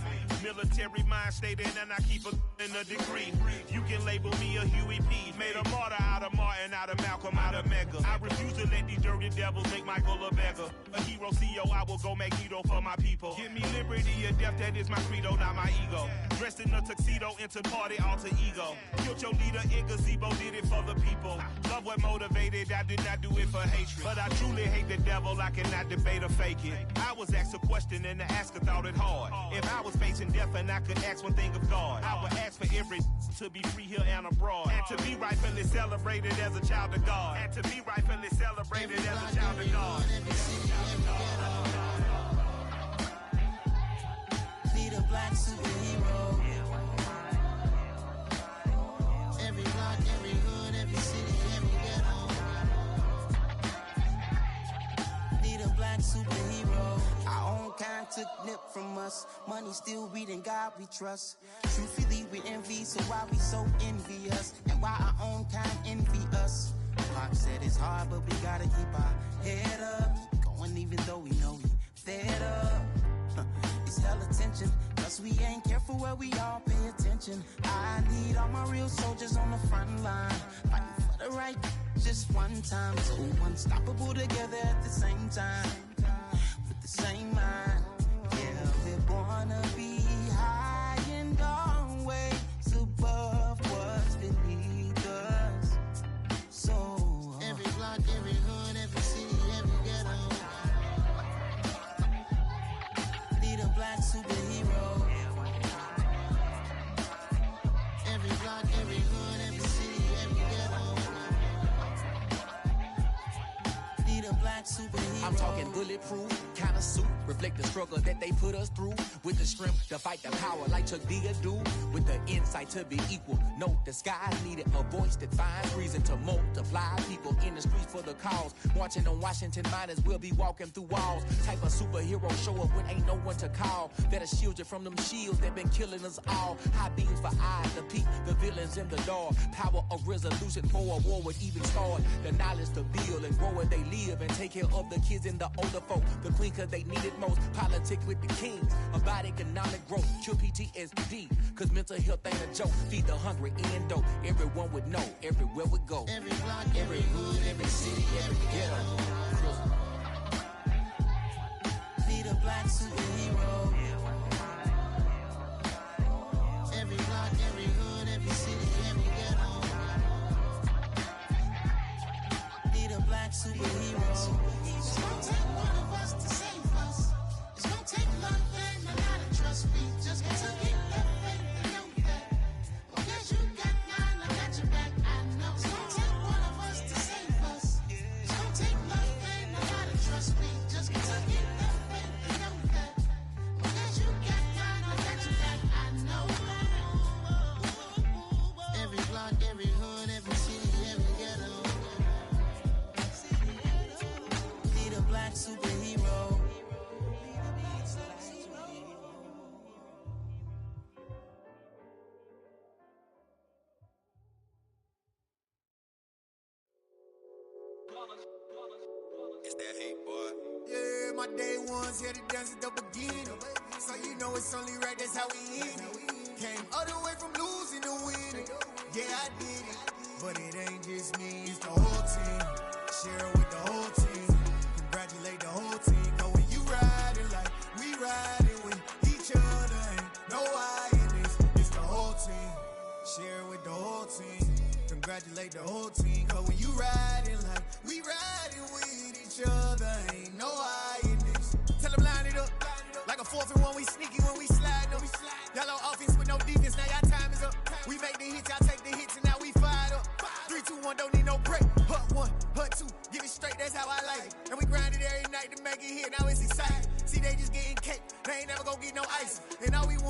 Military mind stated, and I keep in a degree. You can label me a Huey P. Made a martyr out of Martin, out of Malcolm, out of Mega. I refuse to let these dirty devils make Michael a beggar. A hero CEO, I will go Magneto for my people. Give me liberty or death, that is my credo, not my ego. Dressed in a tuxedo, into party, alter ego. Killed your leader in gazebo, did it for the people. Love what motivated, I did not do it for hatred. But I truly hate the devil, I cannot debate or fake it. I was asked a question and the asker thought it hard. If I was facing death and I could ask one thing of God, I would ask for every to be free here and abroad, and to be rightfully celebrated as a child of God, and to be rightfully celebrated as a child of God. Be the black superhero. Every block, every hood, every city, every ghetto. Be the black superhero. Our own kind took nip from us. Money still reading God we trust. Truthfully we envy, so why we so envious? And why our own kind envy us? Pop said it's hard, but we gotta keep our head up. Keep going even though we know we fed up. It's hella tension, cause we ain't careful where we all pay attention. I need all my real soldiers on the front line, fighting for the right just one time. So unstoppable together at the same time, with the same mind. Yeah, we're born to be high and always above what's beneath us. So every block, every hood, every city, every ghetto. Be the black superhero. Every block, every hood, every city, every ghetto. Be the black superhero. I'm talking bulletproof kind of suit, reflect the struggle that they put us through, with the strength to fight the power like Chuck D do, with the insight to be equal. No disguise needed, a voice that finds reason to multiply people in the streets for the cause. Marching on Washington miners, we'll be walking through walls. Type of superhero show up when ain't no one to call. That'll shield you from them shields that been killing us all. High beams for eyes to peep the villains in the dark. Power of resolution for a war would even start. The knowledge to build and grow where they live and take care of the kids and the older folk. The queen cause they need it most. Politics with the kings about economic growth. Cure PTSD cause mental health ain't a joke. Feed the hungry and dope. Everyone would know everywhere we go. Every block, every hood, every city, every ghetto. Be the black superhero. Every block, every hood, every city, every ghetto. Be the black superhero. It's gonna take one of us to save us. It's gonna take love and a lot of trust. We just got to keep that faith and know that. Because you got mine, I got your back. I know it's gonna take one of us to save us. It's gonna take love and a lot of trust. We just got to keep that faith and know that. Because you got mine, I got your back. I know. Every block, every hood, every city, every ghetto. Be the black superhero. It's that hate, boy. Yeah, my day ones here to dance at the beginning. So you know it's only right, that's how we end it. Came all the way from losing to winning. Yeah, I did it. But it ain't just me, it's the whole team. Share it with the whole team. Congratulate the whole team. Cause when you riding like we riding with each other, ain't no I in this. It's the whole team. Share it with the whole team. Congratulate the whole team. Cause when you riding like we riding with each other, ain't no I in this. Tell them line it up. Like a 4th and 1, we sneaky when we slide them. Yellow offense with no defense, now y'all time is up. We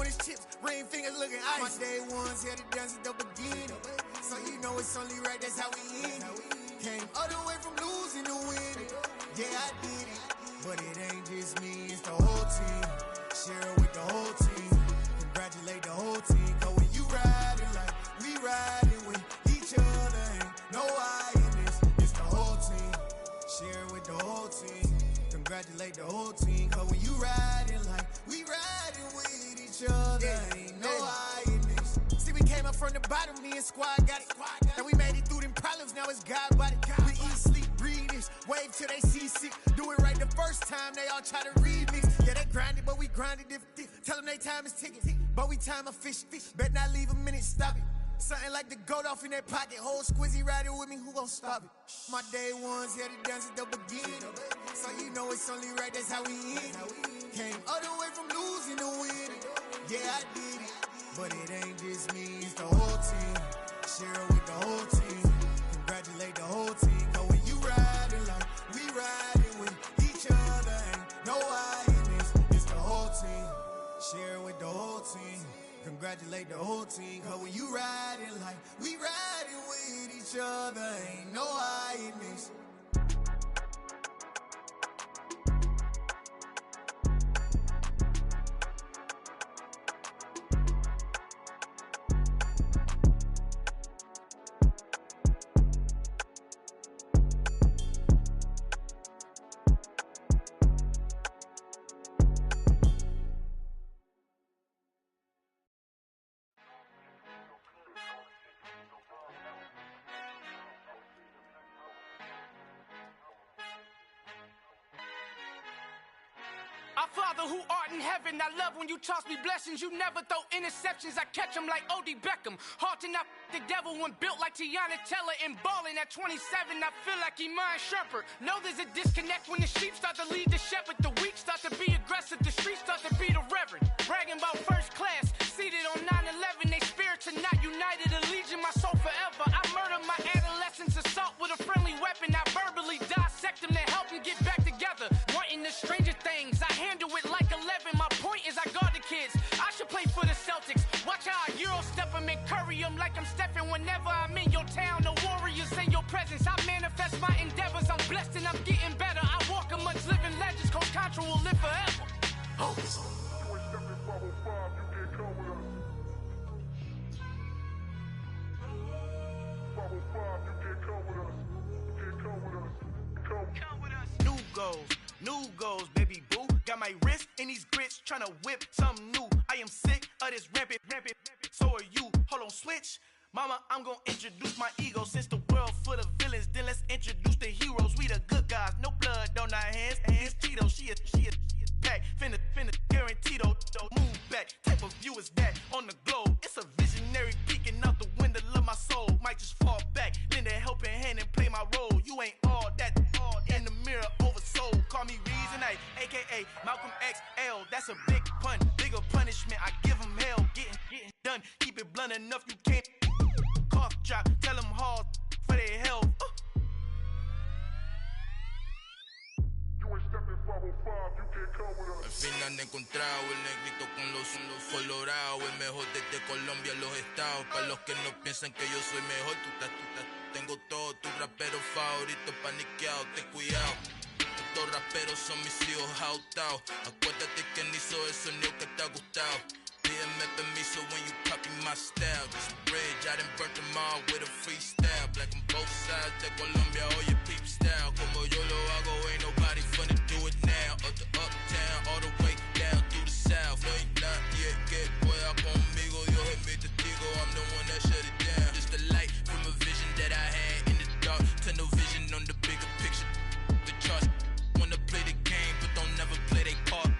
on his chips, ring fingers looking ice. My day ones here to dance at the beginning. So you know it's only right, that's how we end it. Came all the way from losing to winning. Yeah, I did it. But it ain't just me, it's the whole team. Share it with the whole team. Congratulate the whole team. Cause when you riding like we riding with each other, ain't no I in this. It's the whole team. Share it with the whole team. Congratulate the whole team. Cause when you riding like we riding with each other, ain't no I in this. See, we came up from the bottom, me and squad got it. And we made it through them problems, now it's God body. We eat, sleep, breathe this. Wave till they see sick. Do it right the first time, they all try to remix. Yeah, they grinded, but we grinded different. Tell them they time is ticking, but we time a fish. Bet not leave a minute, stop it. Something like the goat off in their pocket. Whole squizzy riding with me, who gon' stop it? My day ones here to dance at the beginning. So you know it's only right, that's how we end it. Came all the way from losing to winning. Yeah, I did it. But it ain't just me, it's the whole team. Share it with the whole team. Congratulate the whole team. Cause when you riding like we riding with each other, ain't no I in this. It's the whole team. Share it with the whole team. Congratulate the whole team. Cause when you riding like we riding with each other, ain't no I in this. Our Father who art in heaven, I love when you toss me blessings. You never throw interceptions, I catch them like O.D. Beckham. Hard to knock the devil when built like Tiana Teller and balling at 27. I feel like Iman Shumpert. Know there's a disconnect when the sheep start to lead the shepherd. The weak start to be aggressive, the streets start to be the reverend. Bragging about first class, seated on 9/11. They spirits are not united, allegiance my soul forever. I murder my adolescence, assault with a friendly weapon. I verbally dissect them to help them get back together. Wanting the stranger things, I handle it like 11. My point is I guard the kids. I should play for the Celtics. Watch how I Euro step them and curry them like I'm stepping whenever I'm in your town. The Warriors in your presence. I manifest my endeavors. I'm blessed and I'm getting better. I walk amongst living legends. Coach Contra will live forever. Oh. New goals, baby boo. Got my wrist in these grits, tryna whip something new. I am sick of this rampant. So are you. Hold on, switch. Mama, I'm gonna introduce my ego. Since the world full of villains, then let's introduce the heroes. We the good guys, no blood on our hands. Hands Tito, she a pack. Finna guaranteed move back. Type of view is that on the globe. It's a visionary peeking out the window of my soul. Might just fall back, lend a helping hand and play my role. You ain't all that. In the mirror, oversold. Call me Reasonite, aka Malcolm XL. That's a big pun, bigger punishment. I give him hell, getting done. Keep it blunt enough, you can't. Cough drop, tell them hard for their health. Al fin han encontrado el negrito con los colorados, el mejor desde Colombia, los estados. Para los que no piensan que yo soy mejor, tengo todos tus raperos favoritos paniqueados, ten cuidado. Estos raperos son mis hijos jautados. Acuérdate que ni hizo el sonido que te ha gustado. Pídeme permiso when you copy my style. This bridge, I done burnt them all with a freestyle. Black on both sides de Colombia, oye peep style. Como yo lo hago, ain't nobody finna do it now. Up to uptown, all the way down through the south. No hay nadie que pueda conmigo. Dios es mi testigo, I'm the one that shut it down. Just a light from a vision that I had in the dark. Tunnel vision on the bigger picture. The charts wanna play the game, but don't never play their part.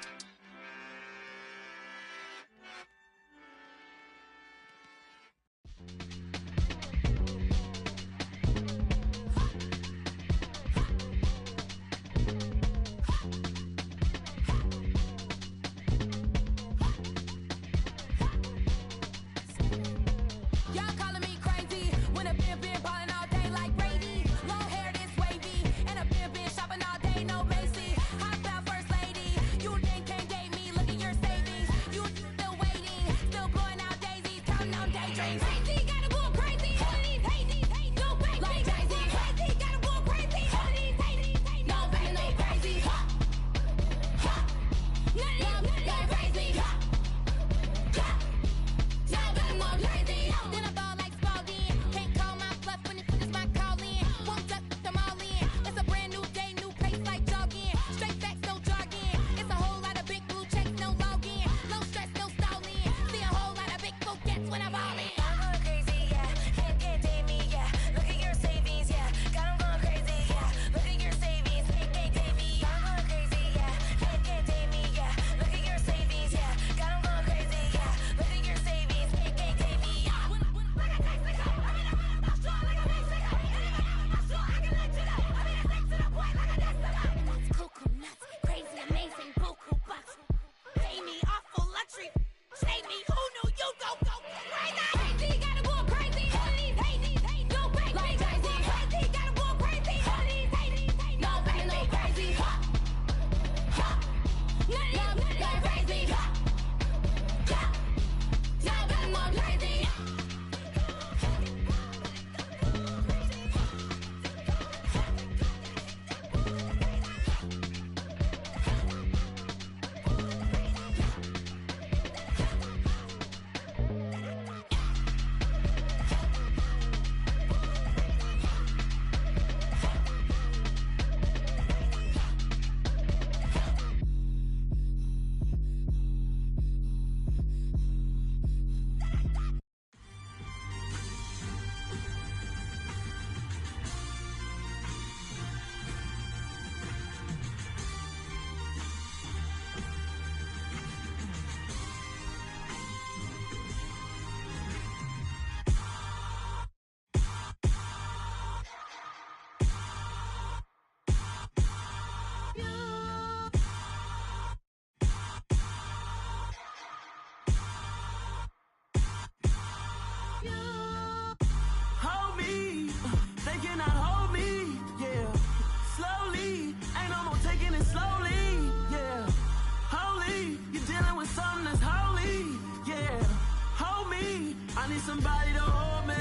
I need somebody to hold me.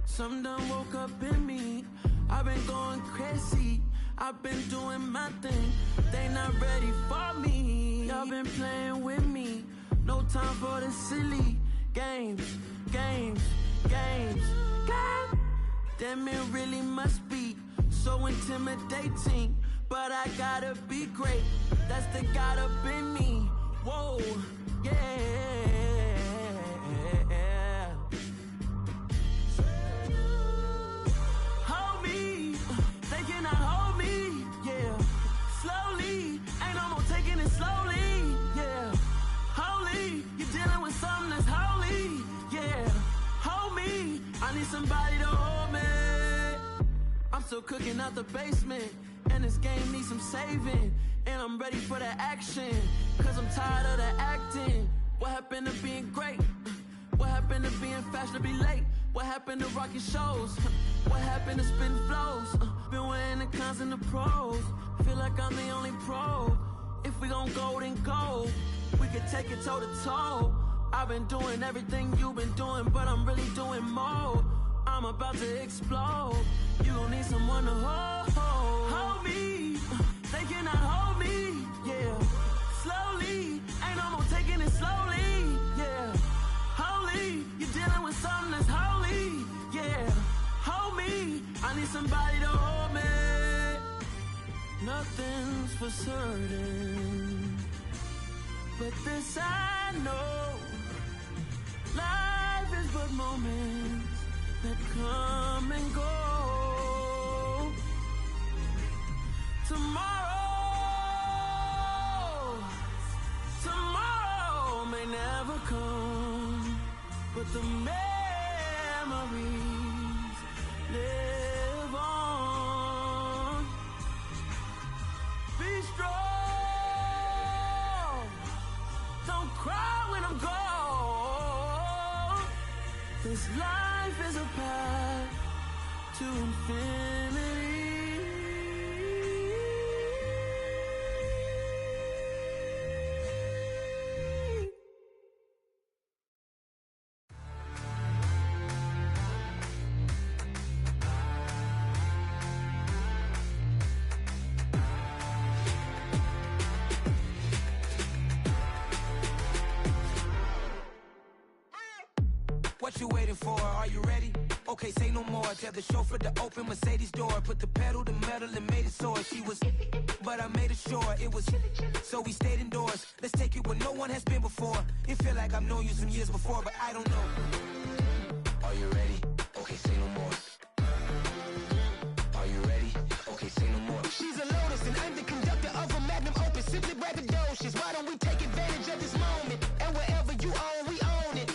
Something done woke up in me. I've been going crazy. I've been doing my thing. They not ready for me. Y'all been playing with me. No time for the silly games. Damn, it really must be so intimidating. But I gotta be great. That's the God up in me. Whoa, yeah. Hold me. They cannot hold me. Yeah. Slowly. Ain't no more taking it slowly. Yeah. Holy. You're dealing with something that's holy. Yeah. Hold me. I need somebody to hold me. I'm still cooking out the basement. And this game needs some saving. And I'm ready for the action. Cause I'm tired of the acting. What happened to being great? What happened to being fashionably late? What happened to rocking shows? What happened to spitting flows? Been weighing the cons and the pros. Feel like I'm the only pro. If we gon' go, then go. We could take it toe to toe. I've been doing everything you've been doing, but I'm really doing more. I'm about to explode. You gon' need someone to hold me. They cannot hold me. Yeah. Slowly. Ain't no more taking it slowly. Yeah. Holy. You're dealing with something that's holy. Yeah. Hold me. I need somebody to hold me. Nothing's for certain, but this I know. Life is but moments that come and go. Tomorrow may never come, but the memories live on. Be strong, don't cry when I'm gone. This life is a path to infinity. What you waiting for? Are you ready? Okay, say no more. Tell the chauffeur to open Mercedes door. Put the pedal to metal and made it soar. She was, but I made it sure it was. So we stayed indoors. Let's take it where no one has been before. It feel like I've known you some years before, but I don't know. Are you ready? Okay, say no more. Are you ready? Okay, say no more. She's a Lotus and I'm the conductor of a magnum opus. Simply braggadocious. Why don't we take advantage of this moment? And wherever you own, we own it.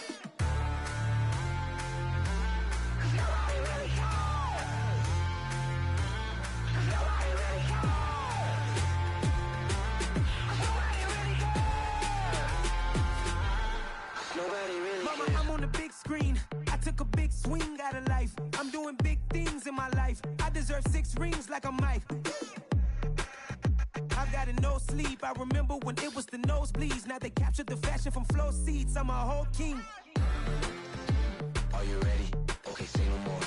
Mama, I'm on the big screen. I took a big swing out of life. I'm doing big things in my life. I deserve 6 rings like a Mike. I've got no sleep. I remember when it was the nosebleeds. Now they captured the fashion from flow seats. I'm a whole king. Are you ready? Okay, say no more.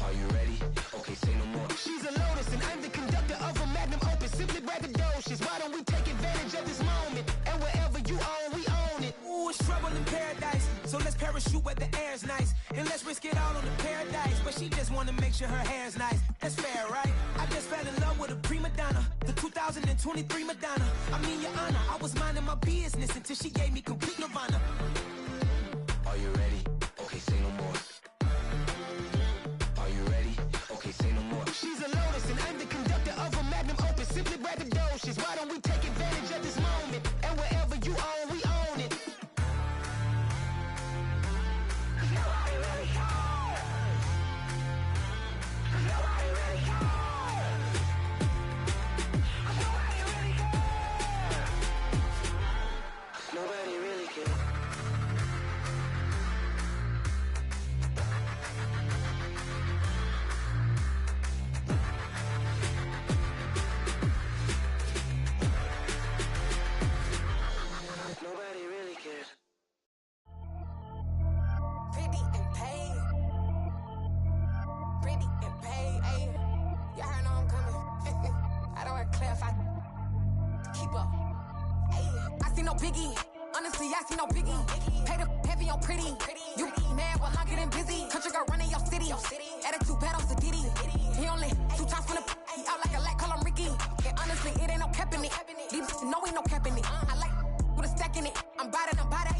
Are you ready? Okay, say no more. She's a Lotus and I'm the conductor of a magnum opus. Simply braggadocious. Why don't we take advantage of this moment? And wherever you own, we own it. Ooh, it's trouble in paradise. So let's parachute where the air's nice. And let's risk it all on the paradise. But she just wanna make sure her hair's nice. That's fair, right? I just fell in love with a prima donna. The 2023 Madonna. I mean, your honor, I was minding my business until she gave me complete nirvana. Are you ready? Okay, say no more. Are you ready? Okay, say no more. She's a Lotus and I'm the conductor of a magnum opus. Simply braggadocious. Why don't we take advantage of this moment? And wherever you own, we own it. Nobody really cares. Nobody really cares. Nobody really cares. Nobody really cares. no biggie. Honestly, I see no biggie. Pay the heavy on pretty. You mad while I'm getting busy. Country girl running your city. Attitude bad on the Diddy. He only 2 times from the he out like a light, call him Ricky. And honestly, it ain't no cap in it. These no ain't no cap in it. I like with a stack in it. I'm bad.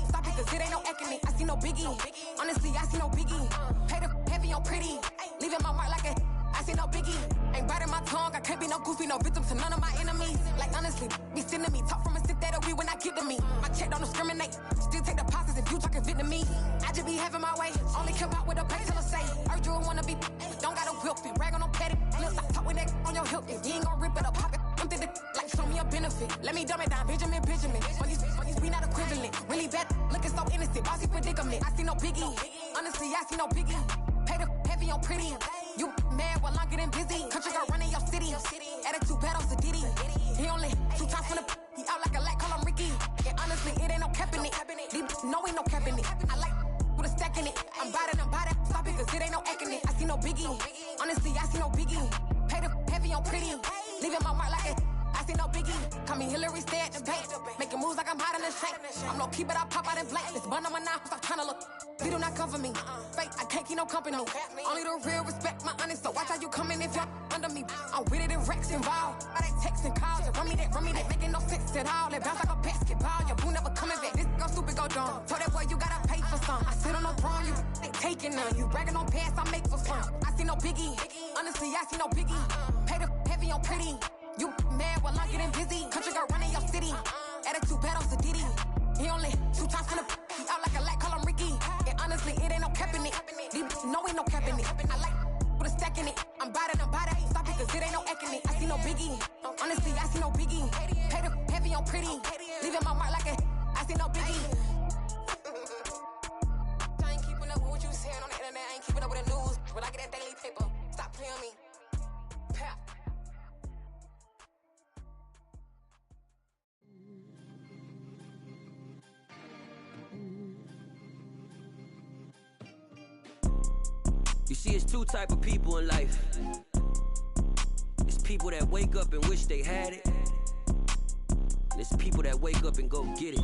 Stop it, cause it ain't no eck in it. I see no biggie. Honestly, I see no biggie. Pay the heavy on pretty. Leaving my mark like a I see no biggie. Ain't biting my tongue. I can't be no goofy, no victim to none of my enemies. Like honestly, be sending me talk from a sit that we when I get to me. My check don't discriminate. Still take deposits if you talking Vietnamese. I just be having my way. Only come out with a pay till I say. Urge you wanna be. Don't got a whip it. Rag on no petty. Look, I talk with that on your hip. If you ain't gon' rip it up, pop it. I'm thinking like show me a benefit. Let me dumb it down, Benjamin. For these we not equivalent. Really bad, looking so innocent. Bossy predicament. I see no biggie. Honestly, I see no biggie. Pay the heavy on pretty. You mad while I'm getting busy. Country girl running your city. Attitude bad on the Diddy. He only 2 times from the he out like a light, call him Ricky. And honestly, it ain't no cap in it. No ain't no cap in it. I like with a stack in it. I'm bad. Stop it, cause it ain't no eck in it. I see no biggie. Honestly, I see no biggie. Pay the heavy on pretty. Leaving my mark like a I see no biggie. Call me Hillary, stay at the bank. Making moves like I'm hot in the shank. I'm low key, but I pop out in blank. This bun on my knife, stop trying to look. They do not cover me. Fake, I can't keep no company. Only the real respect my honest. So watch how you coming if you're under me. I'm with it and Rex involved. I they texting calls. Run me that, making no sense at all. They bounce like a basketball. Your boo never coming back. This go stupid, go dumb. Told that boy you gotta pay for some. I sit on no throne, you ain't taking none. You bragging on pants, I make for fun. I see no biggie. Honestly, I see no biggie. Pay the heavy on pretty. You mad while I'm getting busy. Country girl running your city. Attitude bad on the Diddy. He only 2 times from the he out like a light, call him Ricky. And honestly, it ain't no cap in it. No ain't no cap in it. I like with a stack in it. I'm bad. Stop it, cause it ain't no eck in it. I see no biggie. Honestly, I see no biggie. Pay the heavy on pretty. Leaving my mark like a I see no biggie. I ain't keeping up with what you saying on the internet. I ain't keeping up with the news. But I get that daily paper. Stop playing me. Pap. You see, it's 2 type of people in life. It's people that wake up and wish they had it. And it's people that wake up and go get it.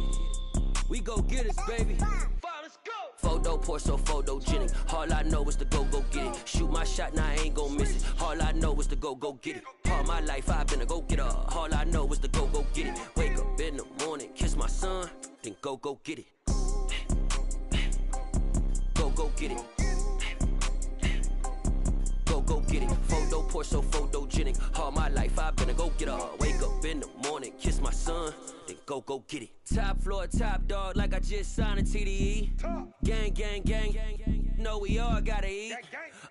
We go get it, baby. Photo pour so photogenic. All I know is to go get it. Shoot my shot, now I ain't gon' miss it. All I know is to go get it. All my life I've been a go getter. All I know is to go get it. Wake up in the morning, kiss my son, then go get it. Go get it. Go get it. Photo pour so photogenic. All my life I've been a go getter. Wake up in the morning, kiss my son, then go get it. Top floor, top dog, like I just signed a TDE. Gang. Know we all gotta eat.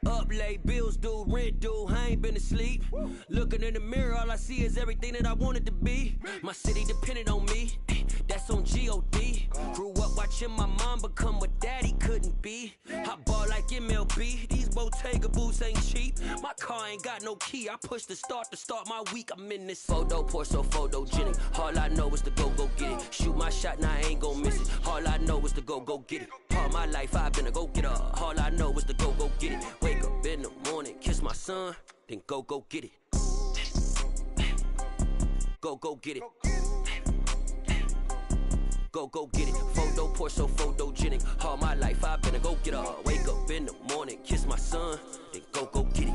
Up late, bills due, rent due, I ain't been asleep. Looking in the mirror, all I see is everything that I wanted to be. My city depended on me, that's on G.O.D. Grew up watching my mom become what daddy couldn't be. I ball like MLB, these Bottega boots ain't cheap. My car ain't got no key, I push the start to start my week. I'm in this photo pour so photogenic. All I know is to go get it. Shoot my shot, now I ain't gon' miss it. All I know is to go get it. All my life I've been a go getter. All I know is to go get it. Wake up in the morning, kiss my son, then go get it. Go get it. Go get it. Photo pour so photogenic. All my life I've been a go getter. Wake up in the morning, kiss my son, then go get it.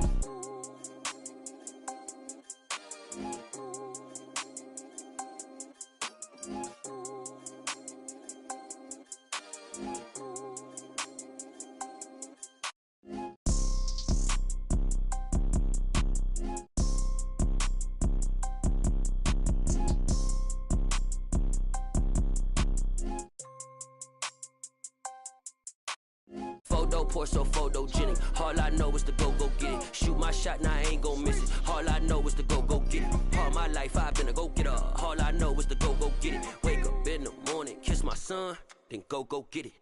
Photo pour so photogenic. All I know is to go get it. Shoot my shot, now I ain't gon' miss it. All I know is to go get it. All my life I've been a go getter. All I know is to go get it. Wake up in the morning, kiss my son, then go get it.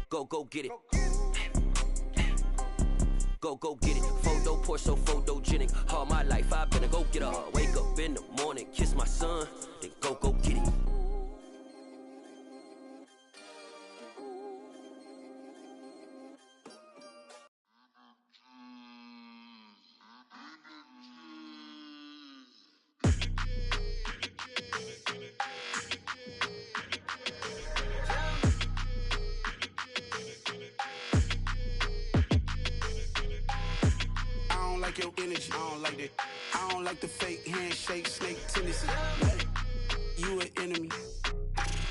Go get it. Go get it. Photo pour so photogenic. All my life I've been a go getter. Wake up in the morning, kiss my son, then go get it. I don't like that. I don't like the fake handshake, snake tendency. You an enemy.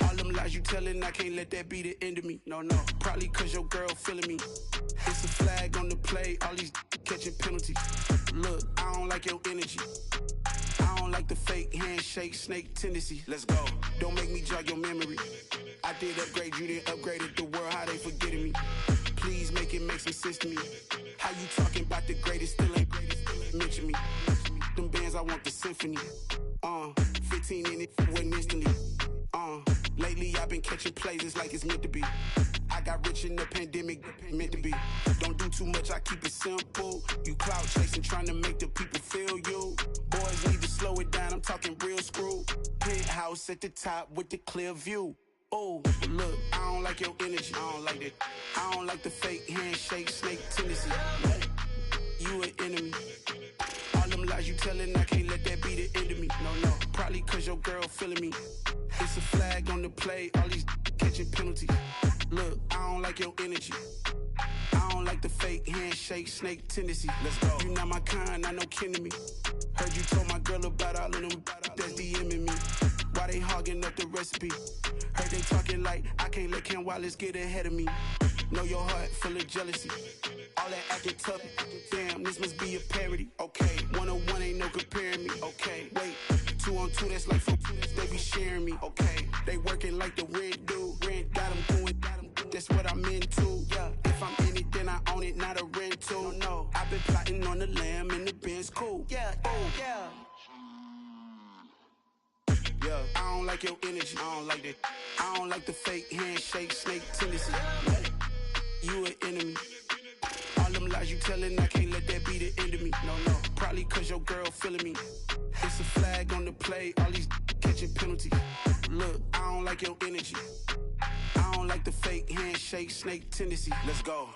All them lies you telling, I can't let that be the end of me. No, probably cause your girl feeling me. It's a flag on the play, all these catching penalties. Look, I don't like your energy. I don't like the fake handshake, snake tendency. Let's go. Don't make me jog your memory. I did upgrade, you didn't upgrade it. The world, how they forgetting me. Please make it make some sense to me. How you talking about the greatest, still ain't mention me. Them bands, I want the symphony. 15 in it, wasn't instantly. Lately I've been catching plays, it's like it's meant to be. I got rich in the pandemic, meant to be. Don't do too much, I keep it simple. You clout chasing, trying to make the people feel you. Boys need to slow it down, I'm talking real screw. Penthouse at the top with the clear view. Oh, look, I don't like your energy, I don't like that. I don't like the fake handshake, snake tendency. You an enemy. All them lies you telling, I can't let that be the end of me. No, probably cause your girl feeling me. It's a flag on the play, all these catching penalties. Look, I don't like your energy. I don't like the fake handshake, snake tendency. Let's go. You not my kind, I know kin to me. Heard you told my girl about all of them that's DMing me. Why they hogging up the recipe? Heard they talking like I can't let Ken Wallace get ahead of me. Know your heart full of jealousy. All that acting tough, damn, this must be a parody. Okay, 1-on-1 ain't no comparing me. Okay, wait, 2-on-2, that's like 4-2, they be sharing me. Okay, they working like the rent do. Rent got them going, that's what I'm into. Yeah, if I'm in it, then I own it, not a rental. No, I've been plotting on the lamb and the Benz cool. Yeah, yeah. Yeah, I don't like your energy, I don't like that. I don't like the fake handshake, snake tendency. You an enemy. All them lies you telling, I can't let that be the end of me. No, probably cause your girl feeling me. It's a flag on the play, all these catching penalties. Look, I don't like your energy. I don't like the fake handshake, snake tendency. Let's go.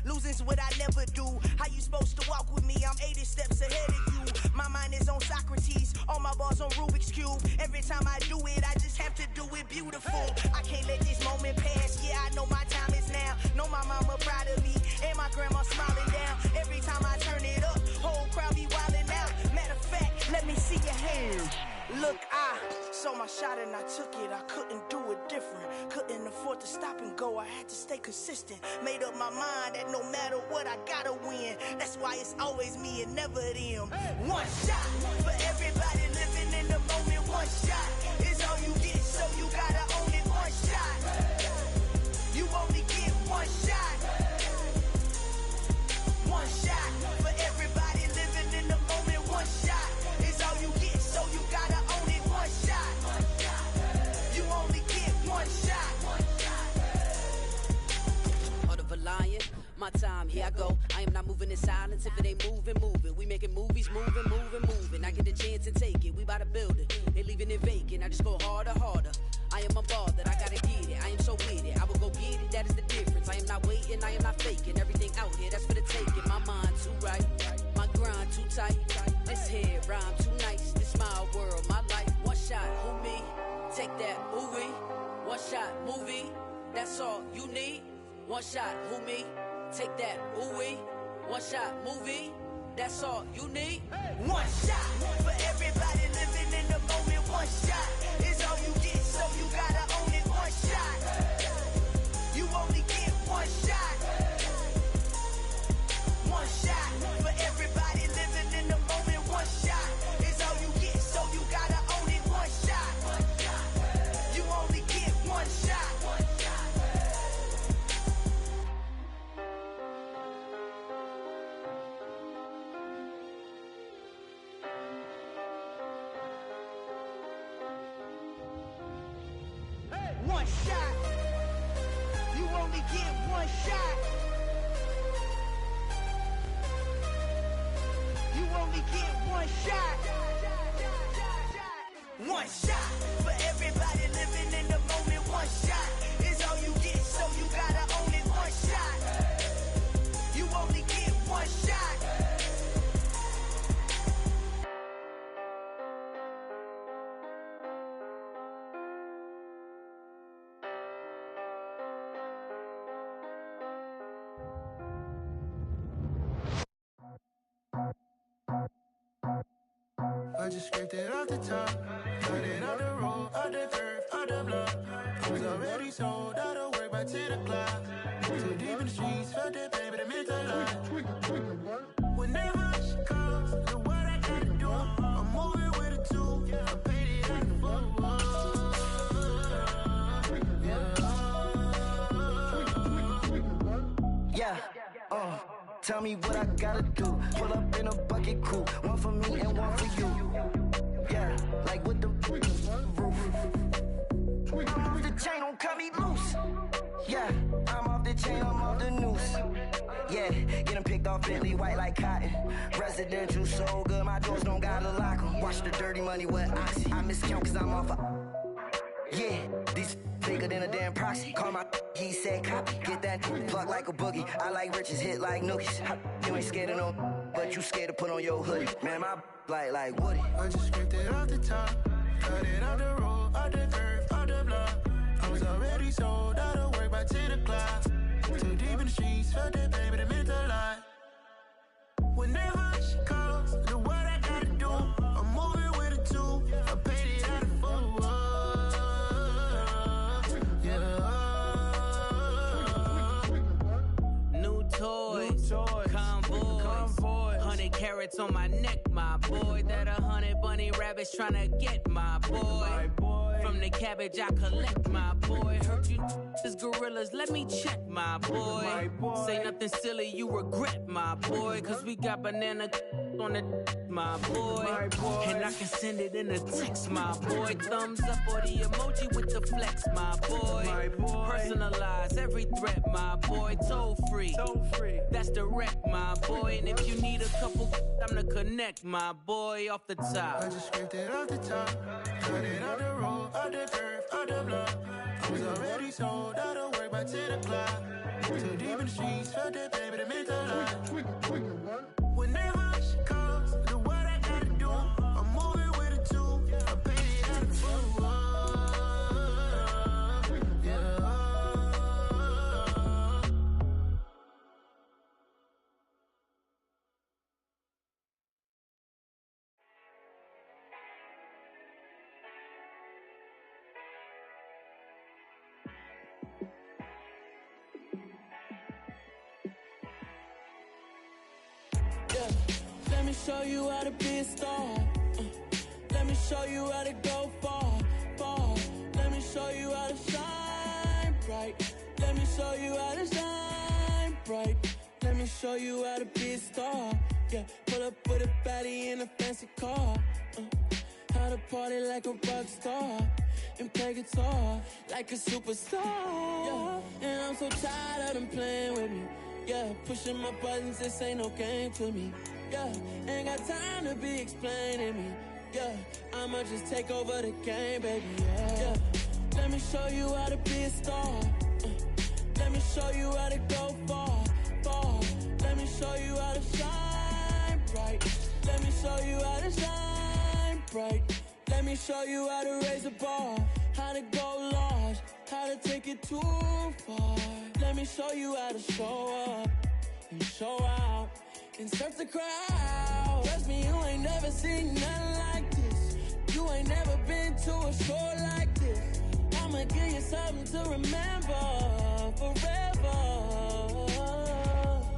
Losing's what I never do. How you supposed to walk with me? I'm 80 steps ahead of you. My mind is on Socrates, all my balls on Rubik's Cube. Every time I do it, I just have to do it beautiful. I can't let this moment pass. Yeah, I know my time is now. Know my mama proud of me, and my grandma smiling down. Every time I turn it up, whole crowd be wildin' out. Matter of fact, let me see your hands. Look, I saw my shot and I took it. I couldn't do it different. Couldn't afford to stop and go. I had to stay consistent. Made up my mind that no matter what, I gotta win. That's why it's always me and never them. One shot for everybody living in the moment. One shot is all you get, so you gotta own it. One shot. You only get one shot. One shot for everybody living in the moment. One shot is all you get, so you gotta own it. One shot. You only get one shot. Heart of a lion, my time, here I go. I am not moving in silence. If it ain't moving, moving. We making movies, moving, moving, moving. I get a chance and take it. We bout to build it. They leaving it vacant. I just go harder, harder. I am a ball that I gotta get it. I am so with it. I will go get it. That is the difference. I am not waiting. I am not faking. Everything out here, that's for the taking. My mind too right. My grind too tight. This head rhyme too nice. This my world, my life. One shot, who me? Take that, ooh wee. One shot, movie. That's all you need. One shot, who me? Take that, ooh wee. One shot, movie. That's all you need. One shot for everybody living in the moment. One shot is all you get, so you gotta own it. One shot. You only get one shot. One shot for everybody living in the moment. One shot is all you get, so you gotta own it. One shot. You only get one shot. One shot. You only get one shot. You only get one shot. One shot for everybody living in the moment. One shot is all you get, so you gotta own it. One shot. You only just scraped it off the top. Cut it off the road, off the curve, off the block. I was already sold out of work by 10 o'clock. Too deep in the streets, felt that baby, that meant a lot. Whenever she calls, know what I gotta do. I'm moving with a two, I paid it out the full. Yeah, tell me what I gotta do. Pull up in a bucket crew, one for me and one for you. Yeah, like with the roof. I'm off the chain, don't cut me loose. Yeah, I'm off the chain, I'm off the noose. Yeah, get them picked off Bentley, white like cotton. Residential so good, my doors don't gotta lock them. Watch the dirty money with Oxy. I miscount cause I'm off a... Yeah, these bigger than a damn proxy. Call my he said copy. Get that plug like a boogie. I like riches, hit like nookies. You ain't scared of no, but you scared to put on your hoodie. Man, my like Woody. I just scraped it off the top. Cut it off the road, off the curve, off the block. I was already sold out of work by 10 o'clock. Too deep in the streets, felt that baby, that meant a lot. Whenever she calls, know what I gotta do. I'm moving with a two, I paid it out of full. New toys, convoy, 100 carats on my neck, my boy. That 100 bunny rabbits tryna get my boy. From the cabbage I collect, my boy. Heard you is gorillas, let me check, my boy. Say nothing silly, you regret, my boy. Cause we got banana on the my boy. And I can send it in a text, my boy. Thumbs up or the emoji with the flex, my boy. Personalize every threat, my boy. Toll free, that's direct, my boy. And if you need a couple, I'm to connect, my boy, off the top. I just scraped it off the top. Cut it off the road, off the curve, off the block. I was already sold out of work by 10 o'clock. Too deep in the streets, felt that baby, that meant a lot. Whenever she calls, know what I gotta do. I'm moving with a two, I paid it out of full. Let me show you how to be a star. Let me show you how to go far, far. Let me show you how to shine bright. Let me show you how to shine bright. Let me show you how to be a star. Yeah, pull up with a baddie in a fancy car. How to party like a rock star and play guitar like a superstar. Yeah, and I'm so tired of them playing with me. Yeah, pushing my buttons, this ain't no game to me. Yeah, ain't got time to be explaining me. Yeah, I'ma just take over the game, baby. Yeah, let me show you how to be a star. Let me show you how to go far, far. Let me show you how to shine bright. Let me show you how to shine bright. Let me show you how to raise the bar, how to go large, how to take it too far. Let me show you how to show up and show out and surf the crowd. Trust me, you ain't never seen nothing like this. You ain't never been to a show like this. I'ma give you something to remember forever.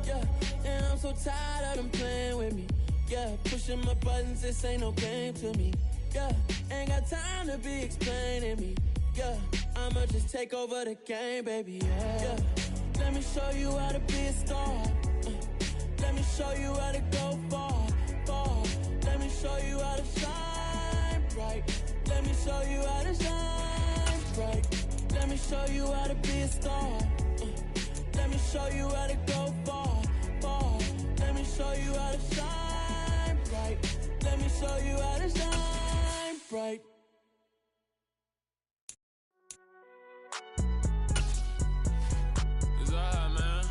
Yeah, and I'm so tired of them playing with me. Yeah, pushing my buttons, this ain't no game to me. Yeah, ain't got time to be explaining me. Yeah, I'ma just take over the game, baby. Yeah, let me show you how to be a star. Let me show you how to go far, far. Let me show you how to shine bright. Let me show you how to shine bright. Let me show you how to be a star. Let me show you how to go far, far. Let me show you how to shine bright. Let me show you how to shine bright. It's all man.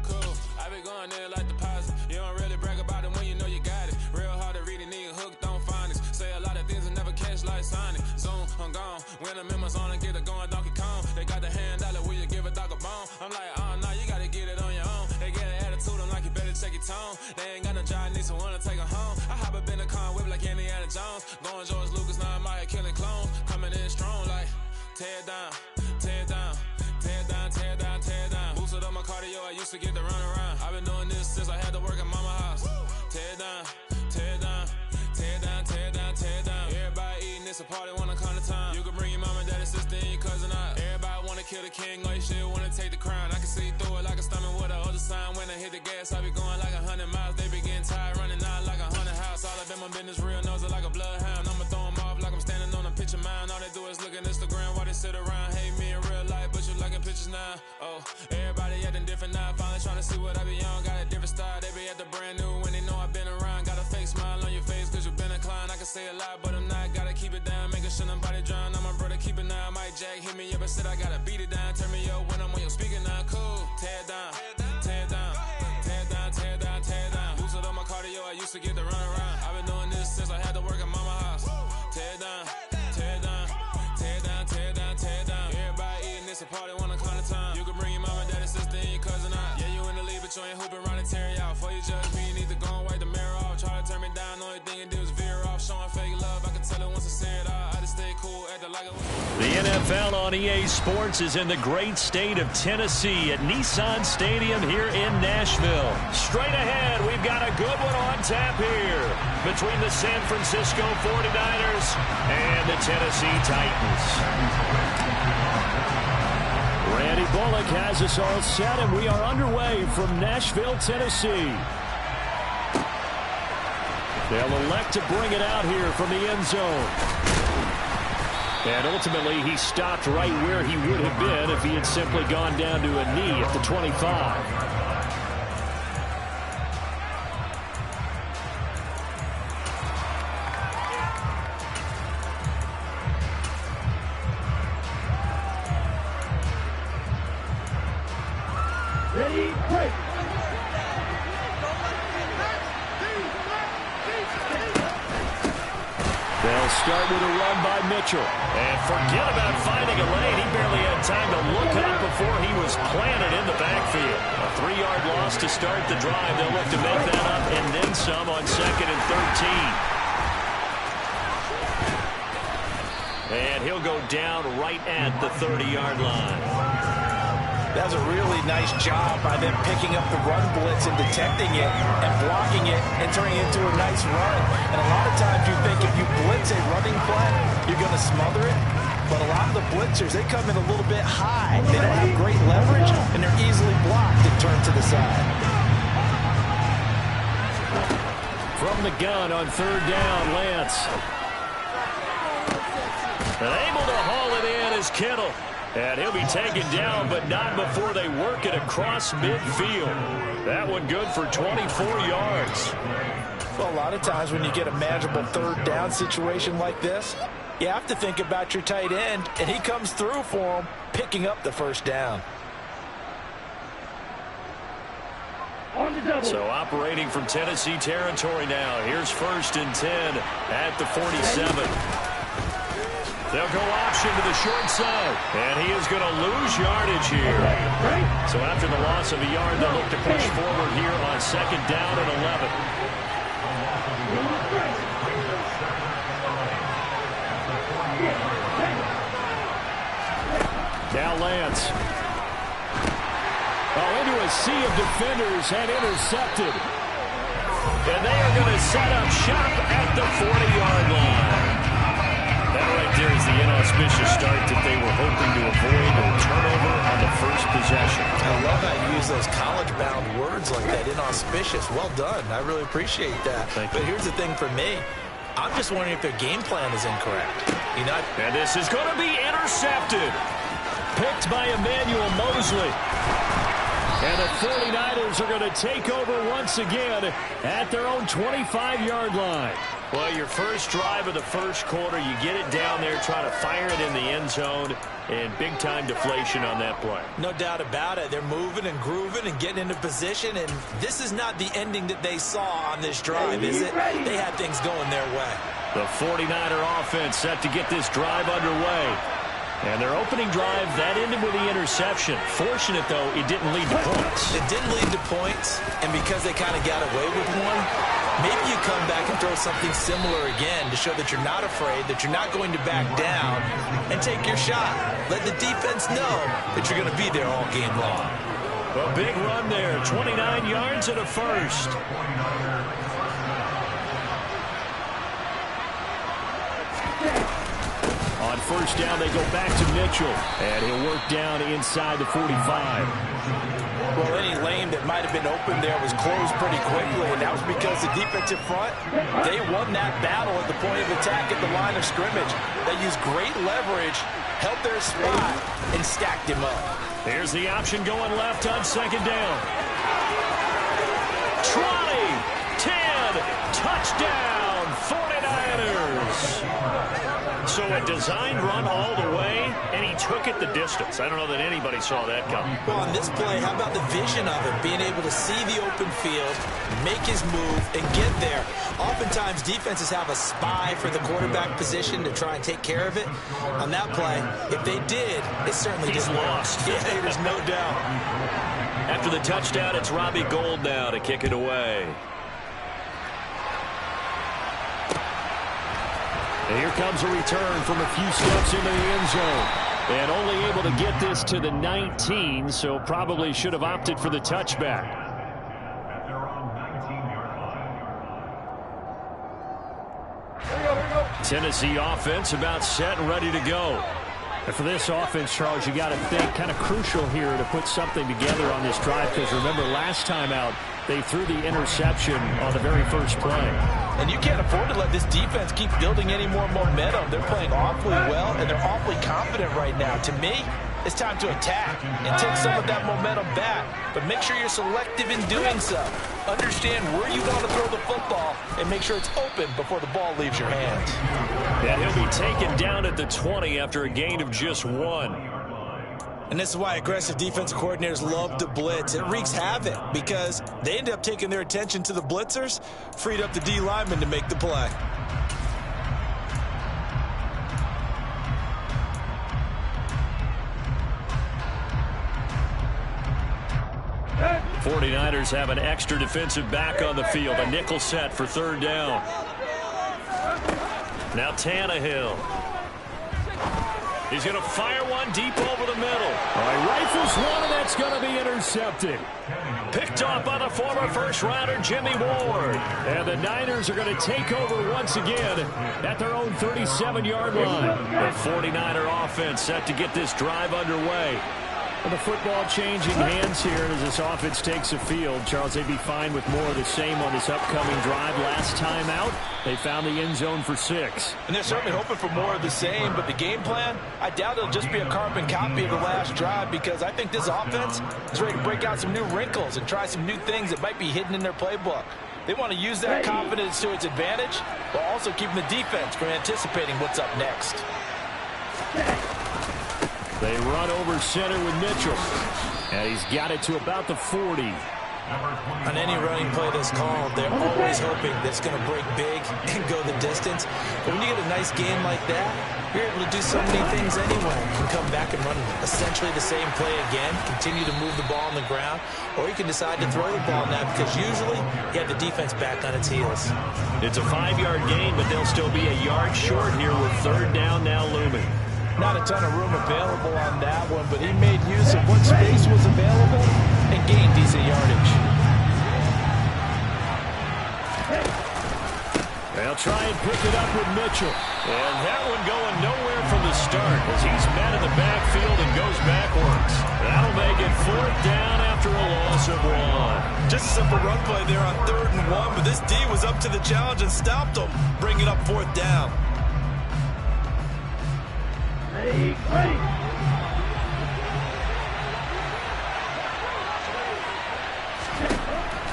Cool. I be going there like deposit. You don't really brag about it when you know you got it. Real hard to read a nigga hooked on phonics. Say a lot of things and never catch like Sonic. Zoom, I'm gone. When the members on and get it going Donkey Kong. They got the $100, will you give a dog a bone? I'm like, oh no, you gotta get it on your own. They get an attitude, I'm like, you better check your tone. They ain't got no job, zones. Going George Lucas, now I'm out here killing clones. Coming in strong like tear down, tear down, tear down, tear down, tear down. Boosted up my cardio, I used to get to run around. I've been doing this since I had to work at mama house. Tear down, tear down, tear down, tear down, tear down. Everybody eating, it's a party, wanna come to time. You can bring your mama, daddy, sister, and your cousin out. Everybody wanna kill the king, or you shit wanna take the crown. I can see through it like a stomach with a other sign. When I hit the gas, I be going like 100 miles. They be getting tired, running out like 100 house. All up in my business, real nose it like a bloodhound. I'ma throw 'em off like I'm standing on a picture mound. All they do is look at Instagram while they sit around. Hate me in real life, but you liking pictures now. Oh, everybody acting different now. Finally trying to see what I be on. Got a different style, they be at the brand new when they know I've been around. Got a fake smile on your face cause you been inclined. I can say a lot, but I'm not. Gotta keep it down, making sure nobody drown. I'm my brother, keep it now. Mike Jack hit me up and said I gotta beat it down. Turn me up when I'm on your speaker now. Cool, tear down, tear down, tear down, tear down, tear down. Boosted up my cardio, I used to get to run around. I've been doing this since I had to work at mama house. Tear down, tear down, tear down, tear down, tear down. Everybody eating, it's a party, wanna come to time. You can bring your mama, daddy, sister, and your cousin out. Yeah, you in the lead, but you ain't hooping, running, tear out. Before you judge me, you need to go and wipe the mirror off. Try to turn me down, only thing you do is veer off. Showing fake love, I can tell it once I see it all. I just stay cool, acting like it was. The NFL on EA Sports is in the great state of Tennessee at Nissan Stadium here in Nashville. Straight ahead, we've got a good one on tap here between the San Francisco 49ers and the Tennessee Titans. Randy Bullock has us all set, and we are underway from Nashville, Tennessee. They'll elect to bring it out here from the end zone. And ultimately, he stopped right where he would have been if he had simply gone down to a knee at the 25. Ready, break. They'll start with a run by Mitchell. And forget about finding a lane. He barely had time to look up before he was planted in the backfield. A 3-yard loss to start the drive. They'll look to make that up and then some on 2nd and 13. And he'll go down right at the 30-yard line. That was a really nice job by them picking up the run blitz and detecting it and blocking it and turning it into a nice run. And a lot of times you think if you blitz a running play, you're going to smother it. But a lot of the blitzers, they come in a little bit high. They don't have great leverage, and they're easily blocked and turned to the side. From the gun on 3rd down, Lance. And able to haul it in is Kittle. And he'll be taken down, but not before they work it across midfield. That one good for 24 yards. Well, a lot of times when you get a manageable 3rd down situation like this, you have to think about your tight end, and he comes through for him, picking up the 1st down. So operating from Tennessee territory now. Here's 1st and 10 at the 47. They'll go option to the short side, and he is going to lose yardage here. So after the loss of a yard, they'll look to push forward here on 2nd down and 11. Now Lance. Into a sea of defenders and intercepted. And they are going to set up shop at the 40-yard line. That right there is the inauspicious start that they were hoping to avoid, a turnover on the first possession. I love how you use those college-bound words like that, inauspicious. Well done. I really appreciate that. But here's the thing for me. I'm just wondering if their game plan is incorrect. And this is going to be intercepted. Picked by Emmanuel Mosley. And the 49ers are going to take over once again at their own 25-yard line. Well, your first drive of the first quarter, you get it down there, try to fire it in the end zone, and big-time deflation on that play. No doubt about it. They're moving and grooving and getting into position, and this is not the ending that they saw on this drive, is it? They had things going their way. The 49er offense set to get this drive underway. And their opening drive, that ended with the interception. Fortunate, though, it didn't lead to points. It didn't lead to points, and because they kind of got away with one, maybe you come back and throw something similar again to show that you're not afraid, that you're not going to back down, and take your shot. Let the defense know that you're going to be there all game long. A big run there, 29 yards and a first. On first down, they go back to Mitchell, and he'll work down inside the 45. Well, any lane that might have been open there was closed pretty quickly, and that was because the defensive front, they won that battle at the point of attack at the line of scrimmage. They used great leverage, held their spot, and stacked him up. Here's the option going left on second down. 20, 10, touchdown, 49ers. So a designed run all the way, and he took it the distance. I don't know that anybody saw that coming. Well, on this play, how about the vision of it? Being able to see the open field, make his move, and get there. Oftentimes, defenses have a spy for the quarterback position to try and take care of it. On that play, if they did, it certainly He's didn't lost. work. Yeah, there's no doubt. After the touchdown, it's Robbie Gould now to kick it away. And here comes a return from a few steps into the end zone. And only able to get this to the 19, so probably should have opted for the touchback. Tennessee offense about set and ready to go. And for this offense, Charles, you got to think kind of crucial here to put something together on this drive, because remember last time out they threw the interception on the very first play. And you can't afford to let this defense keep building any more momentum. They're playing awfully well, and they're awfully confident right now. To me, it's time to attack and take some of that momentum back. But make sure you're selective in doing so. Understand where you want to throw the football and make sure it's open before the ball leaves your hands. And he'll be taken down at the 20 after a gain of just 1. And this is why aggressive defensive coordinators love to blitz. It wreaks havoc because they end up taking their attention to the blitzers, freed up the D lineman to make the play. The 49ers have an extra defensive back on the field. A nickel set for third down. Now Tannehill. He's going to fire one deep over the middle. All right, rifles one, and that's going to be intercepted. Picked off by the former first-rounder Jimmy Ward. And the Niners are going to take over once again at their own 37-yard line. The 49er offense set to get this drive underway. Well, the football changing hands here as this offense takes the field. Charles, they'd be fine with more of the same on this upcoming drive. Last time out, they found the end zone for 6. And they're certainly hoping for more of the same, but the game plan, I doubt it'll just be a carbon copy of the last drive, because I think this offense is ready to break out some new wrinkles and try some new things that might be hidden in their playbook. They want to use that confidence to its advantage, while also keeping the defense from anticipating what's up next. They run over center with Mitchell. And he's got it to about the 40. On any running play that's called, they're always hoping that it's going to break big and go the distance. But when you get a nice game like that, you're able to do so many things anyway. You can come back and run essentially the same play again, continue to move the ball on the ground, or you can decide to throw the ball now, because usually you have the defense back on its heels. It's a 5-yard gain, but they'll still be a yard short here with third down now looming. Not a ton of room available on that one, but he made use of what space was available and gained decent yardage. They'll try and pick it up with Mitchell. And that one going nowhere from the start as he's met in the backfield and goes backwards. That'll make it fourth down after a loss of 1. Just a simple run play there on 3rd and 1, but this D was up to the challenge and stopped him, bringing up 4th down.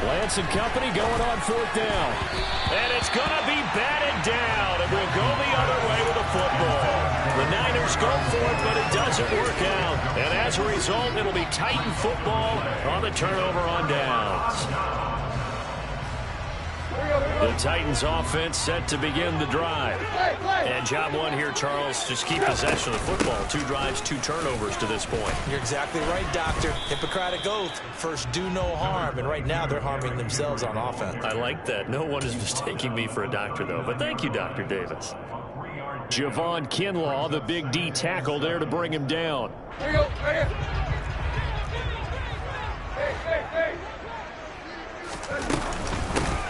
Lance and company going on 4th down. And it's going to be batted down, and we'll go the other way with the football. The Niners go for it, but it doesn't work out. And as a result, it'll be Titan football on the turnover on downs. The Titans offense set to begin the drive. And job one here, Charles, just keep possession of the football. 2 drives, 2 turnovers to this point. You're exactly right, Doctor. Hippocratic oath. First, do no harm. And right now, they're harming themselves on offense. I like that. No one is mistaking me for a doctor, though. But thank you, Dr. Davis. Javon Kinlaw, the big D tackle there to bring him down. Here you go. Right here. Hey.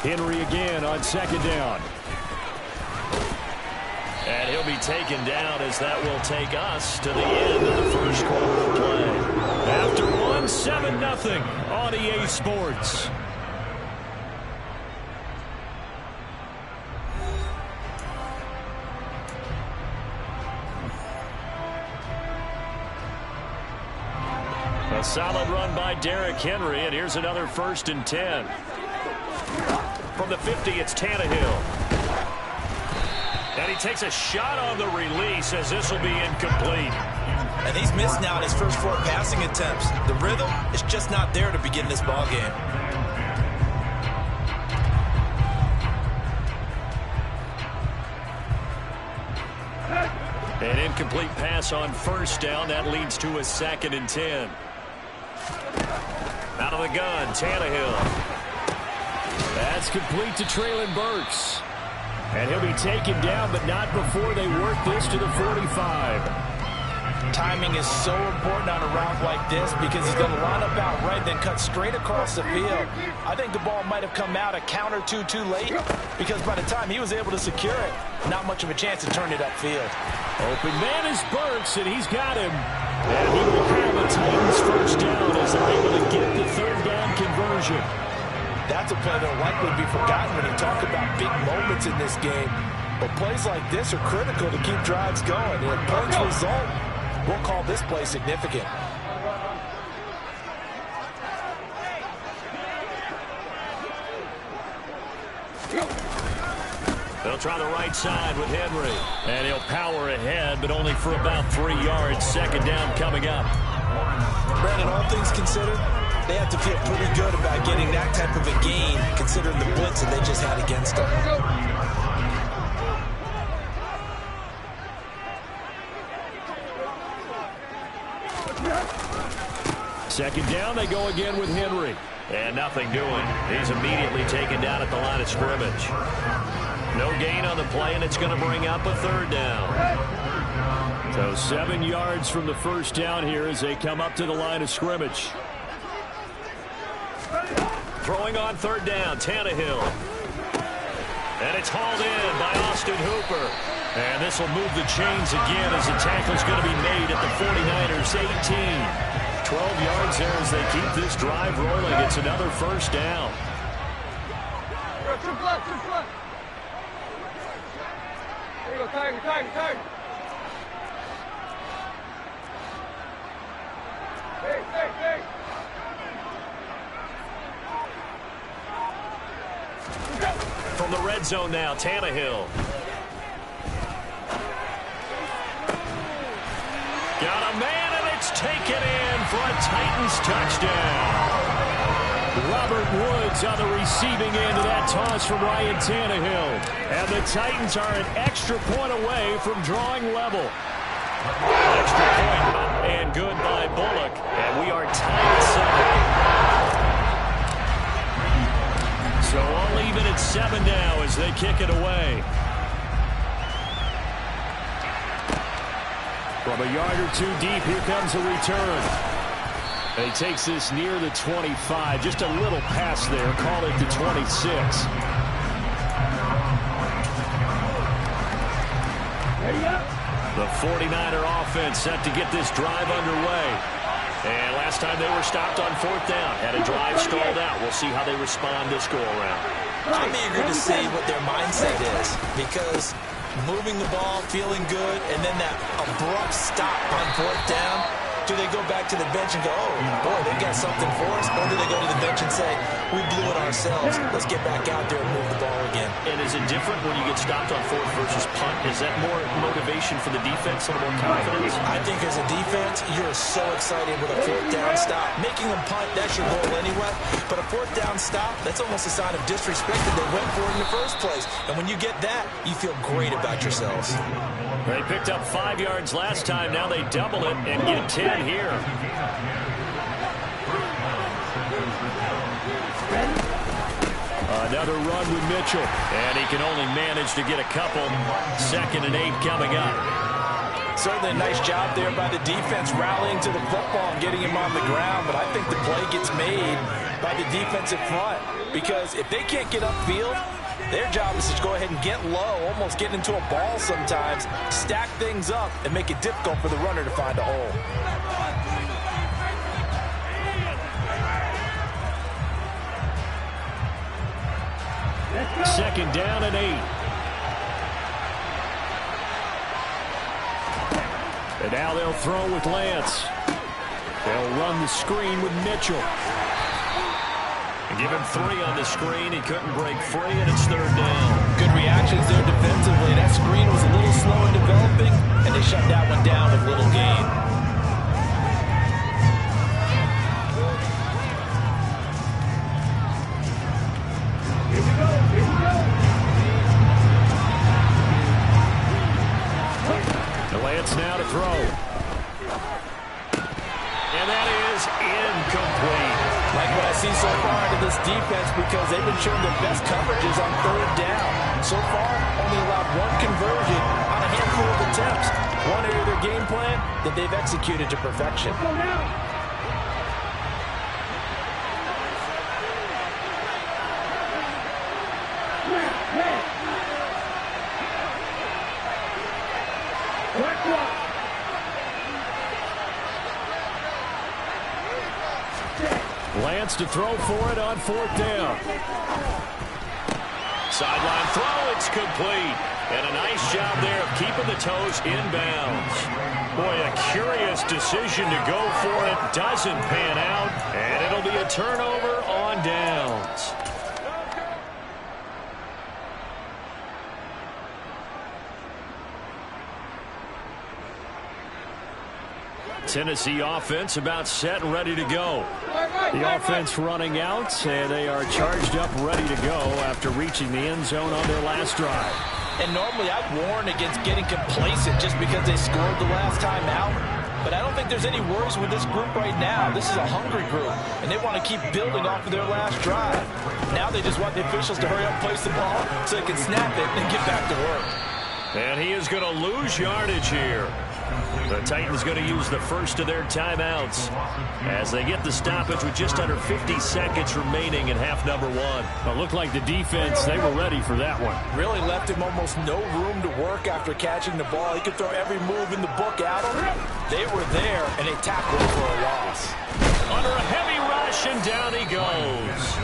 Henry again on 2nd down. And he'll be taken down as that will take us to the end of the first quarter of play. After 1, 7-0 on EA Sports. A solid run by Derrick Henry, and here's another 1st and 10. From the 50, it's Tannehill. And he takes a shot on the release as this will be incomplete. And he's missed now in his first 4 passing attempts. The rhythm is just not there to begin this ball game. An incomplete pass on 1st down. That leads to a 2nd and 10. Out of the gun, Tannehill. That's complete to Treylon Burks. And he'll be taken down, but not before they work this to the 45. Timing is so important on a route like this because he's going to line up out right, then cut straight across the field. I think the ball might have come out a count or two too late because by the time he was able to secure it, not much of a chance to turn it upfield. Open man is Burks, and he's got him. And he will have a Titans 1st down as they're able to get the 3rd down conversion. That's a play that will likely be forgotten when you talk about big moments in this game. But plays like this are critical to keep drives going. And if points result, we'll call this play significant. They'll try the right side with Henry. And he'll power ahead, but only for about 3 yards. 2nd down coming up. Brandon, all things considered, they have to feel pretty good about getting that type of a gain, considering the blitz that they just had against them. 2nd down, they go again with Henry. And nothing doing. He's immediately taken down at the line of scrimmage. No gain on the play, and it's going to bring up a 3rd down. So 7 yards from the 1st down here as they come up to the line of scrimmage. Throwing on 3rd down, Tannehill. And it's hauled in by Austin Hooper. And this will move the chains again as the tackle's going to be made at the 49ers 18. 12 yards there as they keep this drive rolling. It's another 1st down. There you go, Tiger. Hey. From the red zone now, Tannehill. Got a man, and it's taken in for a Titans touchdown. Robert Woods on the receiving end of that toss from Ryan Tannehill. And the Titans are an extra point away from drawing level. Extra point up and good by Bullock. And we are tied at 7. So all even at 7 now as they kick it away. From a yard or 2 deep, here comes a return. And he takes this near the 25. Just a little pass there. Call it the 26. The 49er offense set to get this drive underway. And last time they were stopped on 4th down. Had a drive stalled out. We'll see how they respond this go-around. I'm eager to see what their mindset is because moving the ball, feeling good, and then that abrupt stop on 4th down, Do they go back to the bench and go, oh, boy, they got something for us? Or do they go to the bench and say, we blew it ourselves. Let's get back out there and move the ball again. And is it different when you get stopped on fourth versus punt? Is that more motivation for the defense, a little more confidence? I think as a defense, you're so excited with a fourth down stop. Making them punt, that's your goal anyway. But a fourth down stop, that's almost a sign of disrespect that they went for it in the first place. And when you get that, you feel great about yourselves. They picked up 5 yards last time. Now they double it and get 10 here. Another run with Mitchell. And he can only manage to get a couple. 2nd and 8 coming up. Certainly a nice job there by the defense rallying to the football and getting him on the ground. But I think the play gets made by the defensive front. Because if they can't get upfield, their job is to go ahead and get low, almost get into a ball sometimes, stack things up, and make it difficult for the runner to find a hole. 2nd down and 8. And now they'll throw with Lance. They'll run the screen with Mitchell. Give him 3 on the screen. He couldn't break free, and it's 3rd down. Good reactions there defensively. That screen was a little slow in developing, and they shut that one down with little gain. Here we go. Here we go. The Lance now to throw. And that is incomplete. Like what I see so far into this defense, because they've been showing their best coverages on 3rd down. So far, only allowed 1 conversion on a handful of attempts. One area of their game plan that they've executed to perfection. Lance to throw for it on 4th down. Sideline throw, it's complete. And a nice job there of keeping the toes inbounds. Boy, a curious decision to go for it. Doesn't pan out, and it'll be a turnover on downs. Tennessee offense about set and ready to go. The offense running out, and they are charged up, ready to go after reaching the end zone on their last drive. And normally I'd warn against getting complacent just because they scored the last time out. But I don't think there's any worries with this group right now. This is a hungry group, and they want to keep building off of their last drive. Now they just want the officials to hurry up and place the ball so they can snap it and get back to work. And he is going to lose yardage here. The Titans going to use the first of their timeouts as they get the stoppage with just under 50 seconds remaining in half number 1. It looked like the defense, they were ready for that one. Really left him almost no room to work after catching the ball. He could throw every move in the book at him. They were there, and they tackled him for a loss. Under a heavy rush, and down he goes.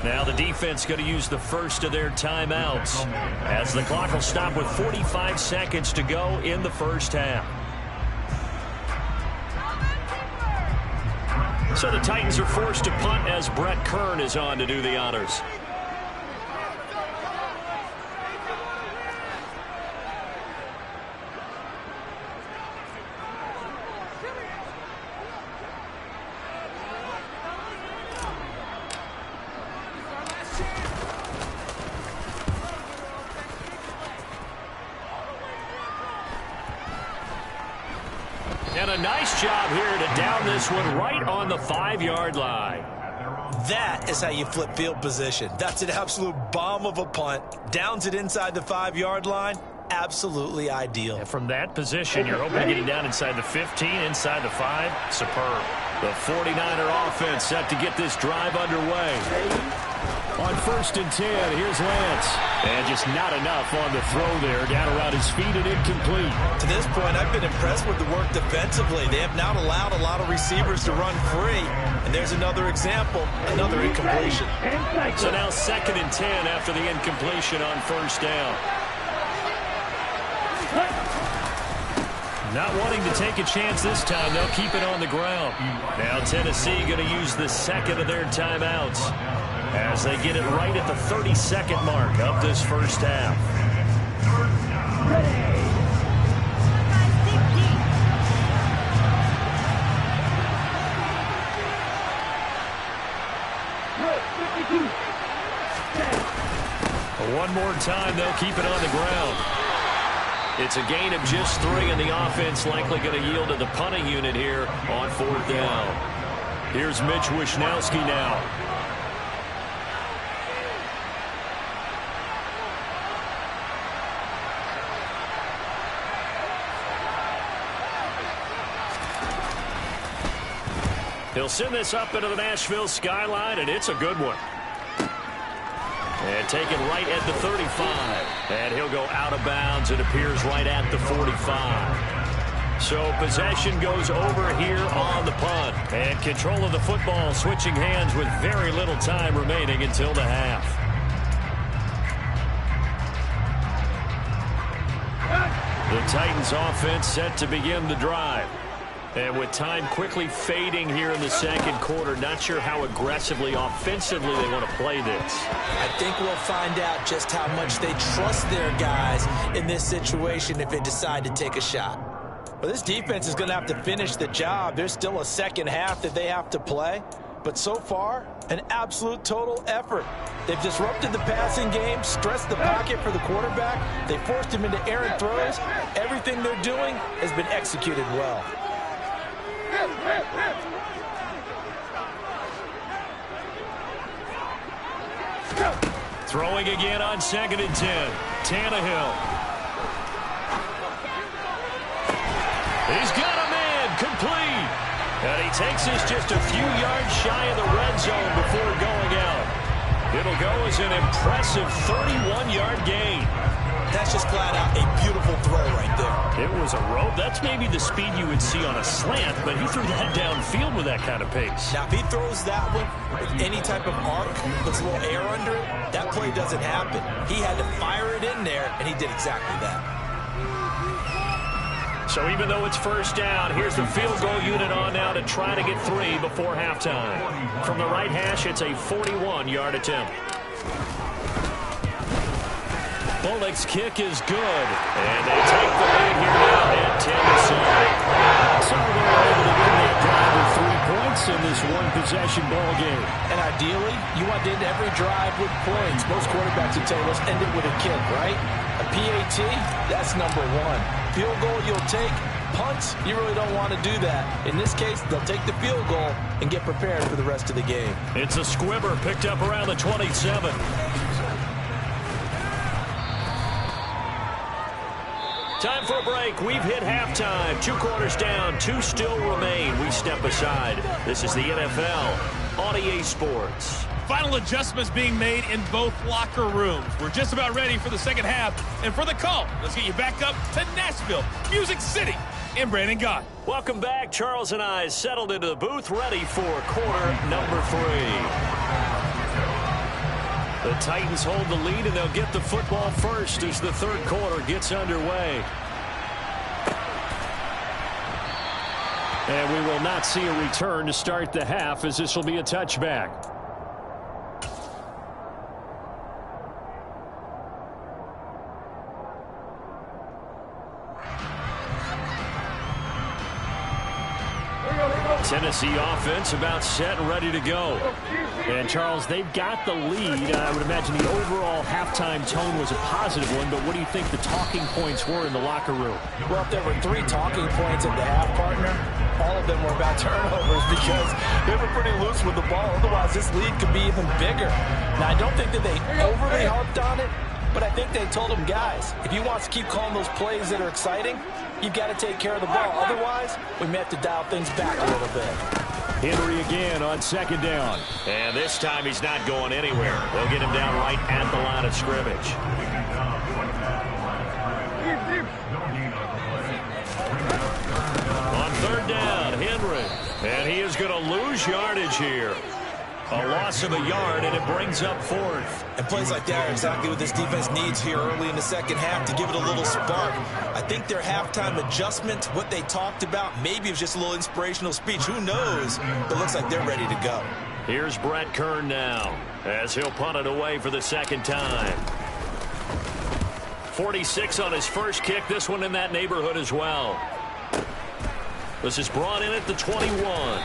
Now the defense going to use the first of their timeouts as the clock will stop with 45 seconds to go in the first half. So the Titans are forced to punt as Brett Kern is on to do the honors. And a nice job here to down this one right on the 5-yard line. That is how you flip field position. That's an absolute bomb of a punt. Downs it inside the 5-yard line. Absolutely ideal. And from that position, you're hoping getting down inside the 15, inside the 5. Superb. The 49er offense set to get this drive underway. On 1st and 10, here's Lance. And just not enough on the throw there. Down around his feet and incomplete. To this point, I've been impressed with the work defensively. They have not allowed a lot of receivers to run free. And there's another example, another incompletion. So now 2nd and 10 after the incompletion on 1st down. Not wanting to take a chance this time, they'll keep it on the ground. Now Tennessee going to use the second of their timeouts as they get it right at the 32nd mark of this first half. One more time, they'll keep it on the ground. It's a gain of just 3, and the offense likely going to yield to the punting unit here on 4th down. Here's Mitch Wishnowski now. He'll send this up into the Nashville skyline, and it's a good one. And taken right at the 35. And he'll go out of bounds. It appears right at the 45. So possession goes over here on the punt. And control of the football switching hands with very little time remaining until the half. The Titans offense set to begin the drive. And with time quickly fading here in the second quarter, not sure how aggressively, offensively they want to play this. I think we'll find out just how much they trust their guys in this situation if they decide to take a shot. Well, this defense is going to have to finish the job. There's still a second half that they have to play. But so far, an absolute total effort. They've disrupted the passing game, stressed the pocket for the quarterback. They forced him into errant throws. Everything they're doing has been executed well. Throwing again on 2nd and 10. Tannehill. He's got a man complete. And he takes this just a few yards shy of the red zone before going out. It'll go as an impressive 31-yard gain. That's just flat out a beautiful throw right there. It was a rope. That's maybe the speed you would see on a slant, but he threw that downfield with that kind of pace. Now, if he throws that one with any type of arc, puts a little air under it, that play doesn't happen. He had to fire it in there, and he did exactly that. So even though it's first down, here's the field goal unit on now to try to get 3 before halftime. From the right hash, it's a 41-yard attempt. Bullock's kick is good, and they take the lead here now at Tennessee. So they're able to win that drive with 3 points in this one-possession ball game. And ideally, you want to end every drive with points. Most quarterbacks would tell you, let's end it with a kick, right? A PAT, that's number 1. Field goal you'll take. Punts, you really don't want to do that. In this case, they'll take the field goal and get prepared for the rest of the game. It's a squibber picked up around the 27. Time for a break. We've hit halftime. 2 quarters down. 2 still remain. We step aside. This is the NFL on EA Sports. Final adjustments being made in both locker rooms. We're just about ready for the second half. And for the call, let's get you back up to Nashville, Music City, and Brandon Gott. Welcome back. Charles and I settled into the booth, ready for quarter number 3. The Titans hold the lead, and they'll get the football first as the third quarter gets underway. And we will not see a return to start the half, as this will be a touchback. Tennessee offense about set and ready to go. And, Charles, they've got the lead. I would imagine the overall halftime tone was a positive one, but what do you think the talking points were in the locker room? Well, if there were 3 talking points at the half, partner, all of them were about turnovers because they were pretty loose with the ball. Otherwise, this lead could be even bigger. Now, I don't think that they overly harped on it, but I think they told them, guys, if you want to keep calling those plays that are exciting, you've got to take care of the ball. Otherwise, we may have to dial things back a little bit. Henry again on second down. And this time he's not going anywhere. They'll get him down right at the line of scrimmage. On third down, Henry. And he is going to lose yardage here. A loss of a yard, and it brings up 4th. And plays like that are exactly what this defense needs here early in the second half to give it a little spark. I think their halftime adjustment, what they talked about, maybe it was just a little inspirational speech. Who knows? But it looks like they're ready to go. Here's Brett Kern now as he'll punt it away for the second time. 46 on his first kick. This one in that neighborhood as well. This is brought in at the 21.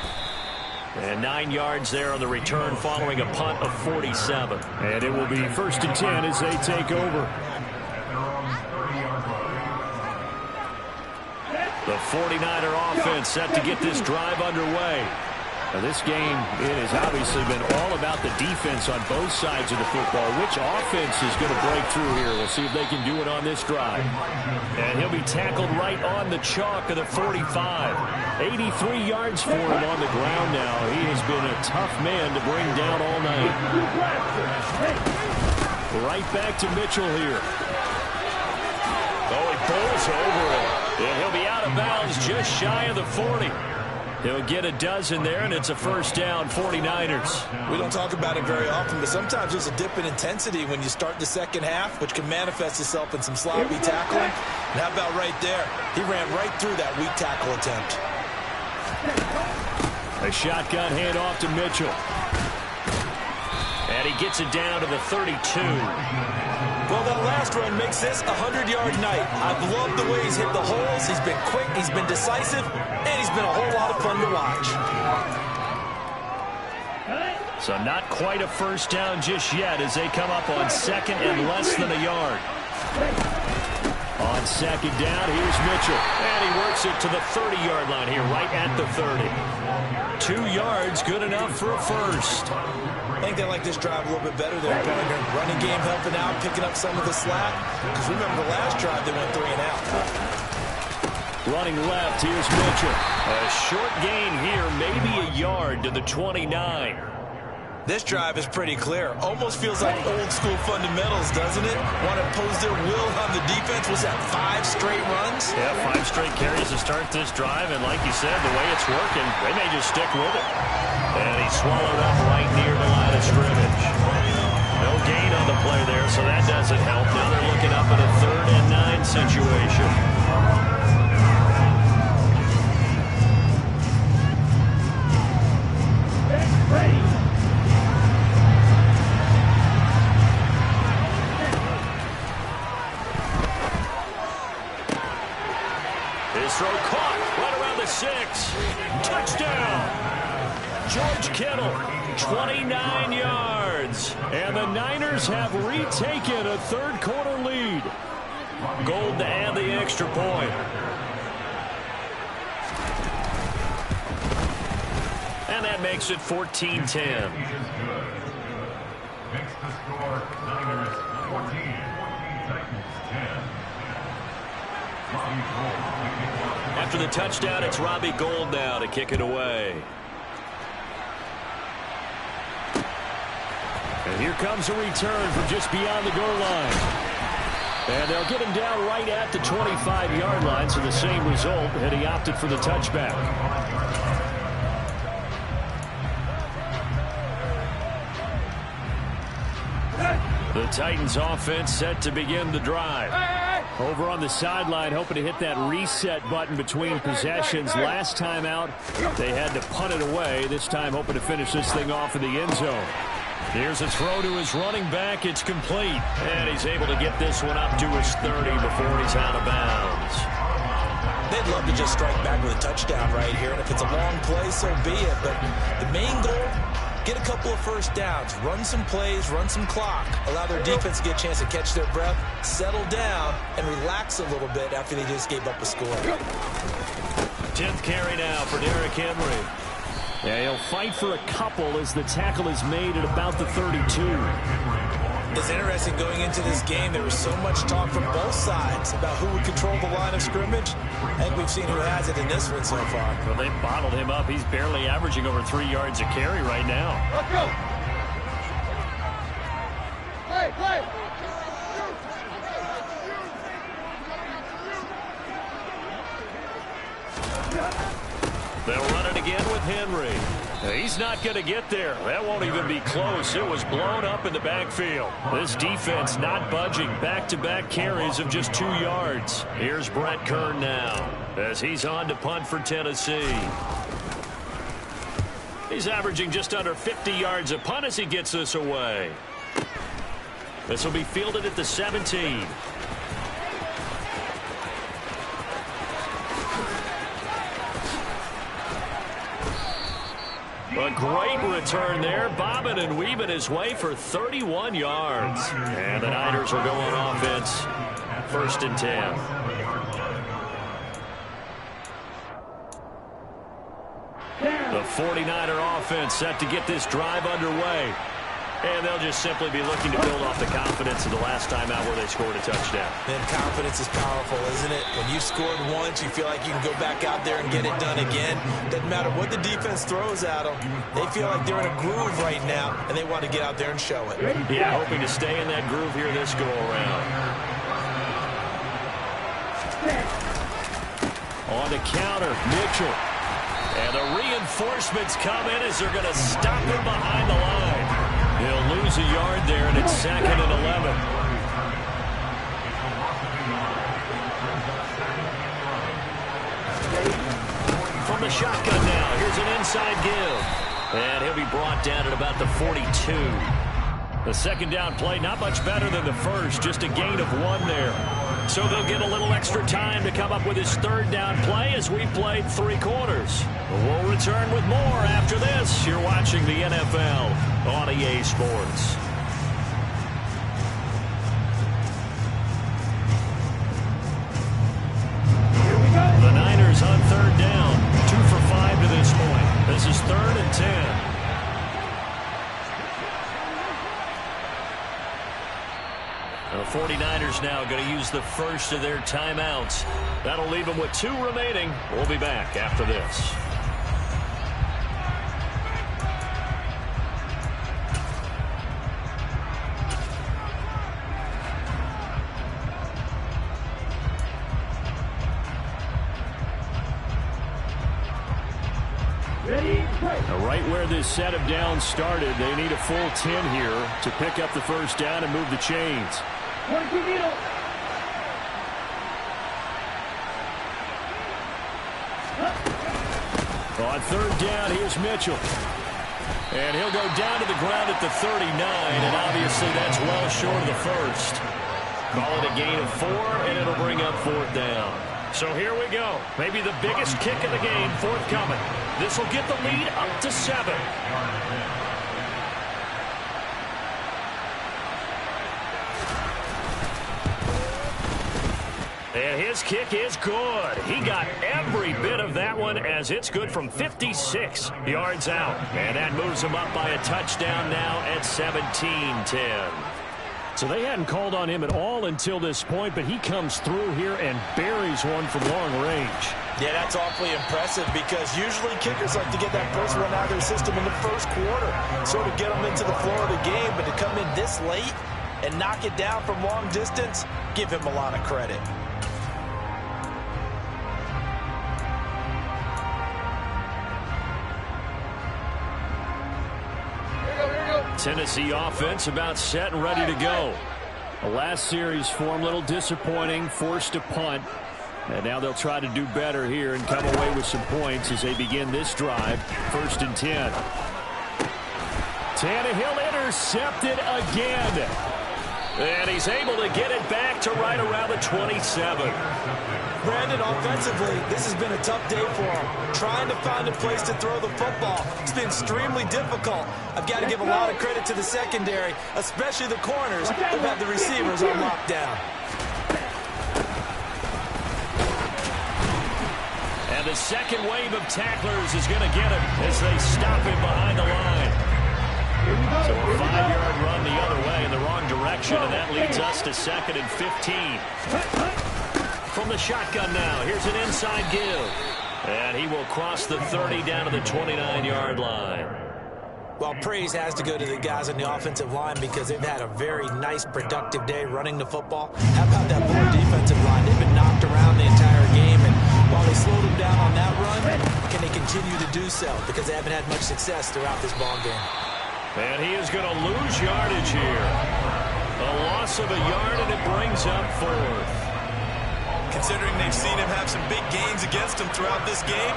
And 9 yards there on the return following a punt of 47. And it will be 1st and 10 as they take over. The 49er offense set to get this drive underway. Now this game, it has obviously been all about the defense on both sides of the football. Which offense is going to break through here? We'll see if they can do it on this drive. And he'll be tackled right on the chalk of the 45. 83 yards for him on the ground now. He has been a tough man to bring down all night. Right back to Mitchell here. Oh, he pulls over it. And he'll be out of bounds just shy of the 40. He'll get a dozen there, and it's a first down, 49ers. We don't talk about it very often, but sometimes there's a dip in intensity when you start the second half, which can manifest itself in some sloppy tackling. And how about right there? He ran right through that weak tackle attempt. A shotgun handoff to Mitchell. And he gets it down to the 32. Well, that last run makes this a 100-yard night. I've loved the way he's hit the holes. He's been quick, he's been decisive, and he's been a whole lot of fun to watch. So not quite a first down just yet as they come up on second and less than a yard. On second down, here's Mitchell. And he works it to the 30-yard line here, right at the 30. 2 yards, good enough for a first. I think they like this drive a little bit better there, partner. Running game helping out, picking up some of the slack. Because remember the last drive, they went 3 and out. Running left, here's Mitchell. A short gain here, maybe a yard to the 29. This drive is pretty clear. Almost feels like old school fundamentals, doesn't it? Want to impose their will on the defense. Was that 5 straight runs? Yeah, 5 straight carries to start this drive. And like you said, the way it's working, they may just stick with it. And he swallowed up right near the line of scrimmage. No gain on the play there, so that doesn't help. Now they're looking up at a 3rd and 9 situation. His throw caught right around the 6. Touchdown! George Kittle, 29 yards. And the Niners have retaken a third-quarter lead. Gold to add the extra point. And that makes it 14-10. Makes the score Niners 14, Titans 10. After the touchdown, it's Robbie Gould now to kick it away. And here comes a return from just beyond the goal line. And they'll get him down right at the 25-yard line, so the same result, and he opted for the touchback. The Titans offense set to begin the drive. Over on the sideline, hoping to hit that reset button between possessions. Last time out, they had to punt it away. This time, hoping to finish this thing off in the end zone. Here's a throw to his running back. It's complete. And he's able to get this one up to his 30 before he's out of bounds. They'd love to just strike back with a touchdown right here. And if it's a long play, so be it. But the main goal, get a couple of first downs, run some plays, run some clock, allow their defense to get a chance to catch their breath, settle down, and relax a little bit after they just gave up a score. 10th carry now for Derrick Henry. Yeah, he'll fight for a couple as the tackle is made at about the 32. It's interesting going into this game. There was so much talk from both sides about who would control the line of scrimmage. I think we've seen who has it in this one so far. Well, they bottled him up. He's barely averaging over 3 yards a carry right now. Let's go. Play, play. They'll run it again with Henry. He's not going to get there. That won't even be close. It was blown up in the backfield. This defense not budging. Back-to-back carries of just 2 yards. Here's Brett Kern now as he's on to punt for Tennessee. He's averaging just under 50 yards a punt as he gets this away. This will be fielded at the 17. A great return there, bobbing and weaving his way for 31 yards. And the Niners will go on offense, 1st and 10. The 49er offense set to get this drive underway. And they'll just simply be looking to build off the confidence of the last time out where they scored a touchdown. Man, confidence is powerful, isn't it? When you've scored once, you feel like you can go back out there and get it done again. Doesn't matter what the defense throws at them. They feel like they're in a groove right now, and they want to get out there and show it. Yeah, hoping to stay in that groove here this go-around. On the counter, Mitchell. And the reinforcements come in as they're going to stop him behind the line. He'll lose a yard there, and it's 2nd and 11. From the shotgun now, here's an inside give. And he'll be brought down at about the 42. The second down play, not much better than the first, just a gain of 1 there. So they'll get a little extra time to come up with his 3rd down play as we played 3 quarters. We'll return with more after this. You're watching the NFL on EA Sports. The Niners on 3rd down. 2 for 5 to this point. This is 3rd and 10. The 49ers now going to use the first of their timeouts. That'll leave them with 2 remaining. We'll be back after this. Right where this set of downs started, they need a full 10 here to pick up the 1st down and move the chains. On 3rd down, here's Mitchell. And he'll go down to the ground at the 39, and obviously that's well short of the 1st. Call it a gain of 4, and it'll bring up 4th down. So here we go. Maybe the biggest kick of the game forthcoming. This will get the lead up to 7. And his kick is good. He got every bit of that one as it's good from 56 yards out. And that moves him up by a touchdown now at 17-10. So they hadn't called on him at all until this point, but he comes through here and buries one from long range. Yeah, that's awfully impressive because usually kickers like to get that first one out of their system in the 1st quarter, sort of get them into the flow of the game, but to come in this late and knock it down from long distance, give him a lot of credit. Tennessee offense about set and ready to go. The last series for him, a little disappointing, forced to punt. And now they'll try to do better here and come away with some points as they begin this drive. 1st and 10. Tannehill intercepted again. And he's able to get it back to right around the 27. Brandon, offensively, this has been a tough day for him. Trying to find a place to throw the football. It's been extremely difficult. I've got to give a lot of credit to the secondary, especially the corners who've had the receivers on lockdown. And the second wave of tacklers is going to get him as they stop him behind the line. So a 5-yard run the other way in the wrong direction, and that leads us to 2nd and 15. From the shotgun now, here's an inside give. And he will cross the 30 down to the 29-yard line. Well, praise has to go to the guys on the offensive line because they've had a very nice, productive day running the football. How about that poor defensive line? They've been knocked around the entire game, and while They slowed them down on that run. Can they continue to do so? Because they haven't had much success throughout this ball game. And he is going to lose yardage here. A loss of a yard, and it brings up 4th. Considering they've seen him have some big gains against him throughout this game,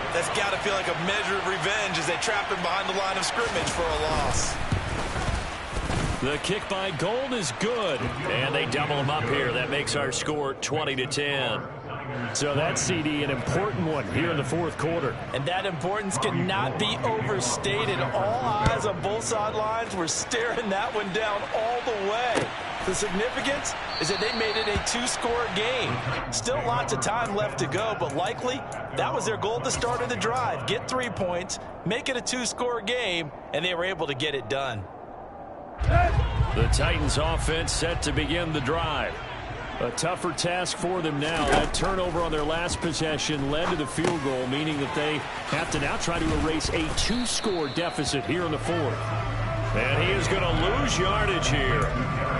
that's got to feel like a measure of revenge as they trap him behind the line of scrimmage for a loss. The kick by Gold is good, and they double him up here. That makes our score 20-10. So that CD, an important one here in the 4th quarter. And that importance cannot be overstated. All eyes on both sidelines were staring that one down all the way. The significance is that they made it a 2-score game. Still lots of time left to go, but likely that was their goal at the start of the drive. Get 3 points, make it a 2-score game, and they were able to get it done. The Titans offense set to begin the drive. A tougher task for them now. That turnover on their last possession led to the field goal, meaning that they have to now try to erase a 2-score deficit here in the 4th. And he is going to lose yardage here.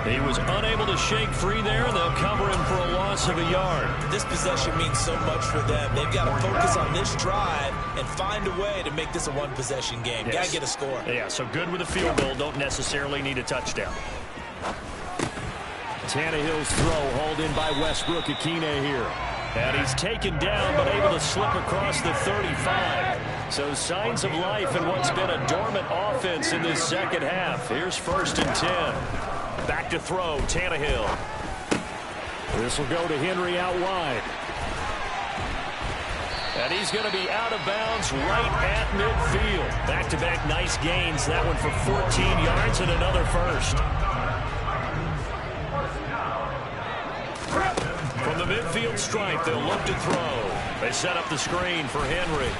He was unable to shake free there, and they'll cover him for a loss of a yard. This possession means so much for them. They've got to focus on this drive and find a way to make this a 1-possession game. Yes. Got to get a score. Yeah, so good with a field goal. Don't necessarily need a touchdown. Tannehill's throw hauled in by Westbrook-Akine here. And he's taken down, but able to slip across the 35. So signs of life in what's been a dormant offense in this second half. Here's 1st and 10. Back to throw, Tannehill. This will go to Henry out wide. And he's going to be out of bounds right at midfield. Back-to-back nice gains. That one for 14 yards and another first. From the midfield stripe, they'll look to throw. They set up the screen for Henry.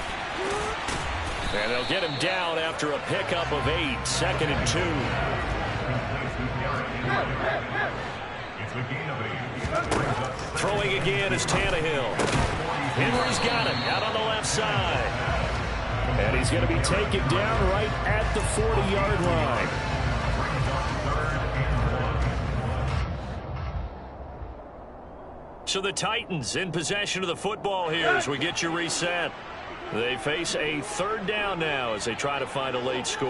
And they'll get him down after a pickup of 8. 2nd and 2. Throwing again is Tannehill. Henry's got him out on the left side. And he's going to be taken down right at the 40-yard line. So the Titans in possession of the football here as we get you reset. They face a 3rd down now as they try to find a late score.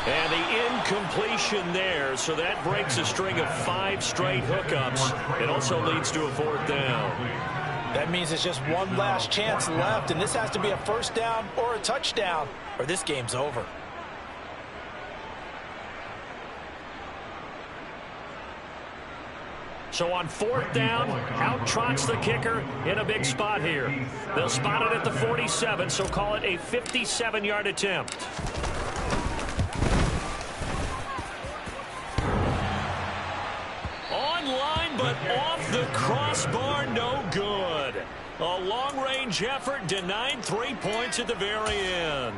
And the incompletion there, so that breaks a string of 5 straight hookups. It also leads to a 4th down. That means it's just one last chance left, and this has to be a 1st down or a touchdown, or this game's over. So on 4th down, out trots the kicker in a big spot here. They'll spot it at the 47, so call it a 57-yard attempt. Online, but off the crossbar, no good. A long-range effort denied 3 points at the very end.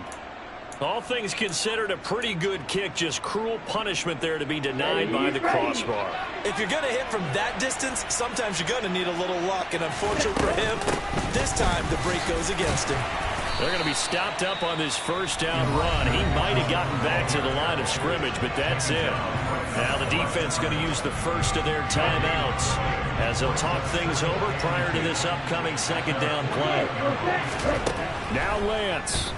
All things considered, a pretty good kick, just cruel punishment there to be denied by the crossbar. If you're going to hit from that distance, sometimes you're going to need a little luck, and unfortunately for him, this time the break goes against him. They're going to be stopped up on this 1st down run. He might have gotten back to the line of scrimmage, but that's it. Now the defense going to use the first of their timeouts as they'll talk things over prior to this upcoming 2nd down play. Now Lance.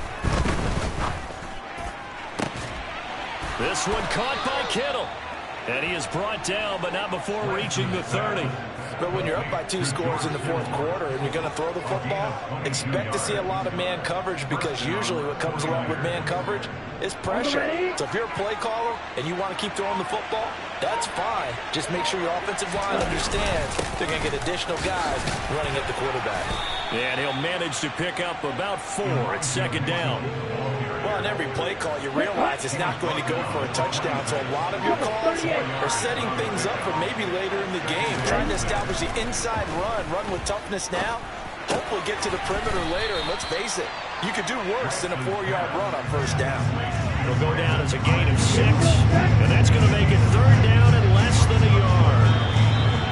This one caught by Kittle. And he is brought down, but not before reaching the 30. But when you're up by 2 scores in the 4th quarter and you're going to throw the football, expect to see a lot of man coverage, because usually what comes along with man coverage is pressure. So if you're a play caller and you want to keep throwing the football, that's fine. Just make sure your offensive line understands they're going to get additional guys running at the quarterback. And he'll manage to pick up about 4 at 2nd down. Well, in every play call, you realize it's not going to go for a touchdown. So a lot of your calls are setting things up for maybe later in the game, trying to establish the inside run with toughness now, hopefully get to the perimeter later. And let's face it, you could do worse than a 4-yard run on 1st down. It'll go down as a gain of 6, and that's going to make it 3rd down and less than a yard.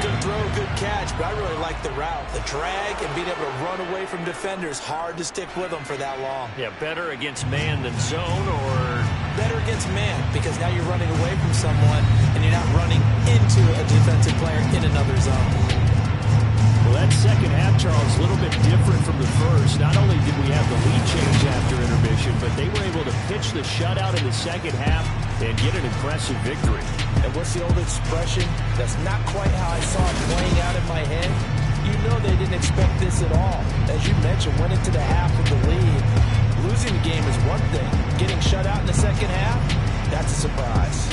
Good throw, good catch, but I really like the route. The drag and being able to run away from defenders, hard to stick with them for that long. Yeah, better against man than zone, or better against man, because now you're running away from someone and you're not running into a defensive player in another zone. Charles, a little bit different from the first. Not only did we have the lead change after intermission, but they were able to pitch the shutout in the second half and get an impressive victory. And what's the old expression? That's not quite how I saw it playing out in my head. You know they didn't expect this at all. As you mentioned, went into the half with the lead. Losing the game is one thing. Getting shut out in the second half, that's a surprise.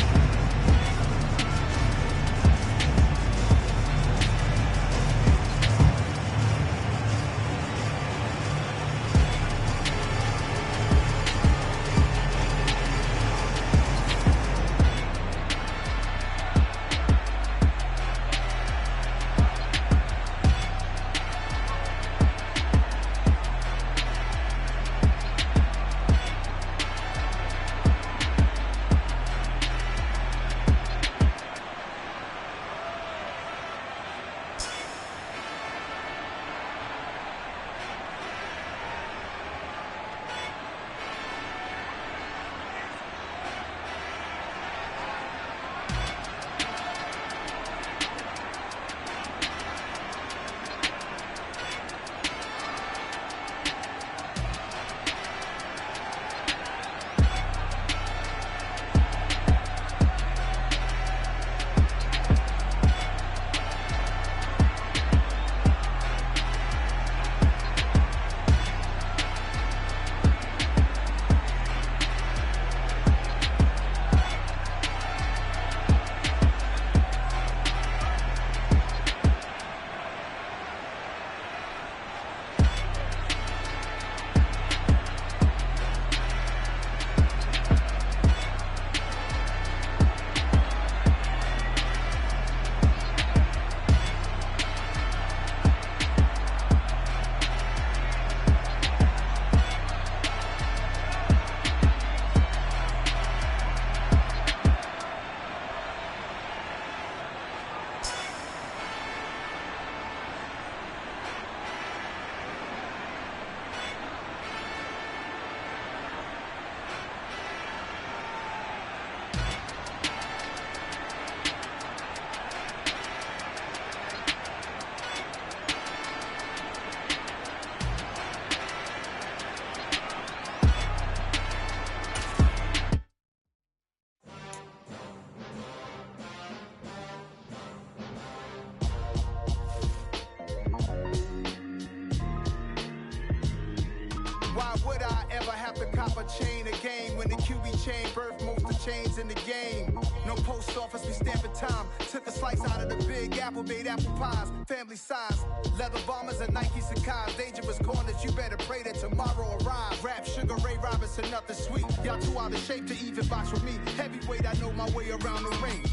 Chain a game when the QB chain birthed most of chains in the game. No post office, we stamping time. Took a slice out of the big apple, made apple pies, family size. Leather bombers and Nike Sacai's. Dangerous corners, you better pray that tomorrow arrives. Rap, Sugar Ray Robinson, nothing sweet. Y'all too out of shape to even box with me. Heavyweight, I know my way around the ring.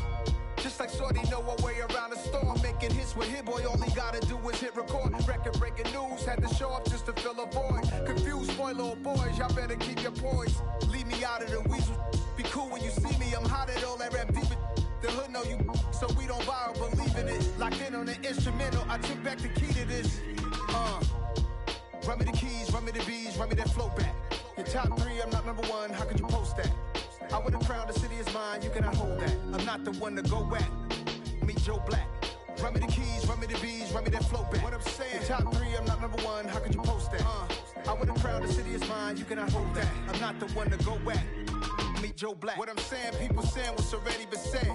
Just like Shorty know her way around the storm. Making hits with Hit Boy, all he gotta do is hit record. Record breaking news, had to show up just to fill a void. Confused, spoiled little boys, y'all better keep your poise. Leave me out of the weasel. Be cool when you see me, I'm hot at all that rap deep. The hood know you, so we don't borrow, believe in it. Locked in on the instrumental, I took back the key to this. Run me the keys, run me the bees, run me that flow back. Your top three, I'm not number one, how could you post that? I would have crowned the city is mine, you cannot hold that. I'm not the one to go back. Meet Joe Black. Run me the keys, run me the bees, run me that flow back. What I'm saying, your top three, I'm not number one, how could you post that? I would have crowned the city is mine, you cannot hold that. I'm not the one to go back. Meet Joe Black. What I'm saying, people saying what's already been said.